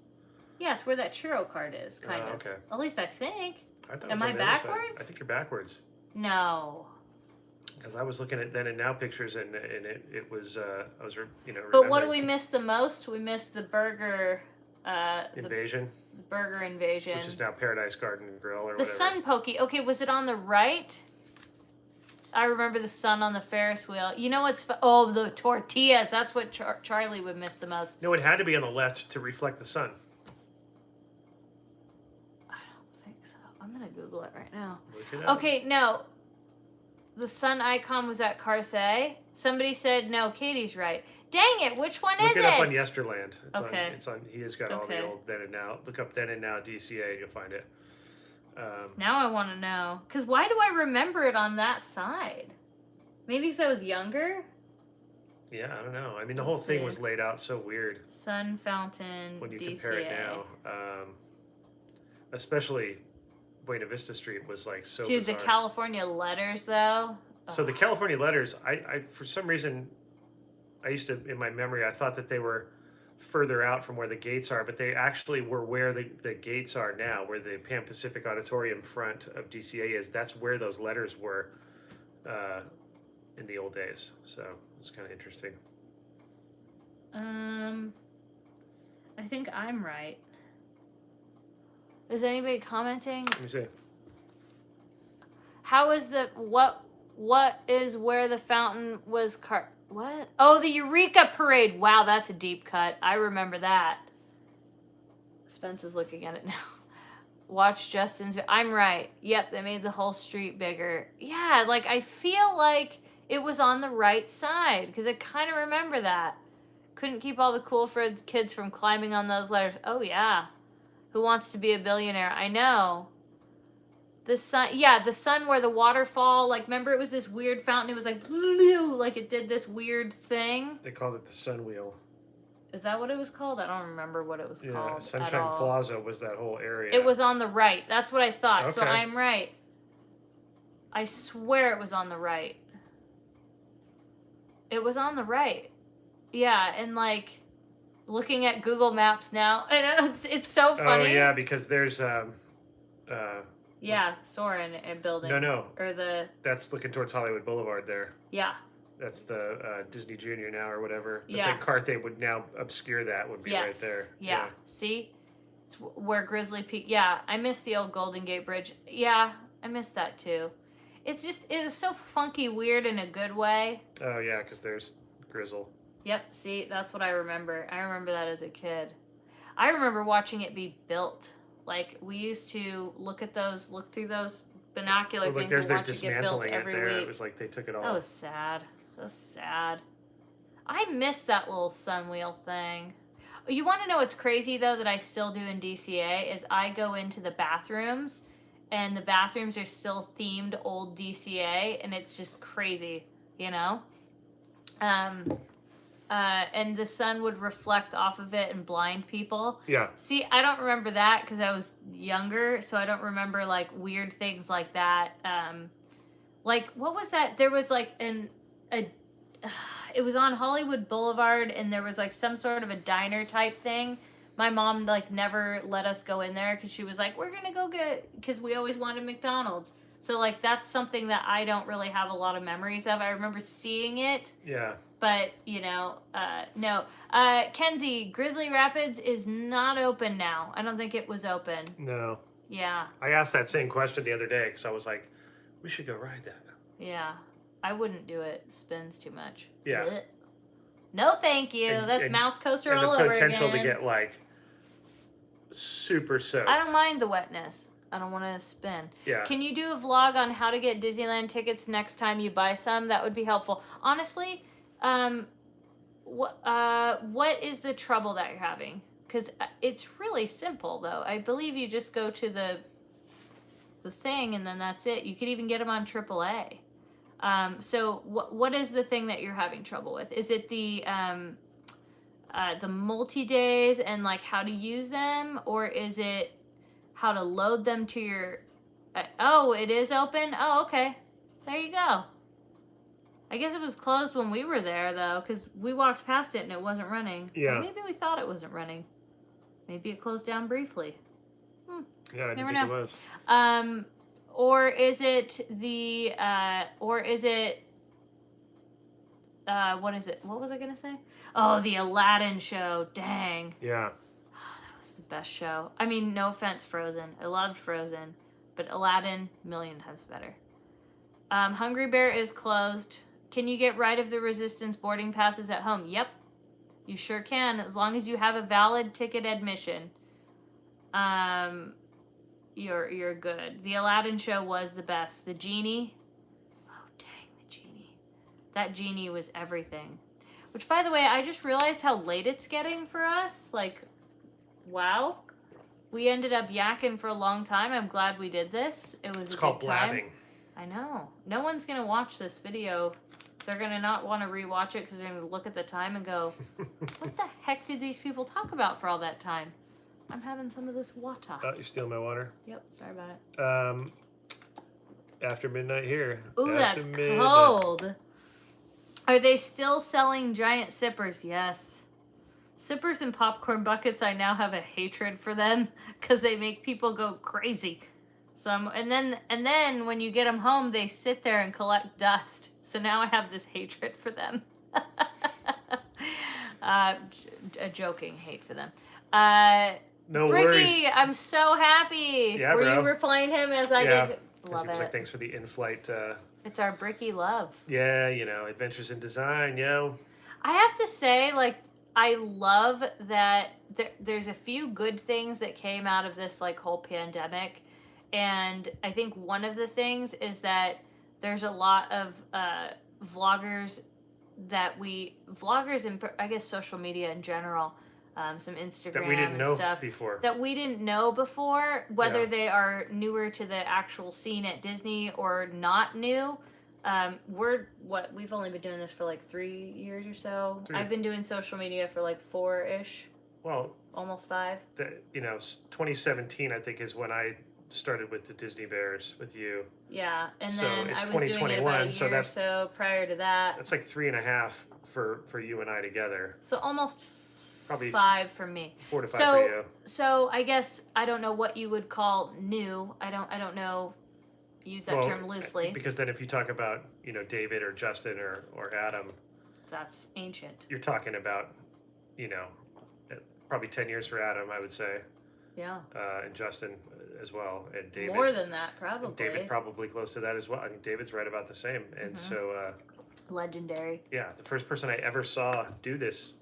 Yeah, it's where that churro cart is, kind of. Okay. At least I think. Am I backwards? I think you're backwards. No. Because I was looking at then and now pictures, and it was I was But what do we miss the most? We missed the burger invasion. The burger invasion, which is now Paradise Garden Grill or the whatever. Sun Pokey. Okay, was it on the right? I remember the sun on the Ferris wheel. You know what's the tortillas. That's what Charlie would miss the most. No, it had to be on the left to reflect the sun. I don't think so. I'm gonna Google it right now. Look it up. Okay, no. The sun icon was at Carthay. Somebody said no. Katie's right. Dang it! Which one is it? Look it up on Yesterland. It's on. He has got all the old then and now. Look up then and now DCA, and you'll find it. Now I want to know. Because why do I remember it on that side? Maybe because I was younger? Yeah, I don't know. I mean, the whole thing was laid out so weird. Sun Fountain, when you DCA. compare it now. Especially Buena Vista Street was like so Dude, bizarre. the California letters, though. So the California letters, I for some reason, I used to, in my memory, I thought that they were further out from where the gates are, but they actually were where the gates are now, where the Pan Pacific Auditorium front of DCA is. That's where those letters were in the old days. So it's kind of interesting. I think I'm right. Is anybody commenting? Let me see. How is what is where the fountain was what? Oh, the Eureka Parade. Wow, that's a deep cut. I remember that. Spence is looking at it now. Watch Justin's. I'm right. Yep, they made the whole street bigger. Yeah, like I feel like it was on the right side because I kind of remember that. Couldn't keep all the cool kids from climbing on those letters. Oh, yeah. Who Wants to Be a Billionaire? I know. The sun, the sun where the waterfall, like, remember it was this weird fountain? It was like it did this weird thing. They called it the Sun Wheel. Is that what it was called? I don't remember what it was called. Yeah, Sunshine Plaza was that whole area. It was on the right. That's what I thought. Okay. So I'm right. I swear it was on the right. It was on the right. Yeah, and like looking at Google Maps now, I know it's so funny. Oh yeah, because there's Soren building. No. Or that's looking towards Hollywood Boulevard there. Yeah. That's the Disney Junior now or whatever. But yeah. then Carthay would now obscure that, would be right there. Yeah. See? It's where Grizzly Peak. Yeah, I miss the old Golden Gate Bridge. Yeah, I miss that too. It was so funky, weird in a good way. Oh yeah, because there's Grizzle. Yep, see, that's what I remember. I remember that as a kid. I remember watching it be built. Like, we used to look through those binocular things and watch it get built every week. It was like they took it all. That was sad. I miss that little sun wheel thing. You want to know what's crazy, though, that I still do in DCA is I go into the bathrooms, and the bathrooms are still themed old DCA, and it's just crazy, you know? And the sun would reflect off of it and blind people. Yeah. See, I don't remember that because I was younger, so I don't remember, like, weird things like that. Like, what was that? There was, like, it was on Hollywood Boulevard, and there was, like, some sort of a diner type thing. My mom, like, never let us go in there because she was like, we're going to go because we always wanted McDonald's. So, like, that's something that I don't really have a lot of memories of. I remember seeing it. Yeah. But, no. Kenzie, Grizzly Rapids is not open now. I don't think it was open. No. Yeah. I asked that same question the other day because I was like, we should go ride that. Yeah. I wouldn't do it. It spins too much. Yeah. Blech. No, thank you. That's Mouse Coaster all over again. And the potential to get, like, super soaked. I don't mind the wetness. I don't want to spin. Yeah. Can you do a vlog on how to get Disneyland tickets next time you buy some? That would be helpful. Honestly, what is the trouble that you're having? Because it's really simple, though. I believe you just go to the thing, and then that's it. You could even get them on AAA. So what is the thing that you're having trouble with? Is it the multi-days and like how to use them, or is it how to load them to your... oh, it is open? Oh, okay. There you go. I guess it was closed when we were there, though, because we walked past it and it wasn't running. Yeah. Or maybe we thought it wasn't running. Maybe it closed down briefly. Yeah, I didn't think it was. Or is it the, what is it? What was I going to say? Oh, the Aladdin show. Dang. Yeah. That was the best show. I mean, no offense, Frozen. I loved Frozen. But Aladdin, million times better. Hungry Bear is closed. Can you get Ride of the Resistance boarding passes at home? Yep. You sure can, as long as you have a valid ticket admission. You're good. The Aladdin show was the best. The genie. Oh, dang, the genie. That genie was everything. Which, by the way, I just realized how late it's getting for us. Like, wow. We ended up yakking for a long time. I'm glad we did this. It was a good time. Blabbing. I know. No one's going to watch this video. They're going to not want to rewatch it because they're going to look at the time and go, what the heck did these people talk about for all that time? I'm having some of this water. Oh, you're stealing my water? Yep, sorry about it. After midnight here. Ooh, that's cold. Are they still selling giant sippers? Yes. Sippers and popcorn buckets, I now have a hatred for them because they make people go crazy. So and then when you get them home, they sit there and collect dust. So now I have this hatred for them. A joking hate for them. No Bricky, worries. I'm so happy. Yeah, Were bro. you replying him as I did? Love it. Like, thanks for the in-flight. It's our Bricky love. Yeah, adventures in design, yo. I have to say, like, I love that there's a few good things that came out of this, like, whole pandemic. And I think one of the things is that there's a lot of vloggers and I guess social media in general, some Instagram that we didn't know stuff before. that we didn't know before, whether Yeah. they are newer to the actual scene at Disney or not new. We've only been doing this for like 3 years or so. I've been doing social media for like 4-ish. Well, almost 5. 2017 I think is when I started with the Disney Bears with you. Yeah, and So then it's I was doing it about a year so or so prior to that. That's like 3.5 for you and I together. So almost Probably 5 for me. 4 to 5 for you. So I guess I don't know what you would call new. I don't know. Use that term loosely. Because then if you talk about David or Justin or Adam, that's ancient. You're talking about probably 10 years for Adam, I would say. Yeah. And Justin as well, and David. More than that, probably. And David probably close to that as well. I think David's right about the same. And so. Legendary. Yeah, the first person I ever saw do this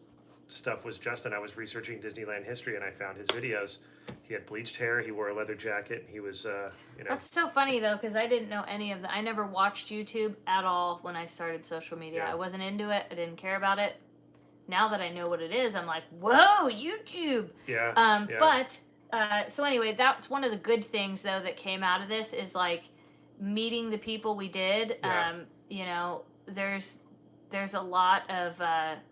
stuff was Justin. I was researching Disneyland history and I found his videos. He had bleached hair. He wore a leather jacket. He was, That's so funny though, because I didn't know any of that. I never watched YouTube at all when I started social media. Yeah. I wasn't into it. I didn't care about it. Now that I know what it is, I'm like, whoa, YouTube. Yeah. But so anyway, that's one of the good things though that came out of this is like meeting the people we did. Yeah. There's a lot of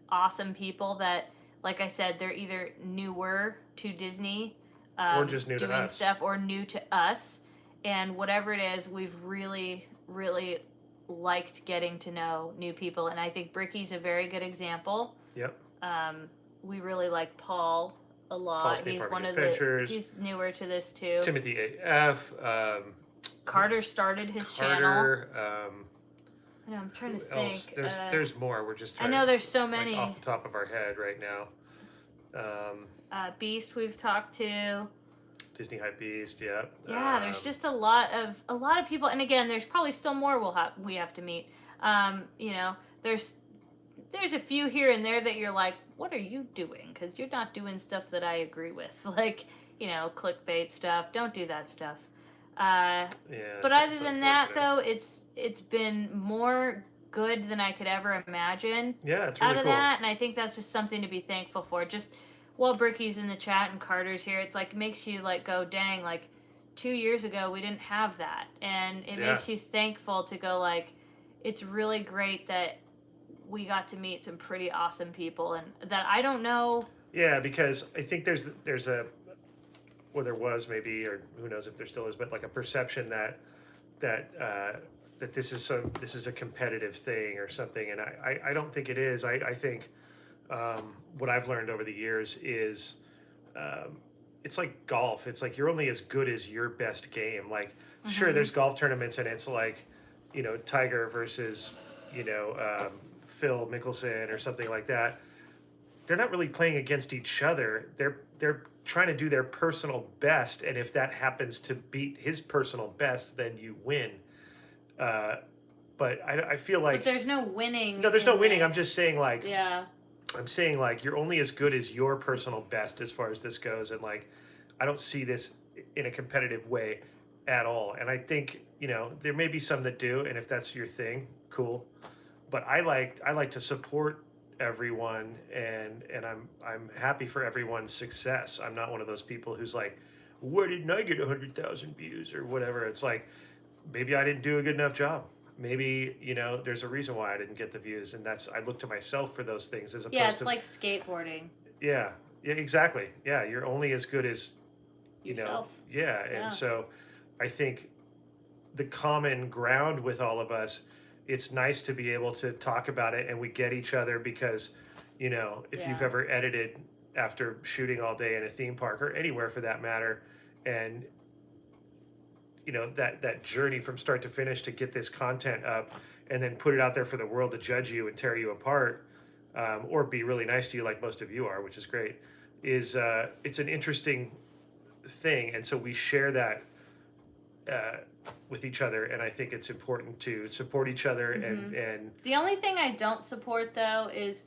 awesome people that, like I said, they're either newer to Disney, or just new to doing us. stuff, or new to us, and whatever it is, we've really, really liked getting to know new people, and I think Bricky's a very good example. Yep. We really like Paul a lot. Paul's Theme He's Park one of Adventures. he's newer to this too. Timothy A.F. Carter started his channel. I know, I'm trying to think. There's more. We're just I know there's so many. off the top of our head right now. Beast we've talked to. Disney Hype Beast, yeah. Yeah, there's just a lot of people, and again, there's probably still more we have to meet. There's a few here and there that you're like, what are you doing? Because you're not doing stuff that I agree with, like clickbait stuff. Don't do that stuff. But other than that, though, it's been more good than I could ever imagine. Yeah, it's out really of cool. that, and I think that's just something to be thankful for. Just while Bricky's in the chat and Carter's here, it's like makes you like go, dang, like 2 years ago we didn't have that, and it makes you thankful to go like, it's really great that we got to meet some pretty awesome people, and that I don't know. Yeah, because I think there's a, well, there was maybe, or who knows if there still is, but like a perception that this is a competitive thing or something, and I don't think it is. I think what I've learned over the years is it's like golf. It's like you're only as good as your best game. Like, sure, there's golf tournaments and it's like, Tiger versus, Phil Mickelson or something like that. They're not really playing against each other. They're trying to do their personal best, and if that happens to beat his personal best, then you win. But I feel like, but there's no winning. No, there's no winning. This. I'm just saying, like, yeah. I'm saying, like, you're only as good as your personal best as far as this goes, and like, I don't see this in a competitive way at all. And I think, there may be some that do, and if that's your thing, cool. But I like to support everyone, and I'm happy for everyone's success. I'm not one of those people who's like, why didn't I get 100,000 views or whatever? It's like, maybe I didn't do a good enough job. Maybe, there's a reason why I didn't get the views, and I look to myself for those things as opposed to. Yeah, it's like skateboarding. Yeah, exactly. Yeah, you're only as good as yourself. And so I think the common ground with all of us, it's nice to be able to talk about it, and we get each other because, if you've ever edited after shooting all day in a theme park or anywhere for that matter, and that journey from start to finish to get this content up and then put it out there for the world to judge you and tear you apart, or be really nice to you like most of you are, which is great, is it's an interesting thing. And so we share that with each other, and I think it's important to support each other. And the only thing I don't support though is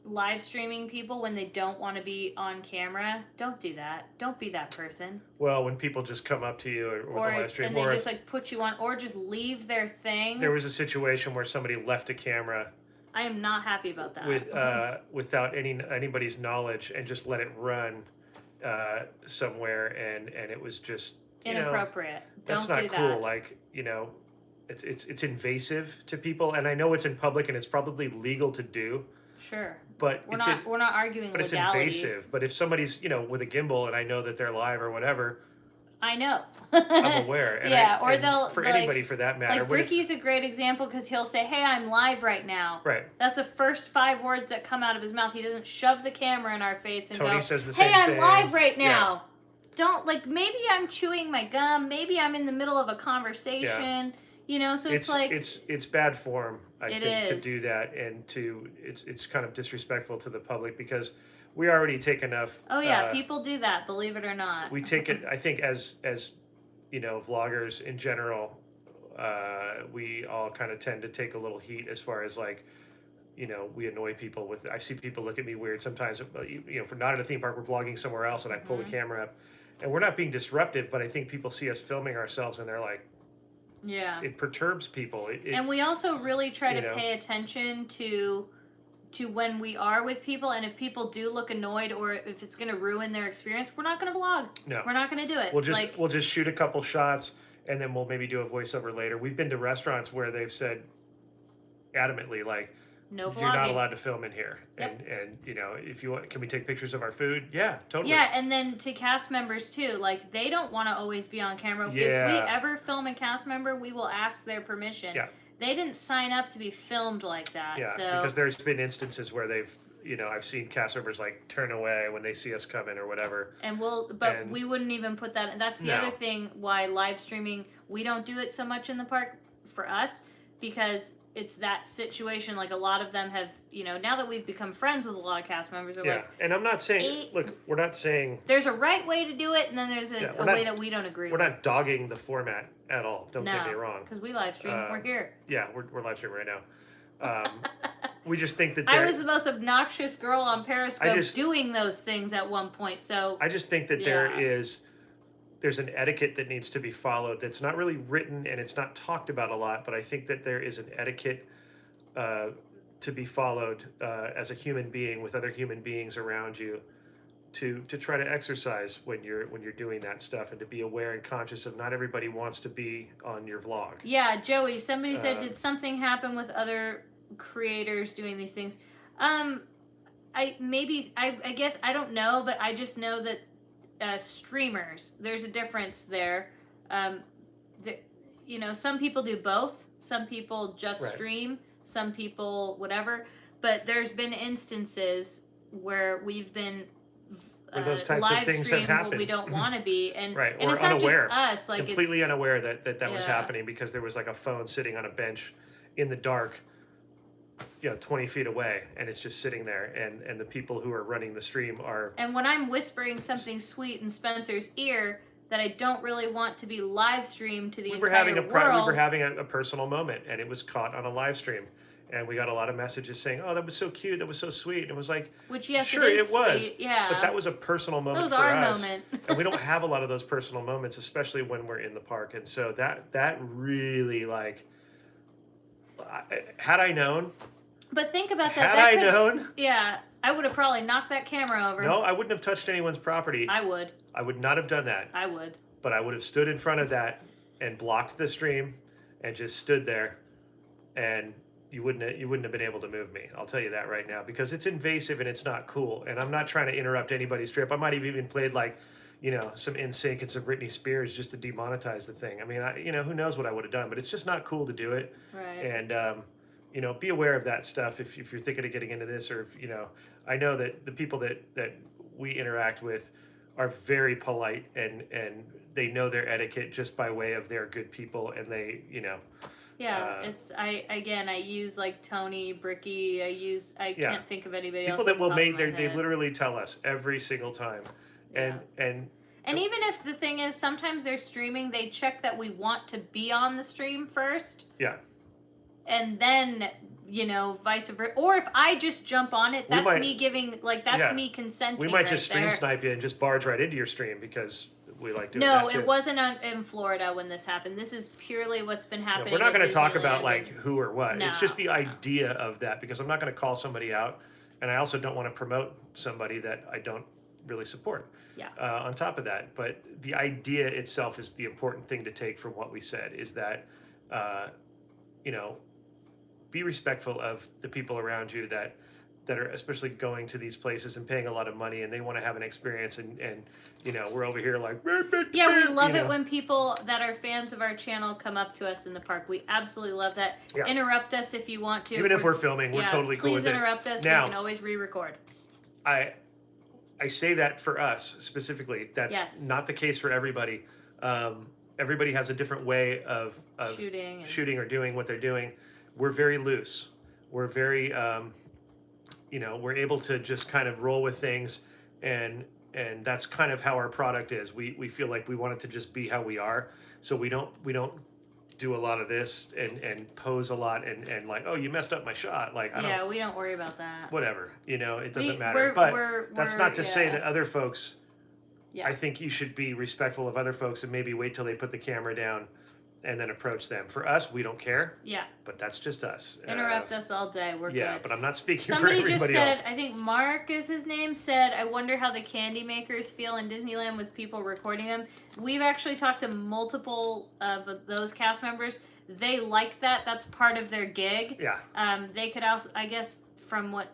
live streaming people when they don't want to be on camera. Don't do that. Don't be that person. Well, when people just come up to you or the live stream, and they just like put you on, or just leave their thing. There was a situation where somebody left a camera. I am not happy about that. Without anybody's knowledge, and just let it run somewhere, and it was just inappropriate. That's don't not do cool. That. Like, it's invasive to people, and I know it's in public and it's probably legal to do. Sure. But we're not arguing but legalities. It's invasive. But if somebody's, with a gimbal and I know that they're live or whatever, I know. I'm aware. And or they'll for anybody for that matter. Like Ricky's a great example because he'll say, "Hey, I'm live right now." Right. That's the first 5 words that come out of his mouth. He doesn't shove the camera in our face and Tony go, says the same "Hey, I'm thing. live right now." Yeah. Don't maybe I'm chewing my gum. Maybe I'm in the middle of a conversation. Yeah. So it's like it's bad form. I think to is. do that, and it's kind of disrespectful to the public because we already take enough. Oh yeah, people do that. Believe it or not. We take it. I think as vloggers in general, we all kind of tend to take a little heat as far as like, we annoy people with. I see people look at me weird sometimes. For not at a theme park, we're vlogging somewhere else, and I pull the camera up, and we're not being disruptive, but I think people see us filming ourselves, and they're like. Yeah. It perturbs people. And we also really try to pay attention to when we are with people, and if people do look annoyed or if it's going to ruin their experience, we're not going to vlog. No. We're not going to do it. We'll just shoot a couple shots, and then we'll maybe do a voiceover later. We've been to restaurants where they've said adamantly, like, no vlogging. You're not allowed to film in here. Yep. And if you want, can we take pictures of our food? Yeah, totally. Yeah, and then to cast members too, like they don't want to always be on camera. Yeah. If we ever film a cast member, we will ask their permission. Yeah. They didn't sign up to be filmed like that. Yeah, so. because there's been instances where they've, I've seen cast members like turn away when they see us coming or whatever. And we wouldn't even put that. That's the other thing why live streaming, we don't do it so much in the park for us, because it's that situation. Like a lot of them have, now that we've become friends with a lot of cast members, we're like, and I'm not saying, look, we're not saying there's a right way to do it, and then there's a way that we don't agree with. We're not dogging the format at all. Don't get me wrong. Because we live stream, we're here. Yeah, we're live streaming right now. We just think that I was the most obnoxious girl on Periscope doing those things at one point. So I just think that there's an etiquette that needs to be followed that's not really written and it's not talked about a lot, but I think that there is an etiquette to be followed as a human being with other human beings around you, to try to exercise when you're doing that stuff, and to be aware and conscious of not everybody wants to be on your vlog. Yeah, Joey, somebody said, did something happen with other creators doing these things? I guess I don't know, but I just know that streamers, there's a difference there. Some people do both. Some people just Right. stream. Some people whatever. But there's been instances where we've been Where those types of live things have streamed when happened. we don't want to be, and Right, and or it's unaware. not just us, like completely it's, unaware that was Yeah. happening, because there was like a phone sitting on a bench in the dark, 20 feet away, and it's just sitting there, and the people who are running the stream are. And when I'm whispering something sweet in Spencer's ear that I don't really want to be live streamed to the We were entire having world, we were having a personal moment, and it was caught on a live stream, and we got a lot of messages saying, "Oh, that was so cute, that was so sweet," and it was like, which yes, sure, it is was, sweet, yeah, but that was a personal moment was for our us, moment. and we don't have a lot of those personal moments, especially when we're in the park, and so that really, like, had I known. But think about that. Had that I could, known, yeah, I would have probably knocked that camera over. no, I wouldn't have touched anyone's property. I would. I would not have done that. I would. But I would have stood in front of that and blocked the stream and just stood there, and you wouldn't have been able to move me. I'll tell you that right now, because it's invasive and it's not cool. And I'm not trying to interrupt anybody's trip. I might have even played like, some NSYNC and some Britney Spears just to demonetize the thing. I mean, who knows what I would have done, but it's just not cool to do it. Right. And be aware of that stuff if you're thinking of getting into this, or if, I know that the people that we interact with are very polite, and they know their etiquette just by way of they're good people, and they, Yeah, I use like Tony, Bricky. I can't think of anybody else. people that will off the top make of my they head. literally tell us every single time, and And even if the thing is, sometimes they're streaming, they check that we want to be on the stream first, yeah, and then vice versa. Or if I just jump on it, that's me giving, like, that's Yeah. me consenting. we might right just stream there. snipe you and just barge right into your stream because we like doing No, that too. it wasn't in Florida when this happened. This is purely what's been Yeah, happening. we're not at going to talk Disneyland about like and- who or what. It's just the No. idea of that, because I'm not going to call somebody out, and I also don't want to promote somebody that I don't really support. Yeah. On top of that, but the idea itself is the important thing to take from what we said, is that, be respectful of the people around you that are especially going to these places and paying a lot of money, and they want to have an experience, and we're over here like, Yeah, we love it when people that are fans of our channel come up to us in the park. We absolutely love that. Yeah. Interrupt us if you want to. Even if we're filming, we're totally cool with it. Please interrupt us. Now, we can always re-record. I say that for us specifically. That's Yes. not the case for everybody. Everybody has a different way of Shooting or doing what they're doing. We're very loose. We're very, we're able to just kind of roll with things, and that's kind of how our product is. We feel like we want it to just be how we are. So we don't do a lot of this and pose a lot and like, oh, you messed up my shot. Like, we don't worry about that. whatever, it doesn't matter. we're- But we're- that's we're- not to say yeah. that other folks, Yeah. I think you should be respectful of other folks and maybe wait till they put the camera down and then approach them. For us, we don't care, Yeah. but that's just us. Interrupt us all day. We're Yeah, good. but I'm not speaking Somebody for just everybody said, else. I think Mark is his name, said, I wonder how the candy makers feel in Disneyland with people recording them. We've actually talked to multiple of those cast members. They like that. That's part of their gig. Yeah. They could also, I guess, from what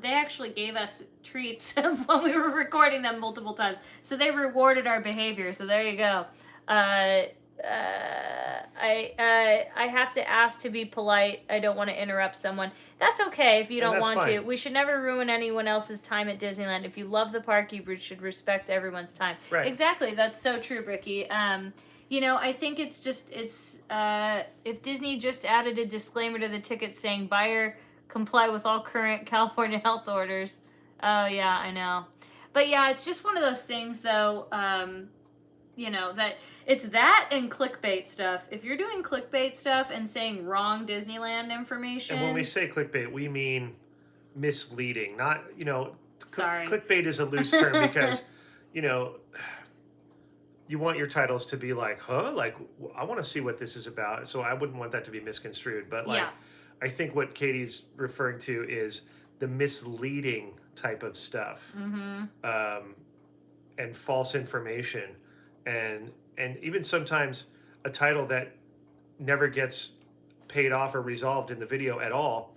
they actually gave us treats when we were recording them multiple times. So they rewarded our behavior. So there you go. I have to ask to be polite. I don't want to interrupt someone. That's okay if you don't that's want to. fine. We should never ruin anyone else's time at Disneyland. If you love the park, you should respect everyone's time. Right. Exactly. That's so true, Bricky. I think it's if Disney just added a disclaimer to the ticket saying buyer comply with all current California health orders. Oh yeah, I know. But yeah, it's just one of those things though. That it's that and clickbait stuff. If you're doing clickbait stuff and saying wrong Disneyland information. And when we say clickbait, we mean misleading, not, Sorry. clickbait is a loose term because, you want your titles to be like, huh? Like, I want to see what this is about. So I wouldn't want that to be misconstrued. But like, Yeah. I think what Katie's referring to is the misleading type of stuff, and false information, and even sometimes a title that never gets paid off or resolved in the video at all,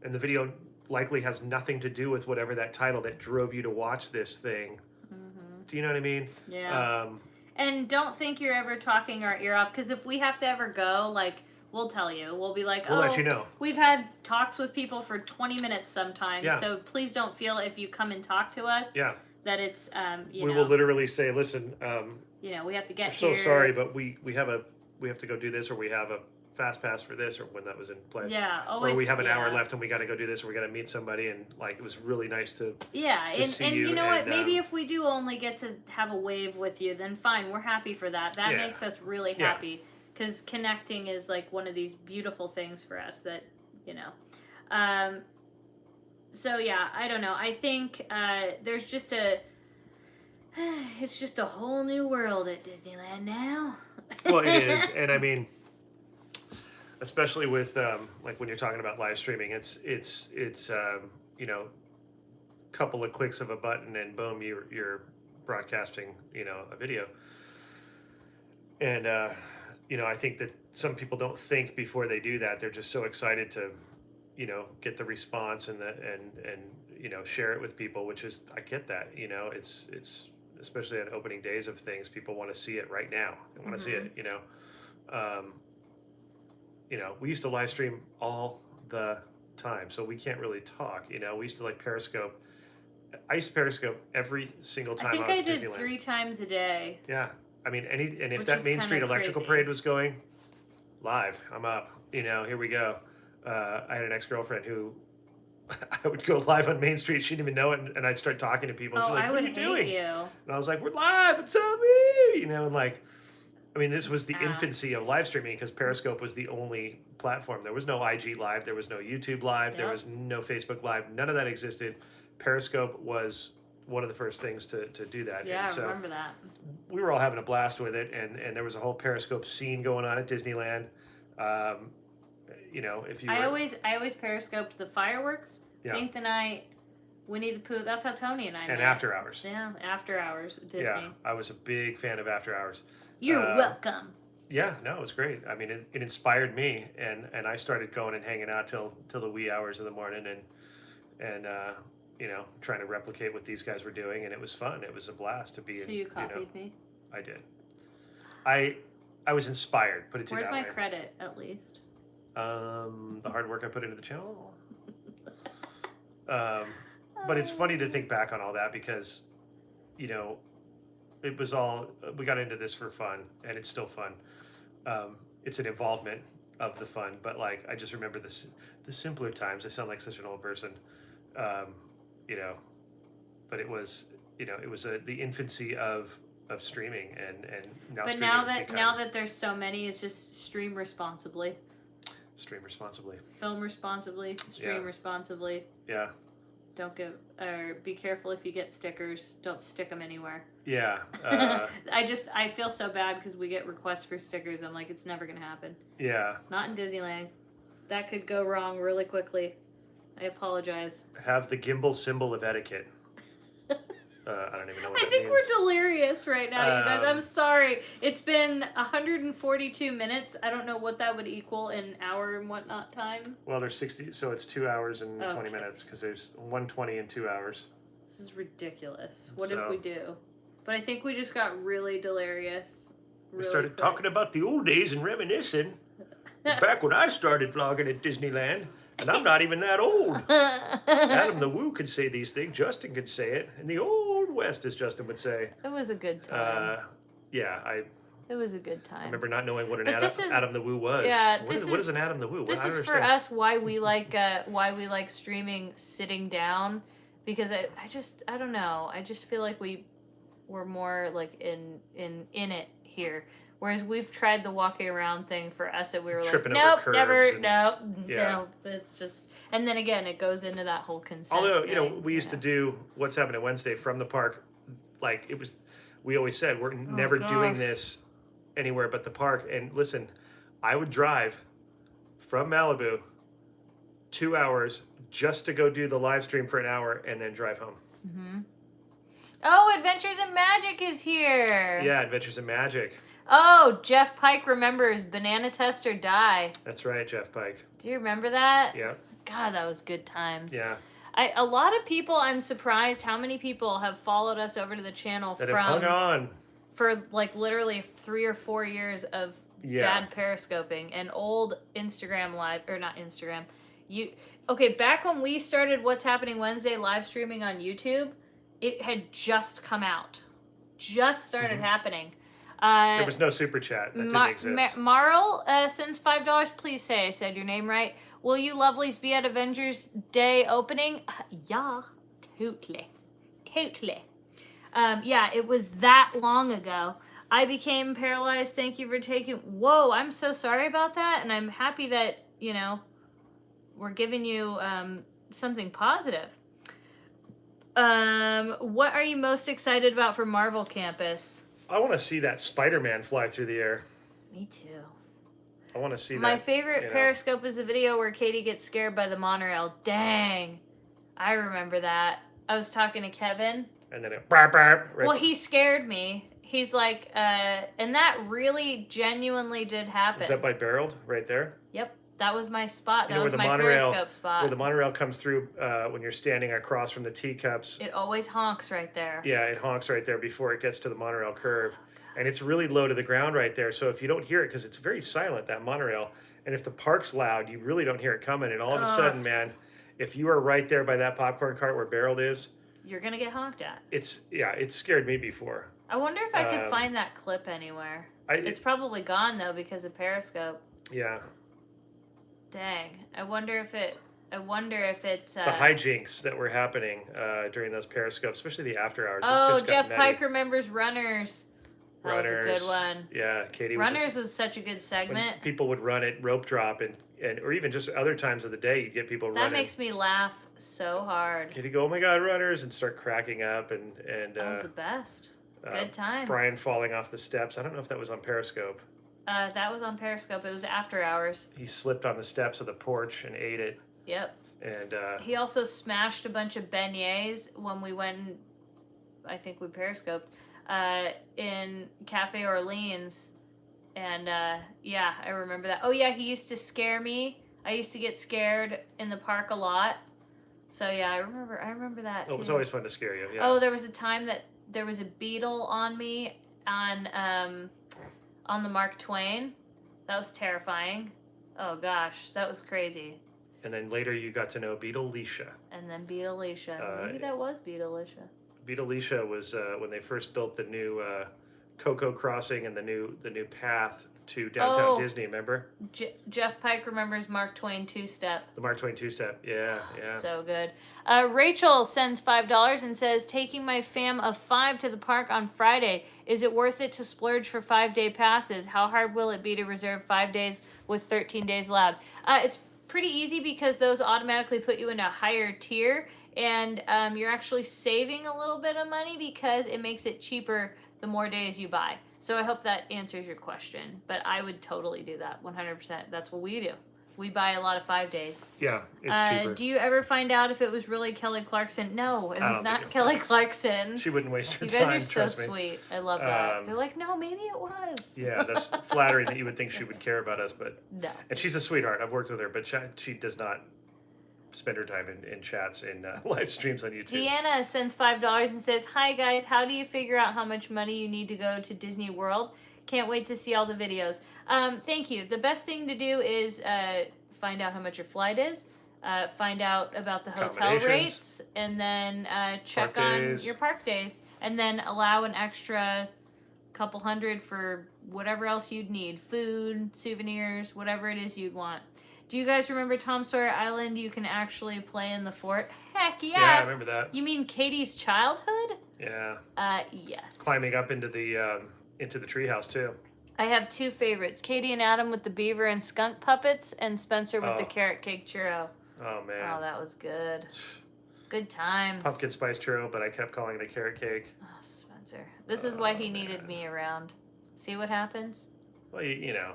and the video likely has nothing to do with whatever that title that drove you to watch this thing. Do you know what I mean? Yeah. And don't think you're ever talking our ear off, because if we have to ever go, like, we'll tell you. We'll be like, We'll let you know. We've had talks with people for 20 minutes sometimes, Yeah. so please don't feel if you come and talk to us that it's, we will literally say, listen, we have to get we're here. so sorry, but we have to go do this, or we have a fast pass for this, or when that was in play. Yeah, always. Or we have an hour left and we got to go do this, or we got to meet somebody, and like it was really nice to. And you know what? Maybe if we do only get to have a wave with you, then fine. We're happy for that. That makes us really happy, because connecting is like one of these beautiful things for us that So yeah, I don't know. I think there's just it's just a whole new world at Disneyland now. Well, it is, and I mean, especially with like when you're talking about live streaming, it's couple of clicks of a button and boom, you're broadcasting a video. And I think that some people don't think before they do that. They're just so excited to get the response and share it with people, which is, I get that. It's especially on opening days of things, people want to see it right now. They want to see it. We used to live stream all the time, so we can't really talk. We used to Periscope. I used to Periscope every single time. I think I did 3 times a day. Yeah, I mean, if that Main Street Electrical Parade was going live, I'm up. Here we go. I had an ex-girlfriend who I would go live on Main Street. She didn't even know it, and I'd start talking to people. She's like, "What are you doing?" And I was like, "We're live. It's on me." This was the infancy of live streaming, because Periscope was the only platform. There was no IG Live. There was no YouTube Live. There was no Facebook Live. None of that existed. Periscope was one of the first things to do that. Yeah, I remember that. We were all having a blast with it, and there was a whole Periscope scene going on at Disneyland. If you I always Periscoped the fireworks. I think the night Winnie the Pooh. That's how Tony and I met. And After Hours. Yeah, After Hours at Disney. Yeah, I was a big fan of After Hours. You're welcome. Yeah, no, it was great. I mean, it inspired me, and I started going and hanging out till the wee hours of the morning, and trying to replicate what these guys were doing, and it was fun. It was a blast to be. So you copied me? I did. I was inspired. Put it to you that way. Where's my credit, at least? The hard work I put into the channel. But it's funny to think back on all that, because, it was all, we got into this for fun, and it's still fun. It's an involvement of the fun, but I just remember the simpler times. I sound like such an old person, but it was, the infancy of streaming, and now. But now that there's so many, it's just stream responsibly. Stream responsibly. Film responsibly. Stream responsibly. Yeah. Don't be careful if you get stickers. Don't stick them anywhere. Yeah. I feel so bad because we get requests for stickers. I'm like, it's never going to happen. Yeah. Not in Disneyland. That could go wrong really quickly. I apologize. Have the gimbal symbol of etiquette. I don't even know what that means. I think we're delirious right now, you guys. I'm sorry. It's been 142 minutes. I don't know what that would equal in hour and whatnot time. Well, there's 60, so it's 2 hours and 20 minutes, because there's 120 in 2 hours. This is ridiculous. What did we do? But I think we just got really delirious. We started talking about the old days and reminiscing. Back when I started vlogging at Disneyland. And I'm not even that old. Adam the Woo could say these things. Justin could say it. In the old West, as Justin would say. It was a good time. It was a good time. I remember not knowing what an Adam the Woo was. Yeah, what is an Adam the Woo? This is for us why we like streaming sitting down, because I don't know. I just feel like we're more like in it here. Whereas we've tried the walking around thing for us, and we were tripping like, nope, over never, no. It's just, and then again, it goes into that whole consent. Although, thing, we used to do What's Happening Wednesday from the park. We always said, we're never doing this anywhere but the park. And listen, I would drive from Malibu 2 hours just to go do the live stream for an hour and then drive home. Mm-hmm. Oh, Adventures in Magic is here. Yeah, Adventures in Magic. Oh, Jeff Pike remembers Banana Test or Die. That's right, Jeff Pike. Do you remember that? Yeah. God, that was good times. Yeah. A lot of people, I'm surprised how many people have followed us over to the channel That have hung on. For like literally 3 or 4 years of bad periscoping and old Instagram live, or not Instagram. Okay, back when we started What's Happening Wednesday live streaming on YouTube, it had just come out. Just started happening. There was no super chat. That didn't exist. Marl sends $5. Please say I said your name right. Will you lovelies be at Avengers Day opening? Yeah, totally. Totally. Yeah, it was that long ago. I became paralyzed. Thank you for taking... Whoa, I'm so sorry about that. And I'm happy that, you know, we're giving you something positive. What are you most excited about for Marvel Campus? I want to see that Spider-Man fly through the air. Me too. I want to see that. My favorite Periscope is the video where Katie gets scared by the monorail. Dang. I remember that. I was talking to Kevin. And then it... Right. Well, he scared me. He's like, and that really genuinely did happen. Is that by Barreled right there? Yep. That was my spot. You that was my Periscope spot. Where the monorail comes through when you're standing across from the teacups. It always honks right there. Yeah, it honks right there before it gets to the monorail curve. And it's really low to the ground right there. So if you don't hear it, because it's very silent, that monorail, and if the park's loud, you really don't hear it coming. And all of a sudden, man, if you are right there by that popcorn cart where Barreled is, you're going to get honked at. It scared me before. I wonder if I could find that clip anywhere. It's probably gone, though, because of Periscope. Yeah. Dang. I wonder if it's... the hijinks that were happening during those Periscopes, especially the after hours. Oh, Jeff Pike remembers Runners. That was a good one. Yeah, Katie. Runners was such a good segment. People would run it, rope drop, and or even just other times of the day, you'd get people running. That makes me laugh so hard. Katie go, oh my God, Runners, and start cracking up. And that was the best. Good times. Brian falling off the steps. I don't know if that was on Periscope. That was on Periscope. It was after hours. He slipped on the steps of the porch and ate it. Yep. And he also smashed a bunch of beignets when we went, I think we Periscoped, in Cafe Orleans. And yeah, I remember that. Oh yeah, he used to scare me. I used to get scared in the park a lot. So yeah, I remember that too. It was always fun to scare you. Yeah. Oh, there was a time that there was a beetle on me on the Mark Twain. That was terrifying. Oh gosh, that was crazy. And then later you got to know Beetleisha. And then Beetleisha. Maybe that was Beetleisha. Beetleisha was when they first built the new Coco Crossing and the new path to downtown Disney, remember? Jeff Pike remembers Mark Twain two-step. The Mark Twain two-step, yeah. So good. Rachel sends $5 and says, taking my fam of 5 to the park on Friday. Is it worth it to splurge for 5-day passes? How hard will it be to reserve 5 days with 13 days allowed? It's pretty easy because those automatically put you in a higher tier, and you're actually saving a little bit of money because it makes it cheaper the more days you buy. So I hope that answers your question. But I would totally do that, 100%. That's what we do. We buy a lot of 5 days. Yeah, it's cheaper. Do you ever find out if it was really Kelly Clarkson? No, it was not Kelly Clarkson. She wouldn't waste her time, You guys are so sweet. I love that. They're like, no, maybe it was. Yeah, that's flattering that you would think she would care about us, but... No. And she's a sweetheart. I've worked with her, but she does not spend her time in chats and live streams on YouTube. Deanna sends $5 and says, hi guys, how do you figure out how much money you need to go to Disney World? Can't wait to see all the videos. Thank you. The best thing to do is find out how much your flight is, find out about the hotel rates, and then check on your park days, and then allow an extra couple $100 for whatever else you'd need. Food, souvenirs, whatever it is you'd want. Do you guys remember Tom Sawyer Island? You can actually play in the fort. Heck yeah! Yeah, I remember that. You mean Katie's childhood? Yeah. Yes. Climbing up into the treehouse too. I have 2 favorites: Katie and Adam with the beaver and skunk puppets, and Spencer with the carrot cake churro. Oh man. Oh, that was good. Good times. Pumpkin spice churro, but I kept calling it a carrot cake. Oh, Spencer. This is why he needed me around. See what happens? Well, you know.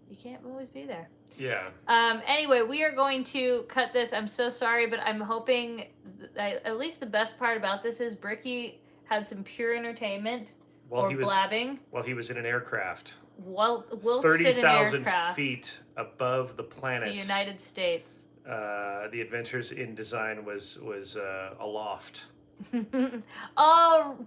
You can't always be there. Yeah. Anyway, we are going to cut this. I'm so sorry, but I'm hoping at least the best part about this is Bricky had some pure entertainment blabbing. While he was in an aircraft. Whilst 30,000 feet above the planet. The United States. The Adventures in Design was aloft. Oh,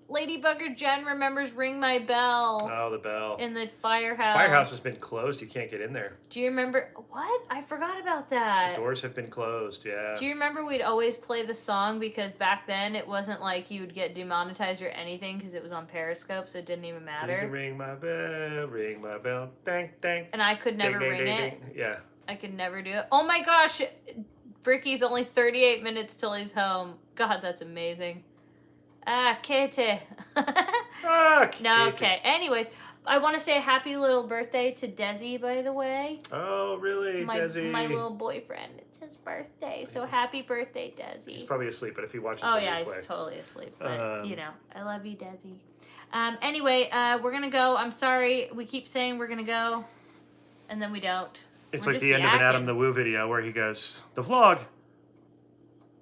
Ladybugger Jen remembers Ring My Bell. Oh, the bell. In the firehouse. Firehouse has been closed. You can't get in there. Do you remember? What? I forgot about that. The doors have been closed, yeah. Do you remember we'd always play the song because back then it wasn't like you would get demonetized or anything because it was on Periscope, so it didn't even matter. Ring my bell, dang, dang. And I could never ding, ring ding, it. ding. Yeah. I could never do it. Oh my gosh! Bricky's only 38 minutes till he's home. God, that's amazing. Ah, Katie. No, okay. Anyways, I want to say a happy little birthday to Desi, by the way. Oh, really, Desi? My little boyfriend. It's his birthday, so happy birthday, Desi. He's probably asleep, but if he watches the replay. He's totally asleep. But, I love you, Desi. Anyway, we're going to go. I'm sorry. We keep saying we're going to go, and then we don't. It's like the end of an Adam the Woo video where he goes, the vlog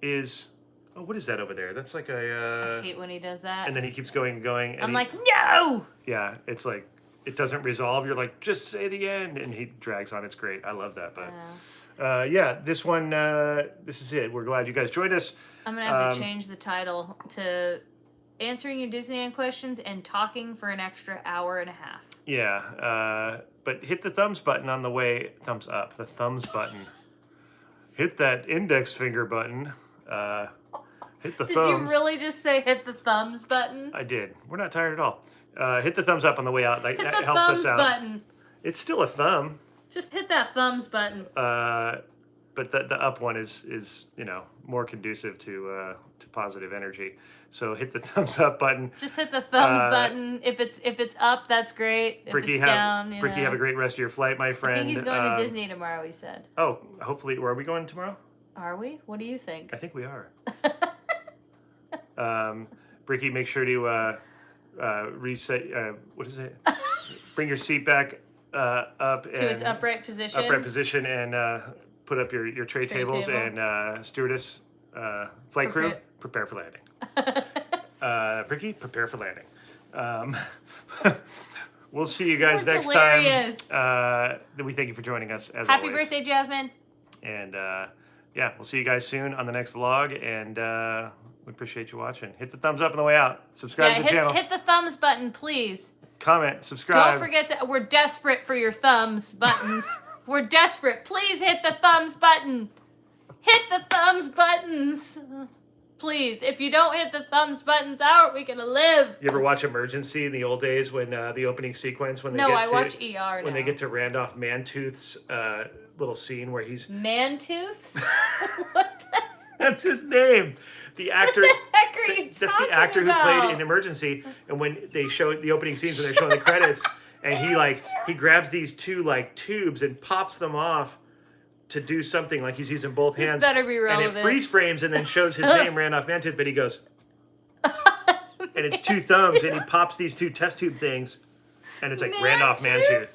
is... Oh, what is that over there? That's like a... I hate when he does that. And then he keeps going and going. And I'm like, no! Yeah, it's like, it doesn't resolve. You're like, just say the end. And he drags on. It's great. I love that. But yeah, this one, this is it. We're glad you guys joined us. I'm going to have to change the title to Answering Your Disneyland Questions and Talking for an Extra Hour and a Half. Yeah, but hit the thumbs button on the way. Thumbs up. The thumbs button. Hit that index finger button. Hit the thumbs. Did you really just say hit the thumbs button? I did. We're not tired at all. Hit the thumbs up on the way out. That helps us out. Hit the thumbs button. It's still a thumb. Just hit that thumbs button. But the up one is more conducive to positive energy. So hit the thumbs up button. Just hit the thumbs button. If it's up, that's great. If Bricky, it's down, Bricky, have a great rest of your flight, my friend. I think he's going to Disney tomorrow, he said. Oh, hopefully. Where are we going tomorrow? Are we? What do you think? I think we are. Bricky, make sure to reset. What is it? Bring your seat back up to its upright position. Upright position, and put up your tray tables table. and stewardess, flight crew, prepare for landing. Bricky, prepare for landing. We'll see you guys next time. We thank you for joining us as Happy always. birthday, Jasmine. And yeah, we'll see you guys soon on the next vlog. And we appreciate you watching. Hit the thumbs up on the way out. Subscribe to the channel. Hit the thumbs button, please. Comment, subscribe. Don't forget to. We're desperate for your thumbs buttons. We're desperate. Please hit the thumbs button. Hit the thumbs buttons. Please, if you don't hit the thumbs buttons, how are we gonna live? You ever watch Emergency in the old days when the opening sequence when they I watch ER when now. they get to Randolph Mantooth's little scene where he's Mantooths? What the? That's his name. The actor. What the heck are you That's the actor who played in Emergency. And when they show the opening scenes when they're showing the credits, and he grabs these two tubes and pops them off to do something, like he's using both hands. This better be relevant. And it freeze frames and then shows his name, Randolph Mantooth, but he goes, and it's two thumbs, and he pops these two test tube things, and it's like Randolph Mantooth.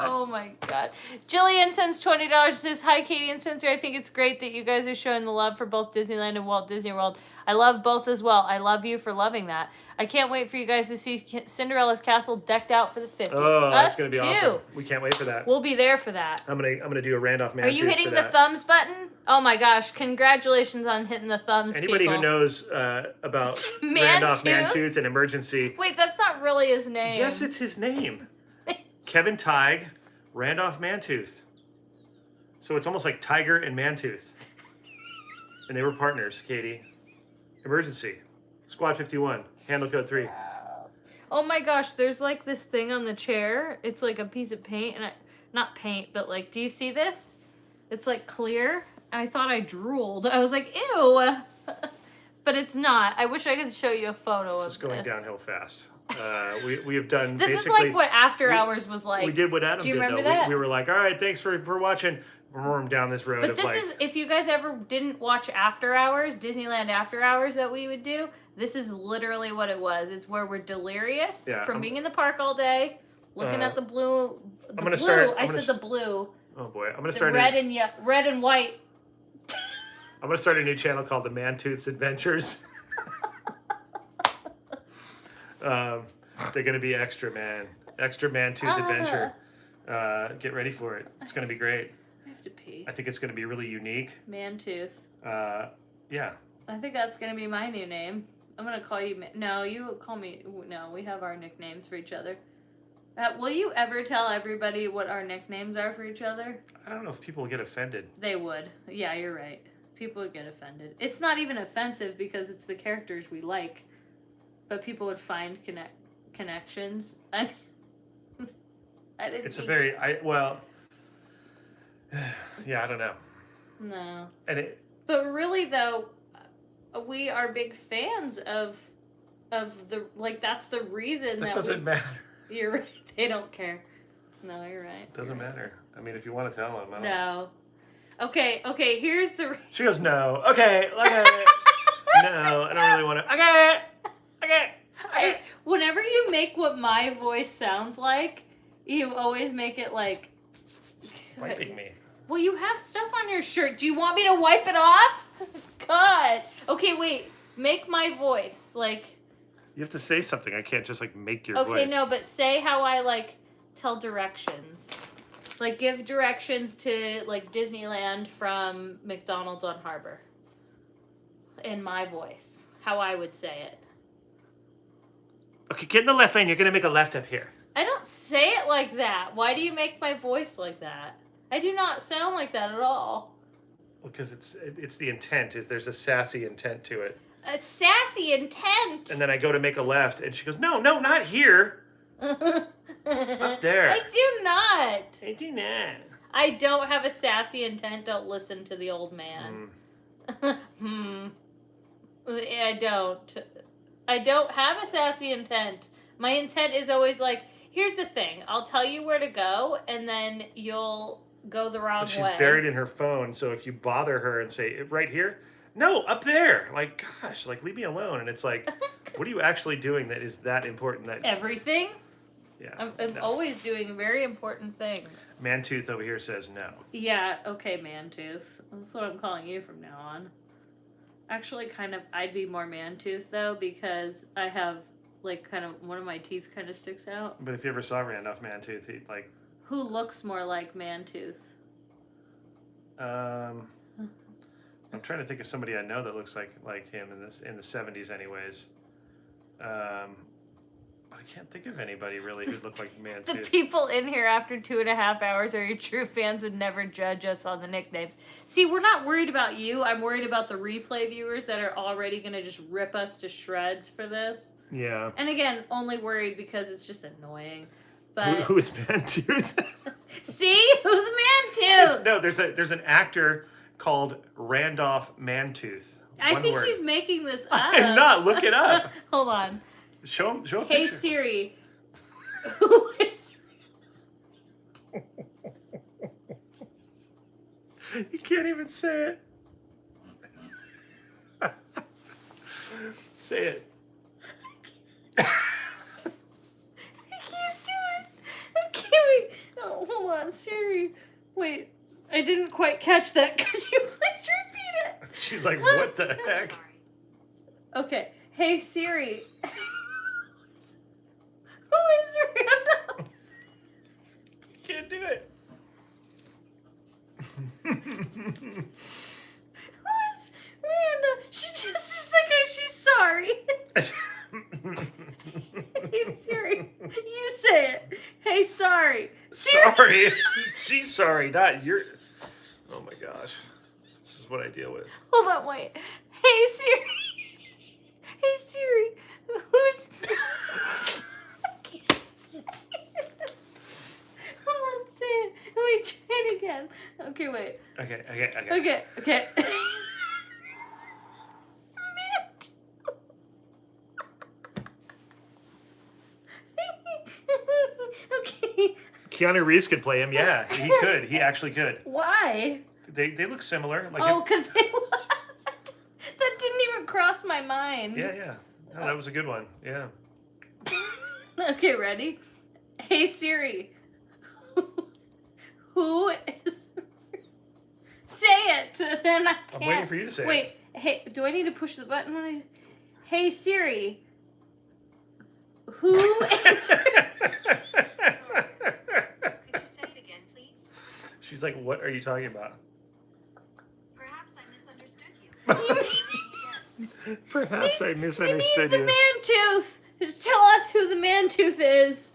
Oh my God. Jillian sends $20. Says, hi, Katie and Spencer. I think it's great that you guys are showing the love for both Disneyland and Walt Disney World. I love both as well. I love you for loving that. I can't wait for you guys to see Cinderella's castle decked out for the 50th. Oh, that's going to be awesome. We can't wait for that. We'll be there for that. I'm gonna do a Randolph Mantooth. Are you hitting the thumbs button? Oh my gosh. Congratulations on hitting the thumbs, Anybody people. who knows about Randolph Mantooth and Emergency. Wait, that's not really his name. Yes, it's his name. Kevin Tighe, Randolph Mantooth. So it's almost like Tiger and Mantooth. And they were partners, Katie. Emergency. Squad 51. Handle code 3. Oh my gosh, there's like this thing on the chair. It's like a piece of paint, and not paint, but like, do you see this? It's like clear. I thought I drooled. I was like, ew. But it's not. I wish I could show you a photo of this. This is going downhill fast. We have done this basically... This is like what After Hours was like. We did what Adam did, though. Do you remember that? We were like, all right, thanks for watching. Down this road but of this like... is, if you guys ever didn't watch After Hours, Disneyland After Hours that we would do, this is literally what it was. It's where we're delirious from being in the park all day, looking at the blue. I said the blue. Oh boy, I'm gonna The start. red and white. I'm gonna start a new channel called the Man-Tooth's Adventures. They're gonna be extra Man-Tooth adventure. Get ready for it. It's gonna be great. I have to pee. I think it's gonna be really unique. Man-Tooth. Yeah. I think that's gonna be my new name. I'm gonna call you. No, you call me. No, we have our nicknames for each other. Will you ever tell everybody what our nicknames are for each other? I don't know if people get offended. They would. Yeah, you're right. People would get offended. It's not even offensive because it's the characters we like, but people would find connections. I didn't. It's a very yeah, I don't know. No. But really though, we are big fans of the that's the reason that doesn't matter. You're right. They don't care. No, you're right. It doesn't matter. I mean, if you want to tell them, I don't. No. Okay. Here's the. She goes, no. Okay. No, I don't really want to. Okay. Whenever you make what my voice sounds like, you always make it like. Wiping me. Well, you have stuff on your shirt. Do you want me to wipe it off? God. Okay, wait. Make my voice like. You have to say something. I can't just make your voice. Okay, no, but say how I tell directions. Give directions to Disneyland from McDonald's on Harbor. In my voice. How I would say it. Okay, get in the left lane. You're going to make a left up here. I don't say it like that. Why do you make my voice like that? I do not sound like that at all. Well, because it's the intent. There's a sassy intent to it. A sassy intent. And then I go to make a left, and she goes, no, not here. Up there. I do not. I do not. I don't have a sassy intent. Don't listen to the old man. I don't. I don't have a sassy intent. My intent is always here's the thing. I'll tell you where to go, and then you'll go the wrong way. She's buried in her phone, so if you bother her and say, right here? No, up there. Gosh, leave me alone. And it's what are you actually doing that is that important? That everything? Yeah. I'm always doing very important things. Man-Tooth over here says no. Yeah, okay, Man-Tooth. That's what I'm calling you from now on. Actually, I'd be more Man-Tooth, though, because I have, one of my teeth kind of sticks out. But if you ever saw Randolph Man-Tooth, he'd, Who looks more like Man-Tooth? I'm trying to think of somebody I know that looks like him in the 70s anyways. But I can't think of anybody really who looked like Man-Tooth. The people in here after 2.5 hours are your true fans would never judge us on the nicknames. See, we're not worried about you. I'm worried about the replay viewers that are already going to just rip us to shreds for this. Yeah. And again, only worried because it's just annoying. But who is Man-Tooth? See? Who's Man-Tooth? There's an actor called Randolph Man-Tooth. I think he's making this up. I'm not. Look it up. Hold on. Show a picture. Hey Siri, who is? You can't even say it. Say it. I can't do it. I can't wait. Oh, hold on, Siri. Wait, I didn't quite catch that. Could you please repeat it? She's like, what the heck? Sorry. Okay. Hey Siri. Who is Randall? Can't do it. Who is Randall? She just is like, she's sorry. Hey Siri, you say it. Hey, sorry. Siri. Sorry. She's sorry, not you're. Oh my gosh. This is what I deal with. Hold on, wait. Hey Siri. Hey Siri. Who's... I can't say it. Hold on, say it. Wait, try it again. Okay, wait. Okay. Okay. Keanu Reeves could play him. Yeah, he could. He actually could. Why? They look similar. Because they that didn't even cross my mind. Yeah. No, that was a good one. Yeah. Okay, ready? Hey Siri. Who Who is... Say it. Then I can't. I'm waiting for you to say it. Wait. Hey, do I need to push the button when I... Hey, Siri. Who is... Sorry, could you say it again, please? She's like, what are you talking about? Perhaps I misunderstood you. Perhaps I He misunderstood needs the you. man tooth. Tell us who the man tooth is.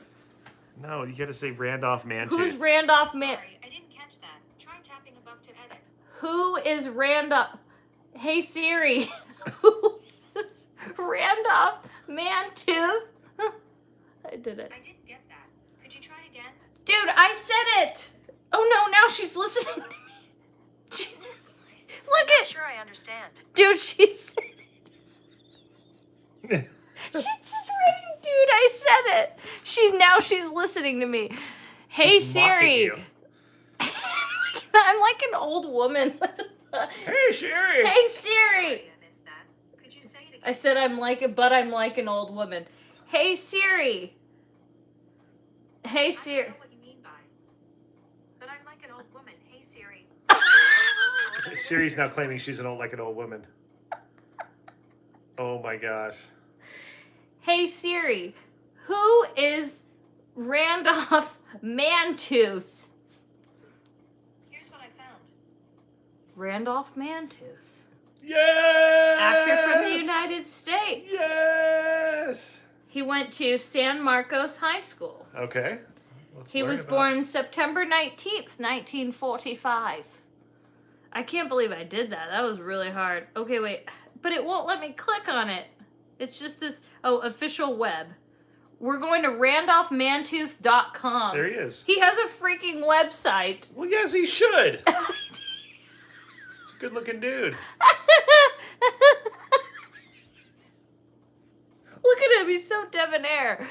No, you got to say Randolph Mantooth. Who's Randolph Man... Sorry, I didn't catch that. Try tapping above to edit. Who is Randolph... Hey, Siri. Who is Randolph Mantooth? I did it. I didn't get that. Could you try again? Dude, I said it. Oh, no, now she's listening to me. Look I'm at... sure I understand. Dude, she said it. She's just writing, dude, I said it. She's listening to me. Hey, Just mocking Siri. you. I'm like an old woman. Hey, Siri. Hey, Siri. Sorry, I missed that. Could you say it again? I said I'm please? like an old woman. Hey, Siri. Hey, I Siri. don't know what you mean by. But I'm like an old woman. Hey, Siri. Siri's now claiming she's an old woman. Oh my gosh. Hey, Siri. Who is Randolph Mantooth? Here's what I found. Randolph Mantooth. Yes! Actor from the United States. Yes! He went to San Marcos High School. Okay. He was born September 19th, 1945. I can't believe I did that. That was really hard. Okay, wait. But it won't let me click on it. It's just this, official web. We're going to randolphmantooth.com. There he is. He has a freaking website. Well, yes, he should. He's a good-looking dude. Look at him. He's so debonair.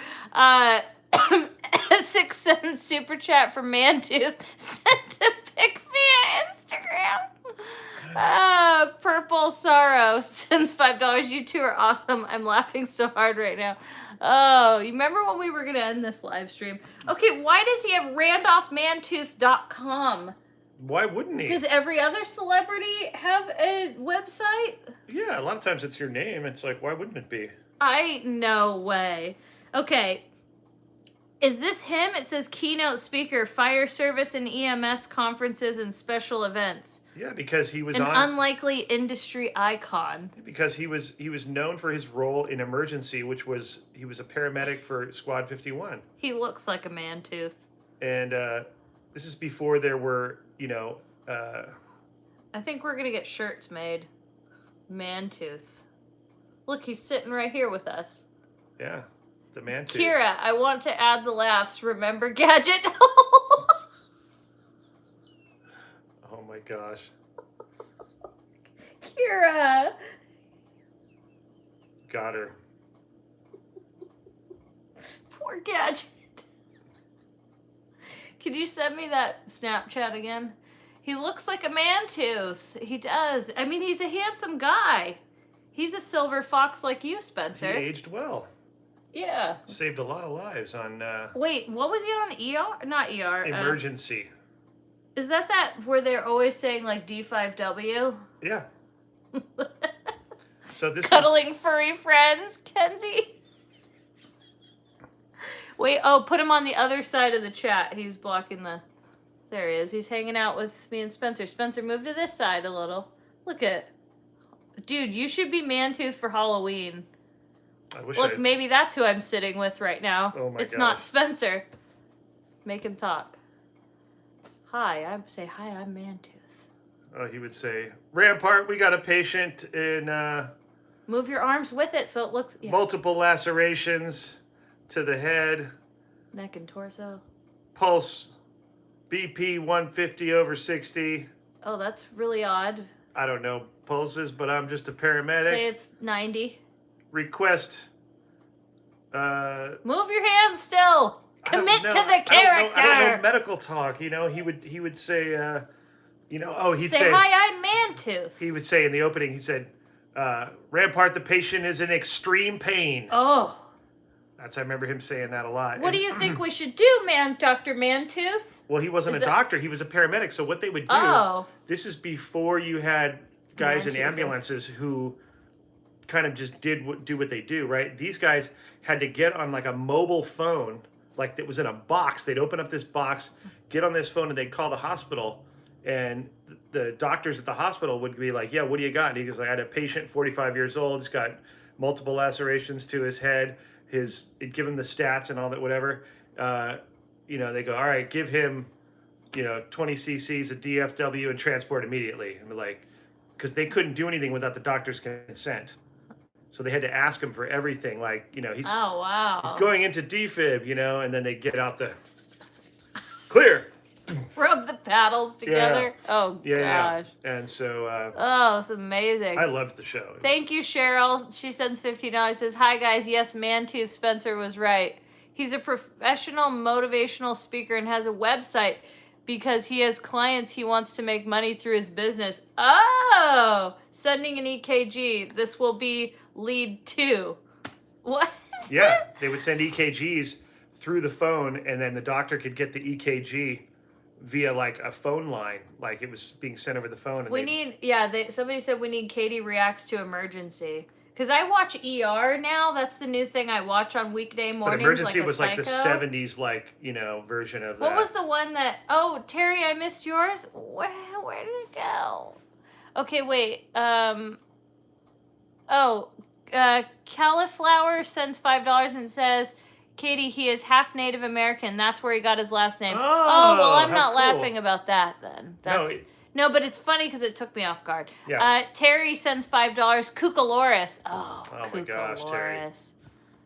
6-cent super chat from Mantooth. Sent a pic via Instagram. Purple Sorrow sends $5. You two are awesome. I'm laughing so hard right now. Oh, you remember when we were going to end this live stream? Okay, why does he have randolphmantooth.com? Why wouldn't he? Does every other celebrity have a website? Yeah, a lot of times it's your name. It's like, why wouldn't it be? No way. Okay. Is this him? It says keynote speaker, fire service and EMS conferences and special events. Yeah, because he was An on. unlikely industry icon. Because he was known for his role in Emergency, which was he was a paramedic for Squad 51. He looks like a man tooth. And this is before there were, I think we're gonna get shirts made. Man tooth. Look, he's sitting right here with us. yeah, the man tooth. Kira, I want to add the laughs. Remember Gadget? Oh my gosh. Kira. Got her. Poor Gadget. Can you send me that Snapchat again? He looks like a man tooth. He does. I mean, he's a handsome guy. He's a silver fox like you, He Spencer. aged well. Yeah. Saved a lot of lives on Wait, what was he on? ER? Not ER. Emergency. Is that where they're always saying like D5W? Yeah. So this was, Cuddling furry friends, Kenzie. Wait, put him on the other side of the chat. He's blocking the... There he is. He's hanging out with me and Spencer. Spencer, move to this side a little. Look at... Dude, you should be Mantooth for Halloween. I wish Look, I maybe that's who I'm sitting with right now. Oh my it's not gosh. Spencer. Make him talk. Hi, I'm Mantooth. he would say, Rampart, we got a patient in Move your arms with it so it looks... Yeah. multiple lacerations to the head, Neck and torso. pulse BP 150 over 60. Oh, that's really odd. I don't know pulses, but I'm just a paramedic. Say it's 90. Request. Move your hands still. Commit to the character. I don't know medical talk. He would say, he'd say, say, hi, I'm Mantooth. he would say in the opening, he said, Rampart, the patient is in extreme pain. Oh, I remember him saying that a lot. What do you think we should do, Dr. Mantooth? Well, he wasn't a doctor. He was a paramedic. So what they would do, this is before you had guys in ambulances who kind of just do what they do, right? These guys had to get on like a mobile phone, like that was in a box. They'd open up this box, get on this phone, and they'd call the hospital. And the doctors at the hospital would be like, yeah, what do you got? And he goes, I had a patient, 45 years old. He's got multiple lacerations to his head. It'd give him the stats and all that, whatever. They go, all right, give him, 20 cc's of DFW and transport immediately. And like, because they couldn't do anything without the doctor's consent. So they had to ask him for everything. Like, he's going into defib, and then they get out the clear. Rub the paddles together. Yeah. Oh, gosh. Yeah. And so... it's amazing. I loved the show. Thank you, Cheryl. She sends $15. Says, hi, guys. Yes, Mantooth Spencer was right. He's a professional motivational speaker and has a website because he has clients he wants to make money through his business. Oh! Sending an EKG. This will be lead 2. What? Yeah. They would send EKGs through the phone, and then the doctor could get the EKG via like a phone line, like it was being sent over the phone. And somebody said we need Katie reacts to emergency. Because I watch ER now. That's the new thing I watch on weekday mornings. But emergency like was Psycho. Like the 70s, version of that. What was the one that? Oh, Terry, I missed yours. Where did it go? Okay, wait. Cauliflower sends $5 and says, Katie, he is half Native American. That's where he got his last name. Oh well, I'm not laughing about that then. No, but it's funny because it took me off guard. Yeah. Terry sends $5. Cucaloris. Oh my gosh, Terry.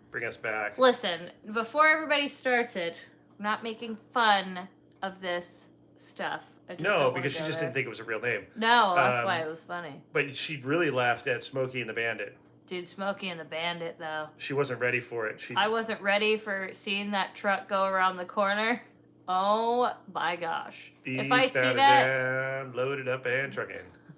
Bring us back. Listen, before everybody starts it, I'm not making fun of this stuff. Because she just didn't think it was a real name. No, that's why it was funny. But she really laughed at Smokey and the Bandit. Dude, Smokey and the Bandit, though. She wasn't ready for it. I wasn't ready for seeing that truck go around the corner. Oh, my gosh. If I see that... Down, loaded up and trucking.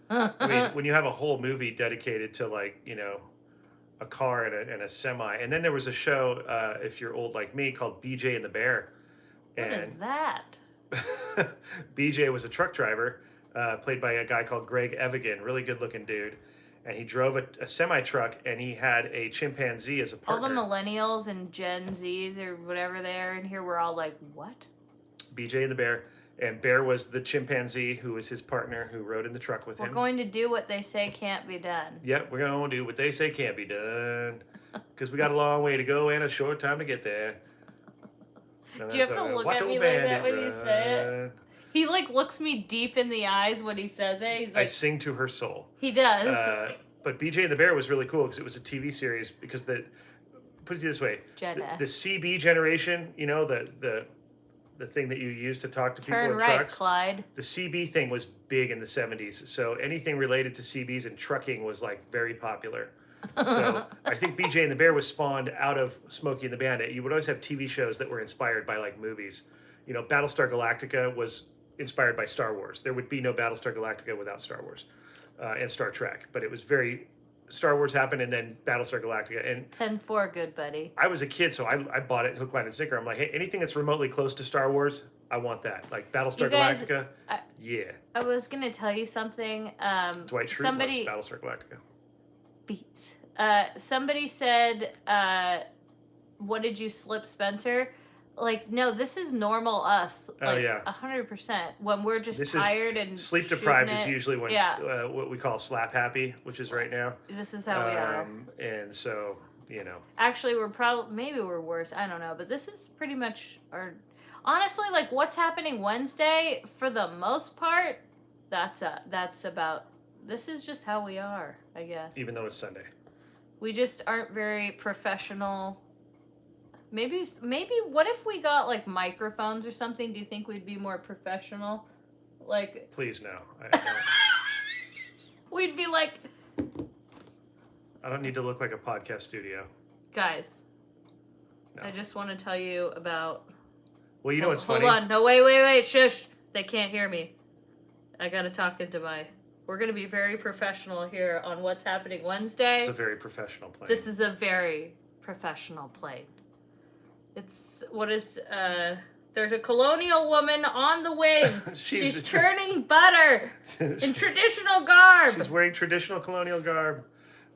I mean, when you have a whole movie dedicated to, a car and a semi. And then there was a show, if you're old like me, called BJ and the Bear. What is that? BJ was a truck driver, played by a guy called Greg Evigan, really good-looking dude. And he drove a semi-truck, and he had a chimpanzee as a partner. All the millennials and Gen Zs or whatever they are in here were all like, what? BJ and the Bear. And Bear was the chimpanzee who was his partner who rode in the truck with him. We're going to do what they say can't be done. Yep, we're going to do what they say can't be done. Because we got a long way to go and a short time to get there. So do you have to look at me like that when you say it? He looks me deep in the eyes when he says it. He's like, I sing to her soul. He does. But BJ and the Bear was really cool because it was a TV series. Because put it this way, the CB generation, the thing that you use to talk to people in trucks. Turn right, trucks. Clyde. The CB thing was big in the 70s. So anything related to CBs and trucking was very popular. So I think BJ and the Bear was spawned out of Smokey and the Bandit. You would always have TV shows that were inspired by movies. Battlestar Galactica was inspired by Star Wars. There would be no Battlestar Galactica without Star Wars and Star Trek. But it was Star Wars happened and then Battlestar Galactica. And 10-4, good buddy. I was a kid, so I bought it hook, line, and sinker. I'm like, hey, anything that's remotely close to Star Wars, I want that. Like Battlestar Galactica, yeah. I was going to tell you something. Dwight Schrute loves Battlestar Galactica. Beats. Somebody said, what did you slip, Spencer? No, this is normal us. 100%. When we're just tired and sleep deprived is usually when what we call slap happy, which is right now. This is how we are. And so, Actually, maybe we're worse. I don't know. But this is pretty much honestly, what's happening Wednesday, for the most part, that's about, this is just how we are, I guess. Even though it's Sunday. We just aren't very professional. Maybe what if we got microphones or something? Do you think we'd be more professional? Please no. We'd be I don't need to look like a podcast studio. Guys. No. I just want to tell you about. Well, you know what's funny? Hold on. No, wait. Shush. They can't hear me. I got to talk into we're going to be very professional here on what's happening Wednesday. This is a very professional plane. This is a very professional plane. There's a colonial woman on the wing. She's turning butter in traditional garb. She's wearing traditional colonial garb.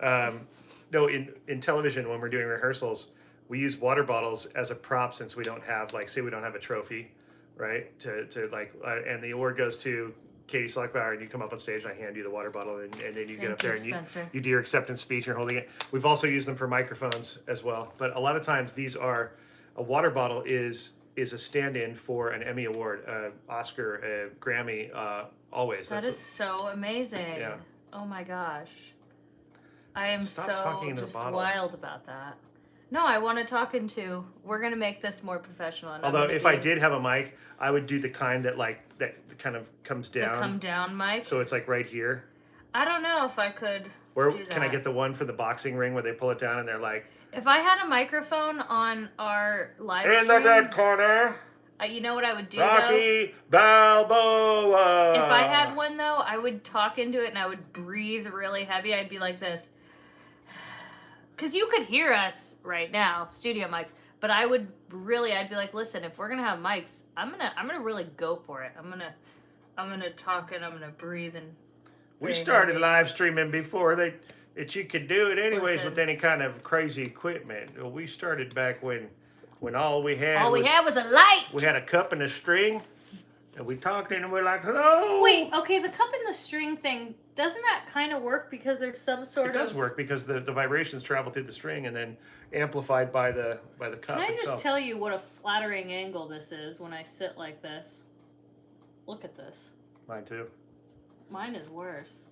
No, in television, when we're doing rehearsals, we use water bottles as a prop since we don't have, like, say we don't have a trophy, right? And the award goes to Katie Sluckbauer, and you come up on stage and I hand you the water bottle, and then you get up there and you do your acceptance speech, you're holding it. We've also used them for microphones as well. But a lot of times a water bottle is a stand-in for an Emmy Award, Oscar, a Grammy, always. That is so amazing. Yeah. Oh my gosh. I am Stop talking into the just bottle. wild about that. No, I want to talk into. We're gonna make this more professional. Although if I did have a mic, I would do the kind that kind of comes down. The come down mic. So it's like right here. I don't know if I could. Or do can I get the one for the boxing ring where they pull it down and they're like, if I had a microphone on our live in stream, the red corner, you know what I would do Rocky Balboa. If I had one though, I would talk into it and I would breathe really heavy. I'd be like this. Because you could hear us right now, studio mics, but I'd be like, listen, if we're gonna have mics, I'm gonna really go for it. I'm gonna talk and I'm gonna breathe and. We started live streaming before that you could do it anyways Listen. with any kind of crazy equipment. We started back when all we had was a light. we had a cup and a string, and we talked and we're like, hello. Wait, okay, the cup and the string thing, doesn't that kind of work because there's some sort It does work because the vibrations travel through the string and then amplified by the cup Can I itself. just tell you what a flattering angle this is when I sit like this? Look at this. Mine too. Mine is worse.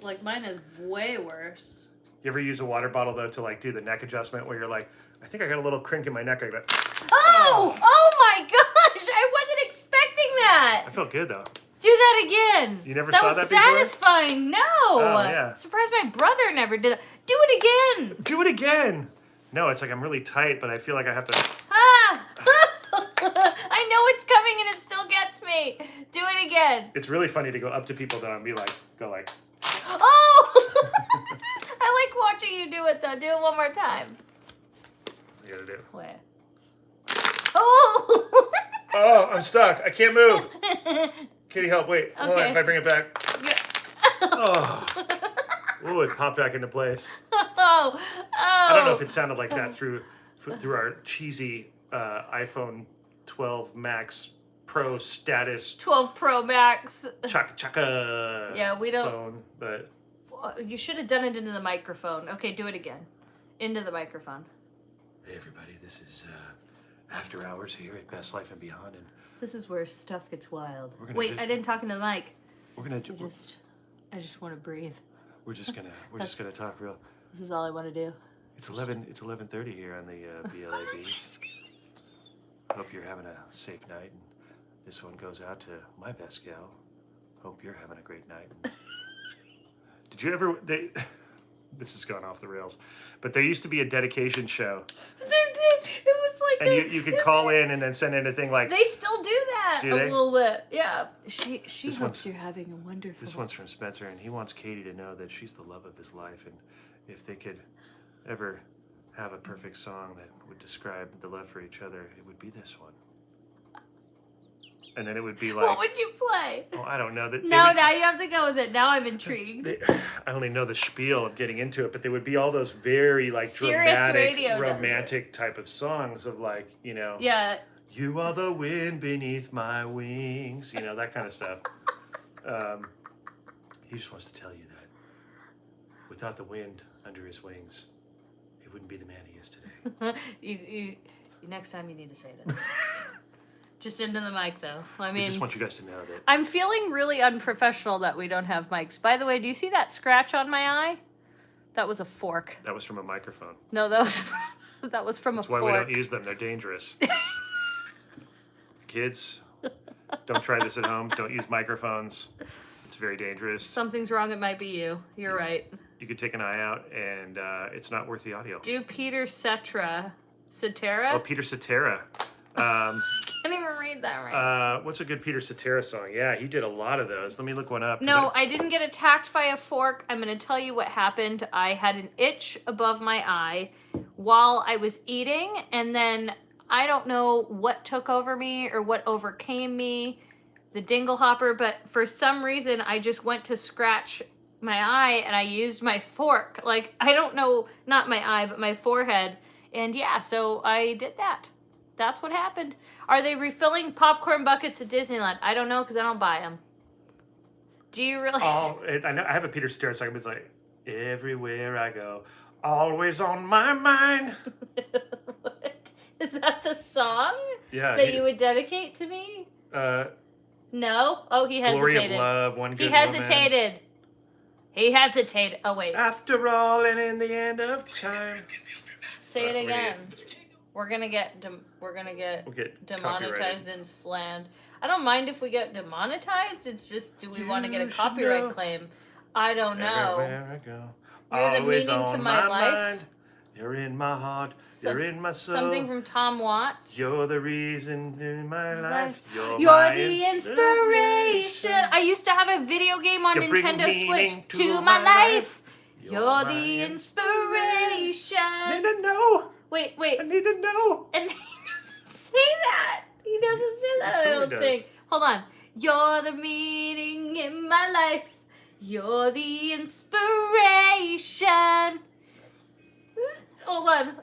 Like, mine is way worse. You ever use a water bottle though to like do the neck adjustment where you're like, I think I got a little crink in my neck. I go, Oh my gosh! I wasn't expecting that! I felt good though. Do that again. You never saw that before? That was satisfying. No. Oh, yeah. Surprised my brother never did that. Do it again. Do it again. No, it's like I'm really tight, but I feel like I have to. Ah! I know it's coming and it still gets me. Do it again. It's really funny to go up to people though and be like, go like. Oh! I like watching you do it though. Do it one more time. I gotta do. Wait. Oh! Oh, I'm stuck. I can't move. Kitty, help. Wait. Hold on. Okay. If I bring it back. Oh. Ooh, it popped back into place. Oh. I don't know if it sounded like that through our cheesy iPhone 12 Max Pro status 12 Pro Max. chaka Yeah, we don't. phone, but You should have done it into the microphone. Okay, do it again. Into the microphone. hey everybody, this is After Hours here at Best Life and Beyond, and This is where stuff gets wild. We're gonna Wait, do- I didn't talk into the mic. we're gonna I just want to breathe. we're just gonna talk real. This is all I want to do. It's 11:30 here on the BLABs. Hope you're having a safe night, and this one goes out to my best gal. Hope you're having a great night. Did you ever? This has gone off the rails, but there used to be a dedication show, It was like and you could call in and then send in a thing like. They still do that Do they? a little bit. Yeah. She This hopes one's- you're having a wonderful. This one's from Spencer, and he wants Katie to know that she's the love of his life, and if they could ever have a perfect song that would describe the love for each other, it would be this one. And then it would be like, What would you play? oh, I don't know. No, now you have to go with it. Now I'm intrigued. I only know the spiel of getting into it, but there would be all those very like Sirius dramatic, Radio does it. romantic type of songs of like, Yeah. you are the wind beneath my wings, that kind of stuff. He just wants to tell you that without the wind under his wings, he wouldn't be the man he is today. you next time you need to say it. Just into the mic though. I I mean, just want you guys to know that. I'm feeling really unprofessional that we don't have mics. By the way, do you see that scratch on my eye? That was a fork. That was from a microphone. No, that was from That's a why fork. we don't use them. They're dangerous. Kids, don't try this at home. Don't use microphones. It's very dangerous. Something's wrong. It might be you. You're right. You could take an eye out, and it's not worth the audio. Do Peter Cetera? Oh, Peter Cetera. Can't even read that right. What's a good Peter Cetera song? Yeah, he did a lot of those. Let me look one up. 'cause No, I didn't get attacked by a fork. I'm going to tell you what happened. I had an itch above my eye while I was eating, and then I don't know what took over me or what overcame me, the dingle hopper, but for some reason I just went to scratch my eye and I used my fork. Like, I don't know, not my eye, but my forehead. And yeah, so I did that. That's what happened. Are they refilling popcorn buckets at Disneyland? I don't know because I don't buy them. Do you really? I know. I have a Peter Stewart song. It's like, everywhere I go, always on my mind. What? Is that the song Yeah. that you would dedicate to me? No? Oh, he hesitated. Glory of Love, One Good He hesitated. Woman. He hesitated. Oh, wait. After all and in the end of time. Say it again. We're gonna get We'll get demonetized and slammed. I don't mind if we get demonetized. It's just, do we want to get a copyright claim? I don't know. Everywhere I go, You're the always meaning to on my life. mind. You're in my heart. You're in my soul. Something from Tom Watts. You're the reason in my life. You're the inspiration. I used to have a video game on You bring Nintendo meaning Switch to my life. You're the inspiration. I need to know. Wait. I need to know. And he doesn't say that. He doesn't say that, He I totally don't think. Hold on. You're the meaning in my life. You're the inspiration. Hold on.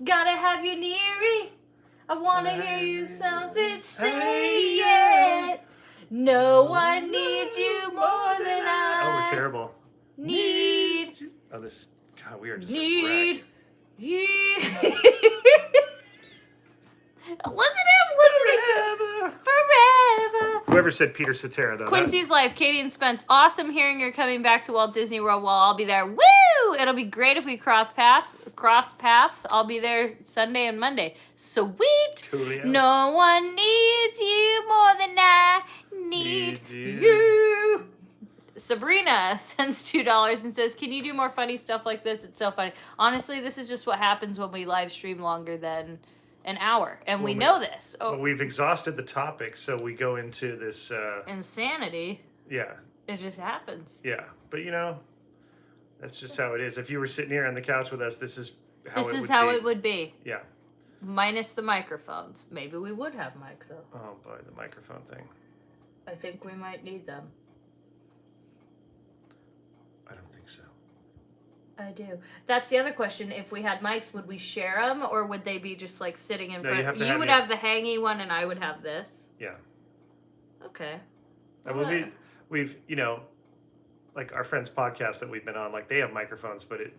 Gotta have you near me. I wanna hear you something say it. No one needs you more than I. Oh, we're terrible. Need. Oh, this. God, we are just. Need. Listen Forever. forever. Whoever said Peter Cetera, though. Quincy's Life, Katie and Spence. Awesome hearing you're coming back to Walt Disney World while I'll be there. Woo! It'll be great if we cross paths. I'll be there Sunday and Monday. Sweet. Coolio. No one needs you more than I need you. Sabrina sends $2 and says, can you do more funny stuff like this? It's so funny. Honestly, this is just what happens when we live stream longer than an hour. And we know this. Well, we've exhausted the topic, so we go into this... insanity. Yeah. It just happens. Yeah. But, that's just how it is. If you were sitting here on the couch with us, this is how it would be. Yeah. Minus the microphones. Maybe we would have mics, though. Oh, boy, the microphone thing. I think we might need them. I don't think so. I do. That's the other question. If we had mics, would we share them, or would they be just like sitting in front? You would have the hangy one, and I would have this. Yeah. Okay. Well, we've like our friends' podcast that we've been on, like they have microphones, but it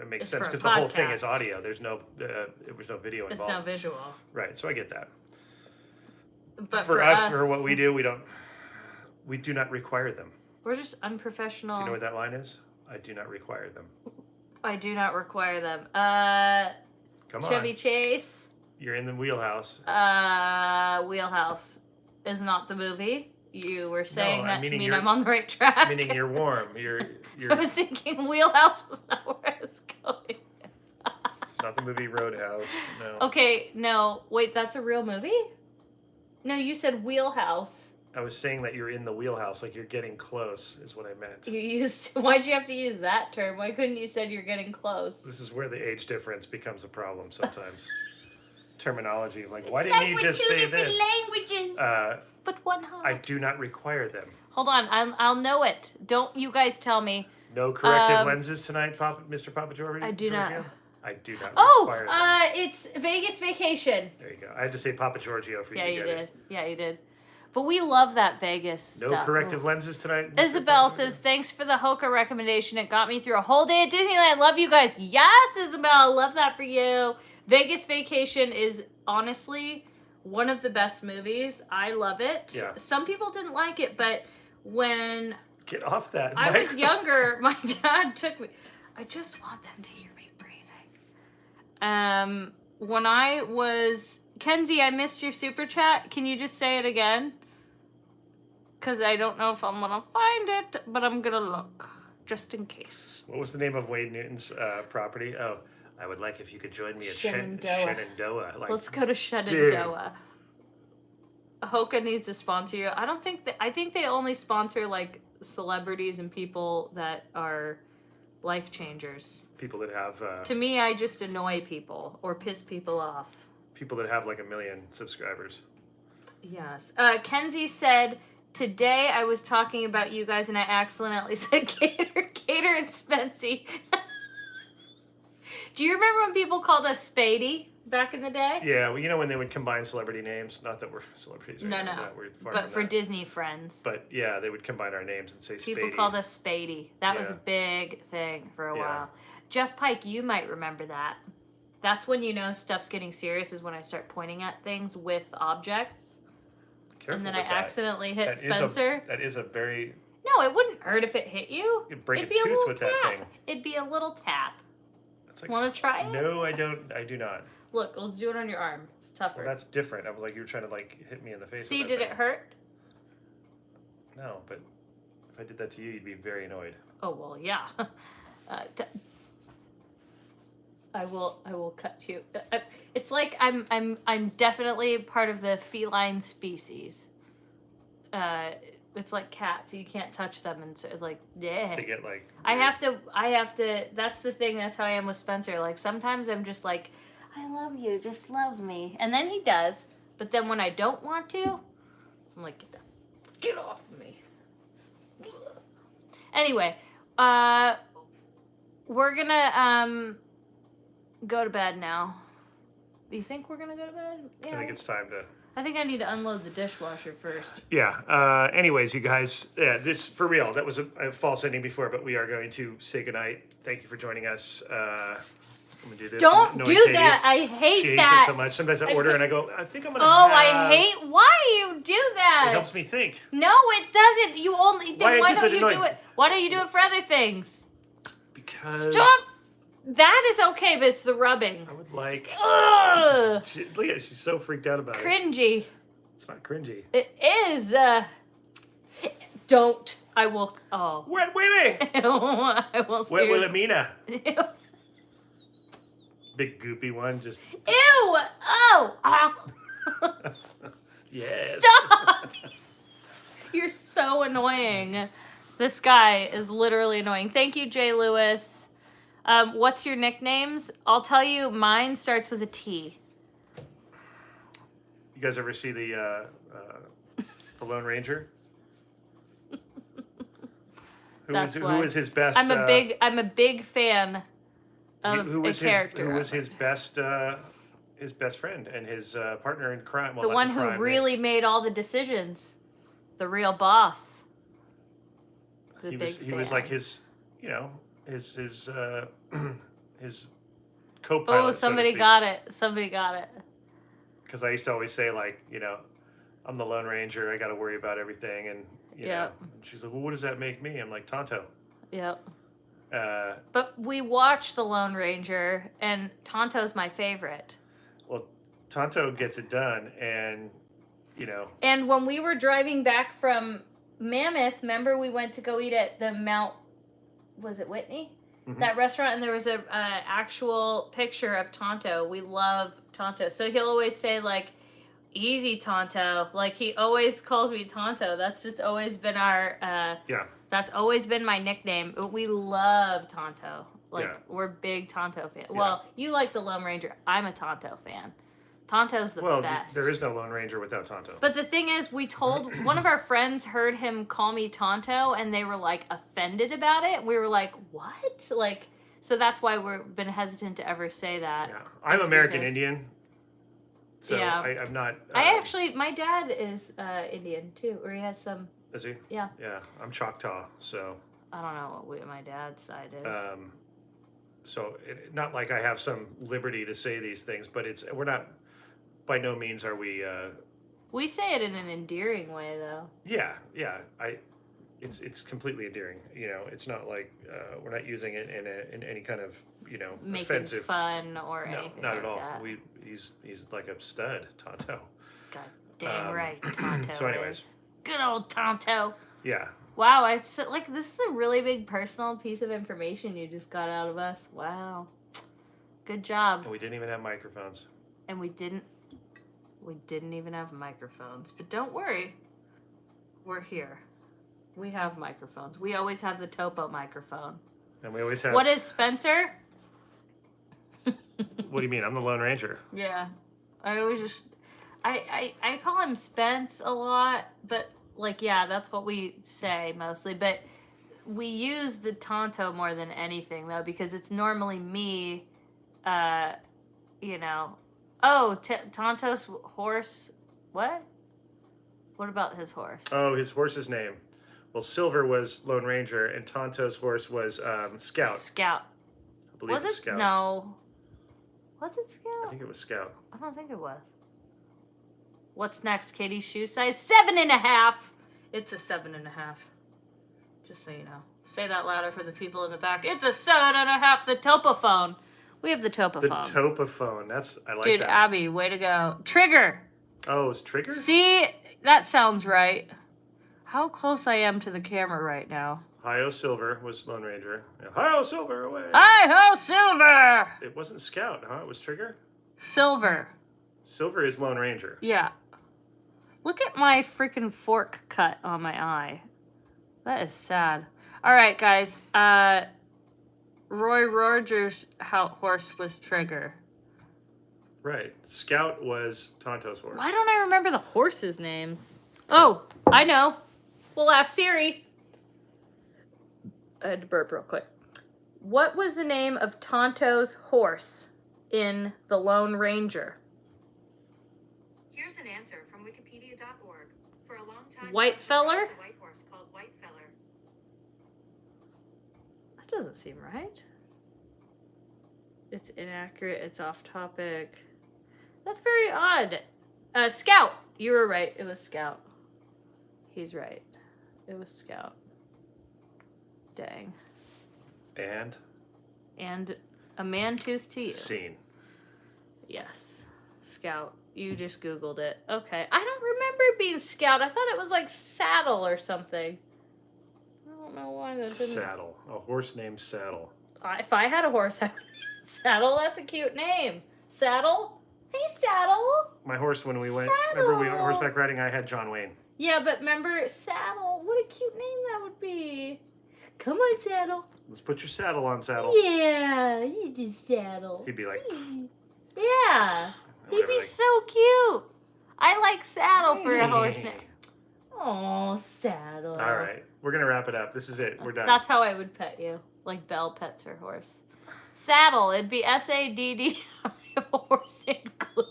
makes sense because the whole thing is audio. There's no there was no video involved. It's no visual. Right. So I get that. But for us, for what we do, we do not require them. We're just unprofessional. Do you know what that line is? I do not require them. I do not require them. Come on. Chevy Chase. You're in the wheelhouse. Wheelhouse is not the movie. You were saying that to mean I'm on the right track. Meaning you're warm. You're. I was thinking Wheelhouse was not where I was going. It's not the movie Roadhouse. No. Okay, no. Wait, that's a real movie? No, you said Wheelhouse. I was saying that you're in the wheelhouse, like you're getting close, is what I meant. Why'd you have to use that term? Why couldn't you said you're getting close? This is where the age difference becomes a problem sometimes. Terminology, like why didn't you just say this? Languages, but one heart. I do not require them. Hold on, I'll know it. Don't you guys tell me. No corrective lenses tonight, Mr. Papagiorgio? I do not. I do not require them. It's Vegas Vacation. There you go. I had to say Papagiorgio for you to get it. Yeah, you did. But we love that Vegas stuff. No corrective lenses tonight? Isabel says, thanks for the Hoka recommendation. It got me through a whole day at Disneyland. Love you guys. Yes, Isabel. Love that for you. Vegas Vacation is honestly one of the best movies. I love it. Yeah. Some people didn't like it, but when Get off that. I was younger, my dad took me. I just want them to hear me breathing. When I was... Kenzie, I missed your super chat. Can you just say it again? Because I don't know if I'm going to find it, but I'm going to look, just in case. What was the name of Wade Newton's property? Oh, I would like if you could join me at Shenandoah. Like, let's go to Shenandoah. Hoka needs to sponsor you. I don't think I think they only sponsor like celebrities and people that are Life changers. People that have To me, I just annoy people or piss people off. people that have like 1 million subscribers. Yes. Kenzie said, today I was talking about you guys and I accidentally said Gator and Spency. Do you remember when people called us Spady back in the day? Yeah, well, you know when they would combine celebrity names. Not that we're celebrities. Or No, anything no. like that. We're far But from for that. Disney friends. But yeah, they would combine our names and say People Spady. called us Spady. That was a Yeah. big thing for a Yeah. while. Jeff Pike, you might remember that. That's when you know stuff's getting serious, is when I start pointing at things with objects. Careful And then with I that. accidentally hit That is Spencer. that is a very. No, it wouldn't hurt if it hit you. You'd break It'd a be tooth little with tap. that thing. It'd be a little tap. That's like, Want to try it? no, I don't. I do not. Look, let's do it on your arm. It's tougher. Well, that's different. I was like, you were trying to like hit me in the face. See, with that did it thing. hurt? No, but if I did that to you, you'd be very annoyed. Oh well, yeah. I will cut you. It's like I'm definitely part of the feline species. It's like cats. You can't touch them, and so it's like, yeah. They get like. I have to. That's the thing. That's how I am with Spencer. Like sometimes I'm just like, I love you. Just love me, and then he does. But then when I don't want to, I'm like, get off of me. Anyway, we're gonna go to bed now. You think we're gonna go to bed? Yeah. I think it's time to. I think I need to unload the dishwasher first. Yeah. Anyways, you guys, this for real. That was a false ending before, but we are going to say goodnight. Thank you for joining us. I'm gonna do this. Don't Annoying do Katie. that. I hate She hates that. it so much. Sometimes I order and I go, I think I'm gonna. Oh, have... I hate. Why you do that? It helps me think. No, it doesn't. You only. Then why does don't it you annoy- do it? Why don't you do it for other things? Because. Stop. That is okay, but it's the rubbing. I would like. Ugh. Look at it. She's so freaked out about it. Cringy. It's not cringy. It is. Don't. I will. Oh. Wet Willie. I will. Wet Seriously. Wilhelmina. Ew. Big goopy one. Just. Ew. Oh. Ah. Yes. Stop. You're so annoying. This guy is literally annoying. Thank you, Jay Lewis. What's your nicknames? I'll tell you. Mine starts with a T. You guys ever see the Lone Ranger? That's who why. was his best? I'm a big fan of who was a character. Who was of it. his best friend and his partner in crime? Well, The not one in who crime, really made all the decisions. The real boss. The he big was fan. like his, you know, his co-pilot. Oh, somebody got it. Somebody got it. Because I used to always say, like, you know, I'm the Lone Ranger. I got to worry about everything, and you know. Yep. And she's like, well, what does that make me? I'm like, Tonto. Yep. Uh, But we watched The Lone Ranger, and Tonto's my favorite. well, Tonto gets it done, and you know. And when we were driving back from Mammoth, remember we went to go eat at the Mount, was it Whitney? Mhm. That restaurant, and there was a actual picture of Tonto. We love Tonto. So he'll always say, like, easy, Tonto. Like, he always calls me Tonto. That's just always been our, Yeah. that's always been my nickname. We love Tonto. Like, Yeah. we're big Tonto fans. Yeah. Well, you like the Lone Ranger. I'm a Tonto fan. Tonto's the Well, best. there is no Lone Ranger without Tonto. But the thing is, we told one of our friends heard him call me Tonto, and they were like offended about it. We were like, "What?" Like, so that's why we've been hesitant to ever say that. Yeah, I'm It's American because- Indian, so Yeah. I'm not. I actually, my dad is Indian too, or he has some. Is he? Yeah, Yeah, I'm Choctaw, so. I don't know what my dad's side is. So not like I have some liberty to say these things, but we're not. By no means are we. We say it in an endearing way, though. Yeah. It's completely endearing. You know, it's not like we're not using it in any kind of Making offensive. fun or No, anything not like at all. that. He's like a stud, Tonto. God dang right, Tonto. so anyways. is. Good old Tonto. Yeah. Wow, it's like this is a really big personal piece of information you just got out of us. Wow. Good job. And we didn't even have microphones. And we didn't even have microphones. But don't worry. We're here. We have microphones. We always have the Topo microphone. And we always have. What is Spencer? What do you mean? I'm the Lone Ranger. Yeah. I always just... I call him Spence a lot, but, like, yeah, that's what we say mostly. But we use the Tonto more than anything, though, because it's normally me, you know... Oh, Tonto's horse... What? What about his horse? Oh, his horse's name. Well, Silver was Lone Ranger, and Tonto's horse was Scout. Scout. I believe Was it? Scout. No. Was it I Scout? think it was Scout. I don't think it was. What's next, Katie's shoe size? 7.5. It's a 7.5. Just so you know. Say that louder for the people in the back. It's a 7.5. The Topophone. We have the The Topophone. Topophone. I like Dude, that. Abby, way to go. Trigger. Oh, it's Trigger? See, that sounds right. How close I am to the camera right now. Hi-Ho Silver was Lone Ranger. Yeah, Hi-Ho Silver, away. Hi-ho, Silver. It wasn't Scout, huh? It was Trigger? Silver. Silver is Lone Ranger. Yeah. Look at my freaking fork cut on my eye. That is sad. All right, guys. Roy Rogers' horse was Trigger. Right. Scout was Tonto's horse. Why don't I remember the horses' names? Oh, I know. We'll ask Siri. I had to burp real quick. What was the name of Tonto's horse in The Lone Ranger? Here's an answer from wikipedia.org. For a long time, Whitefeller? Tonto rides a white horse called Whitefeller. That doesn't seem right. It's inaccurate. It's off topic. That's very odd. Scout. You were right. It was Scout. He's right. It was Scout. Dang. And a man tooth to you. Scene. Yes. Scout. You just Googled it. Okay. I don't remember it being Scout. I thought it was like Saddle or something. I don't know why that didn't... Saddle. A horse named Saddle. If I had a horse, I would name it Saddle. That's a cute name. Saddle? Hey, Saddle. My horse, when we went, Saddle. remember we went horseback riding, I had John Wayne. Yeah, but remember, Saddle. What a cute name that would be. Come on, Saddle. Let's put your saddle on, Saddle. Yeah, you did Saddle. He'd be like, Yeah. He'd whatever, be like, so cute. I like Saddle for a horse name. Oh, Saddle. all right, we're going to wrap it up. This is it. We're done. That's how I would pet you. Like Belle pets her horse. Saddle. It'd be S-A-D-D. I have a horse named Glue.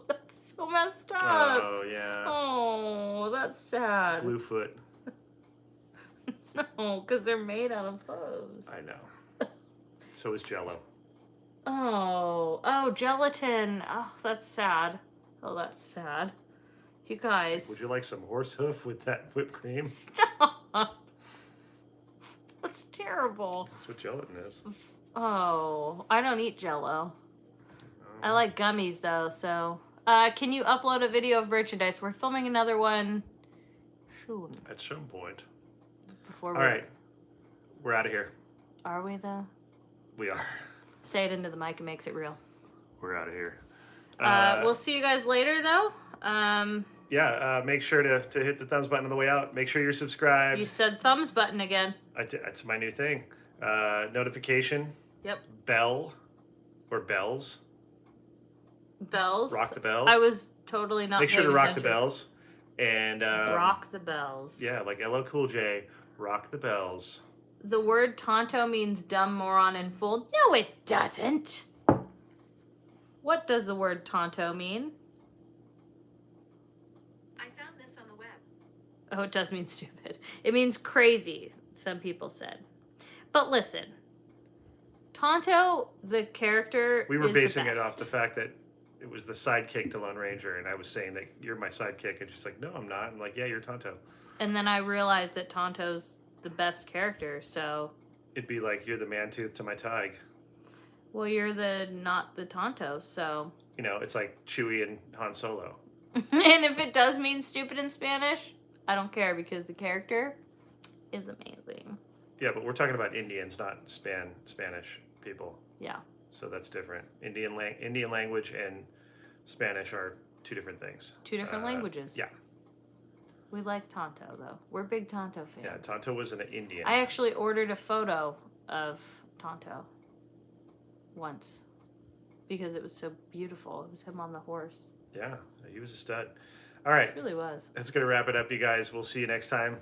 That's so messed up. Oh, yeah. Oh, that's sad. Bluefoot. No, because they're made out of hose. I know. So is Jello. Oh, gelatin. Oh, that's sad. Oh, that's sad. You guys. Would you like some horse hoof with that whipped cream? Stop. That's terrible. That's what gelatin is. Oh, I don't eat Jello. I Oh. like gummies though, so. Can you upload a video of merchandise? We're filming another one soon. At some point. Before All right. We're out of here. Are we though? We are. Say it into the mic, it makes it real. We're out of here. We'll see you guys later though. Make sure to hit the thumbs button on the way out. Make sure you're subscribed. You said thumbs button again. That's my new thing. Notification. Yep. Bell. Or bells. Bells. Rock the bells. I was totally not Make sure to paying rock the attention. bells. And Rock the bells. yeah, like LL Cool J, rock the bells. The word Tonto means dumb, moron, and fool. No, it doesn't. What does the word Tonto mean? I found this on the web. Oh, it does mean stupid. It means crazy, some people said. But listen, Tonto, the character, We were is basing the it best. off the fact that it was the sidekick to Lone Ranger, and I was saying that you're my sidekick, and she's like, no, I'm not. I'm like, yeah, you're Tonto. And then I realized that Tonto's the best character, so... It'd be like, you're the man-tooth to my tig. Well, you're not the Tonto, so... You know, it's like Chewie and Han Solo. And if it does mean stupid in Spanish, I don't care because the character is amazing. Yeah, but we're talking about Indians, not Spanish people. Yeah. So that's different. Indian language and Spanish are two different things. Two different languages. Yeah. We like Tonto, though. We're big Tonto fans. Yeah, Tonto was an Indian. I actually ordered a photo of Tonto once because it was so beautiful. It was him on the horse. Yeah, he was a stud. All right. It really was. That's going to wrap it up, you guys. We'll see you next time.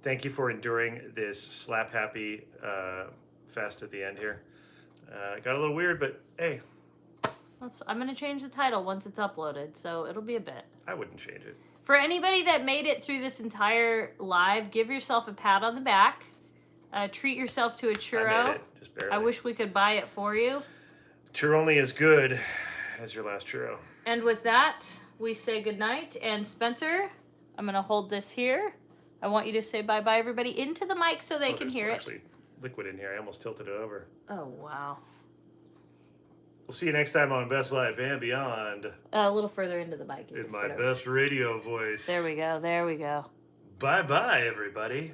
Thank you for enduring this slap happy fest at the end here. Got a little weird, but hey. I'm going to change the title once it's uploaded, so it'll be a bit. I wouldn't change it. For anybody that made it through this entire live, give yourself a pat on the back. Treat yourself to a churro. I made it, just barely. I wish we could buy it for you. Churro only as good as your last churro. And with that, we say goodnight. And Spencer, I'm going to hold this here. I want you to say bye-bye, everybody, into the mic so they can hear it. There's actually liquid in here. I almost tilted it over. Oh, wow. We'll see you next time on Best Life and Beyond. A little further into the mic. In my best radio voice. There we go. There we go. Bye-bye, everybody.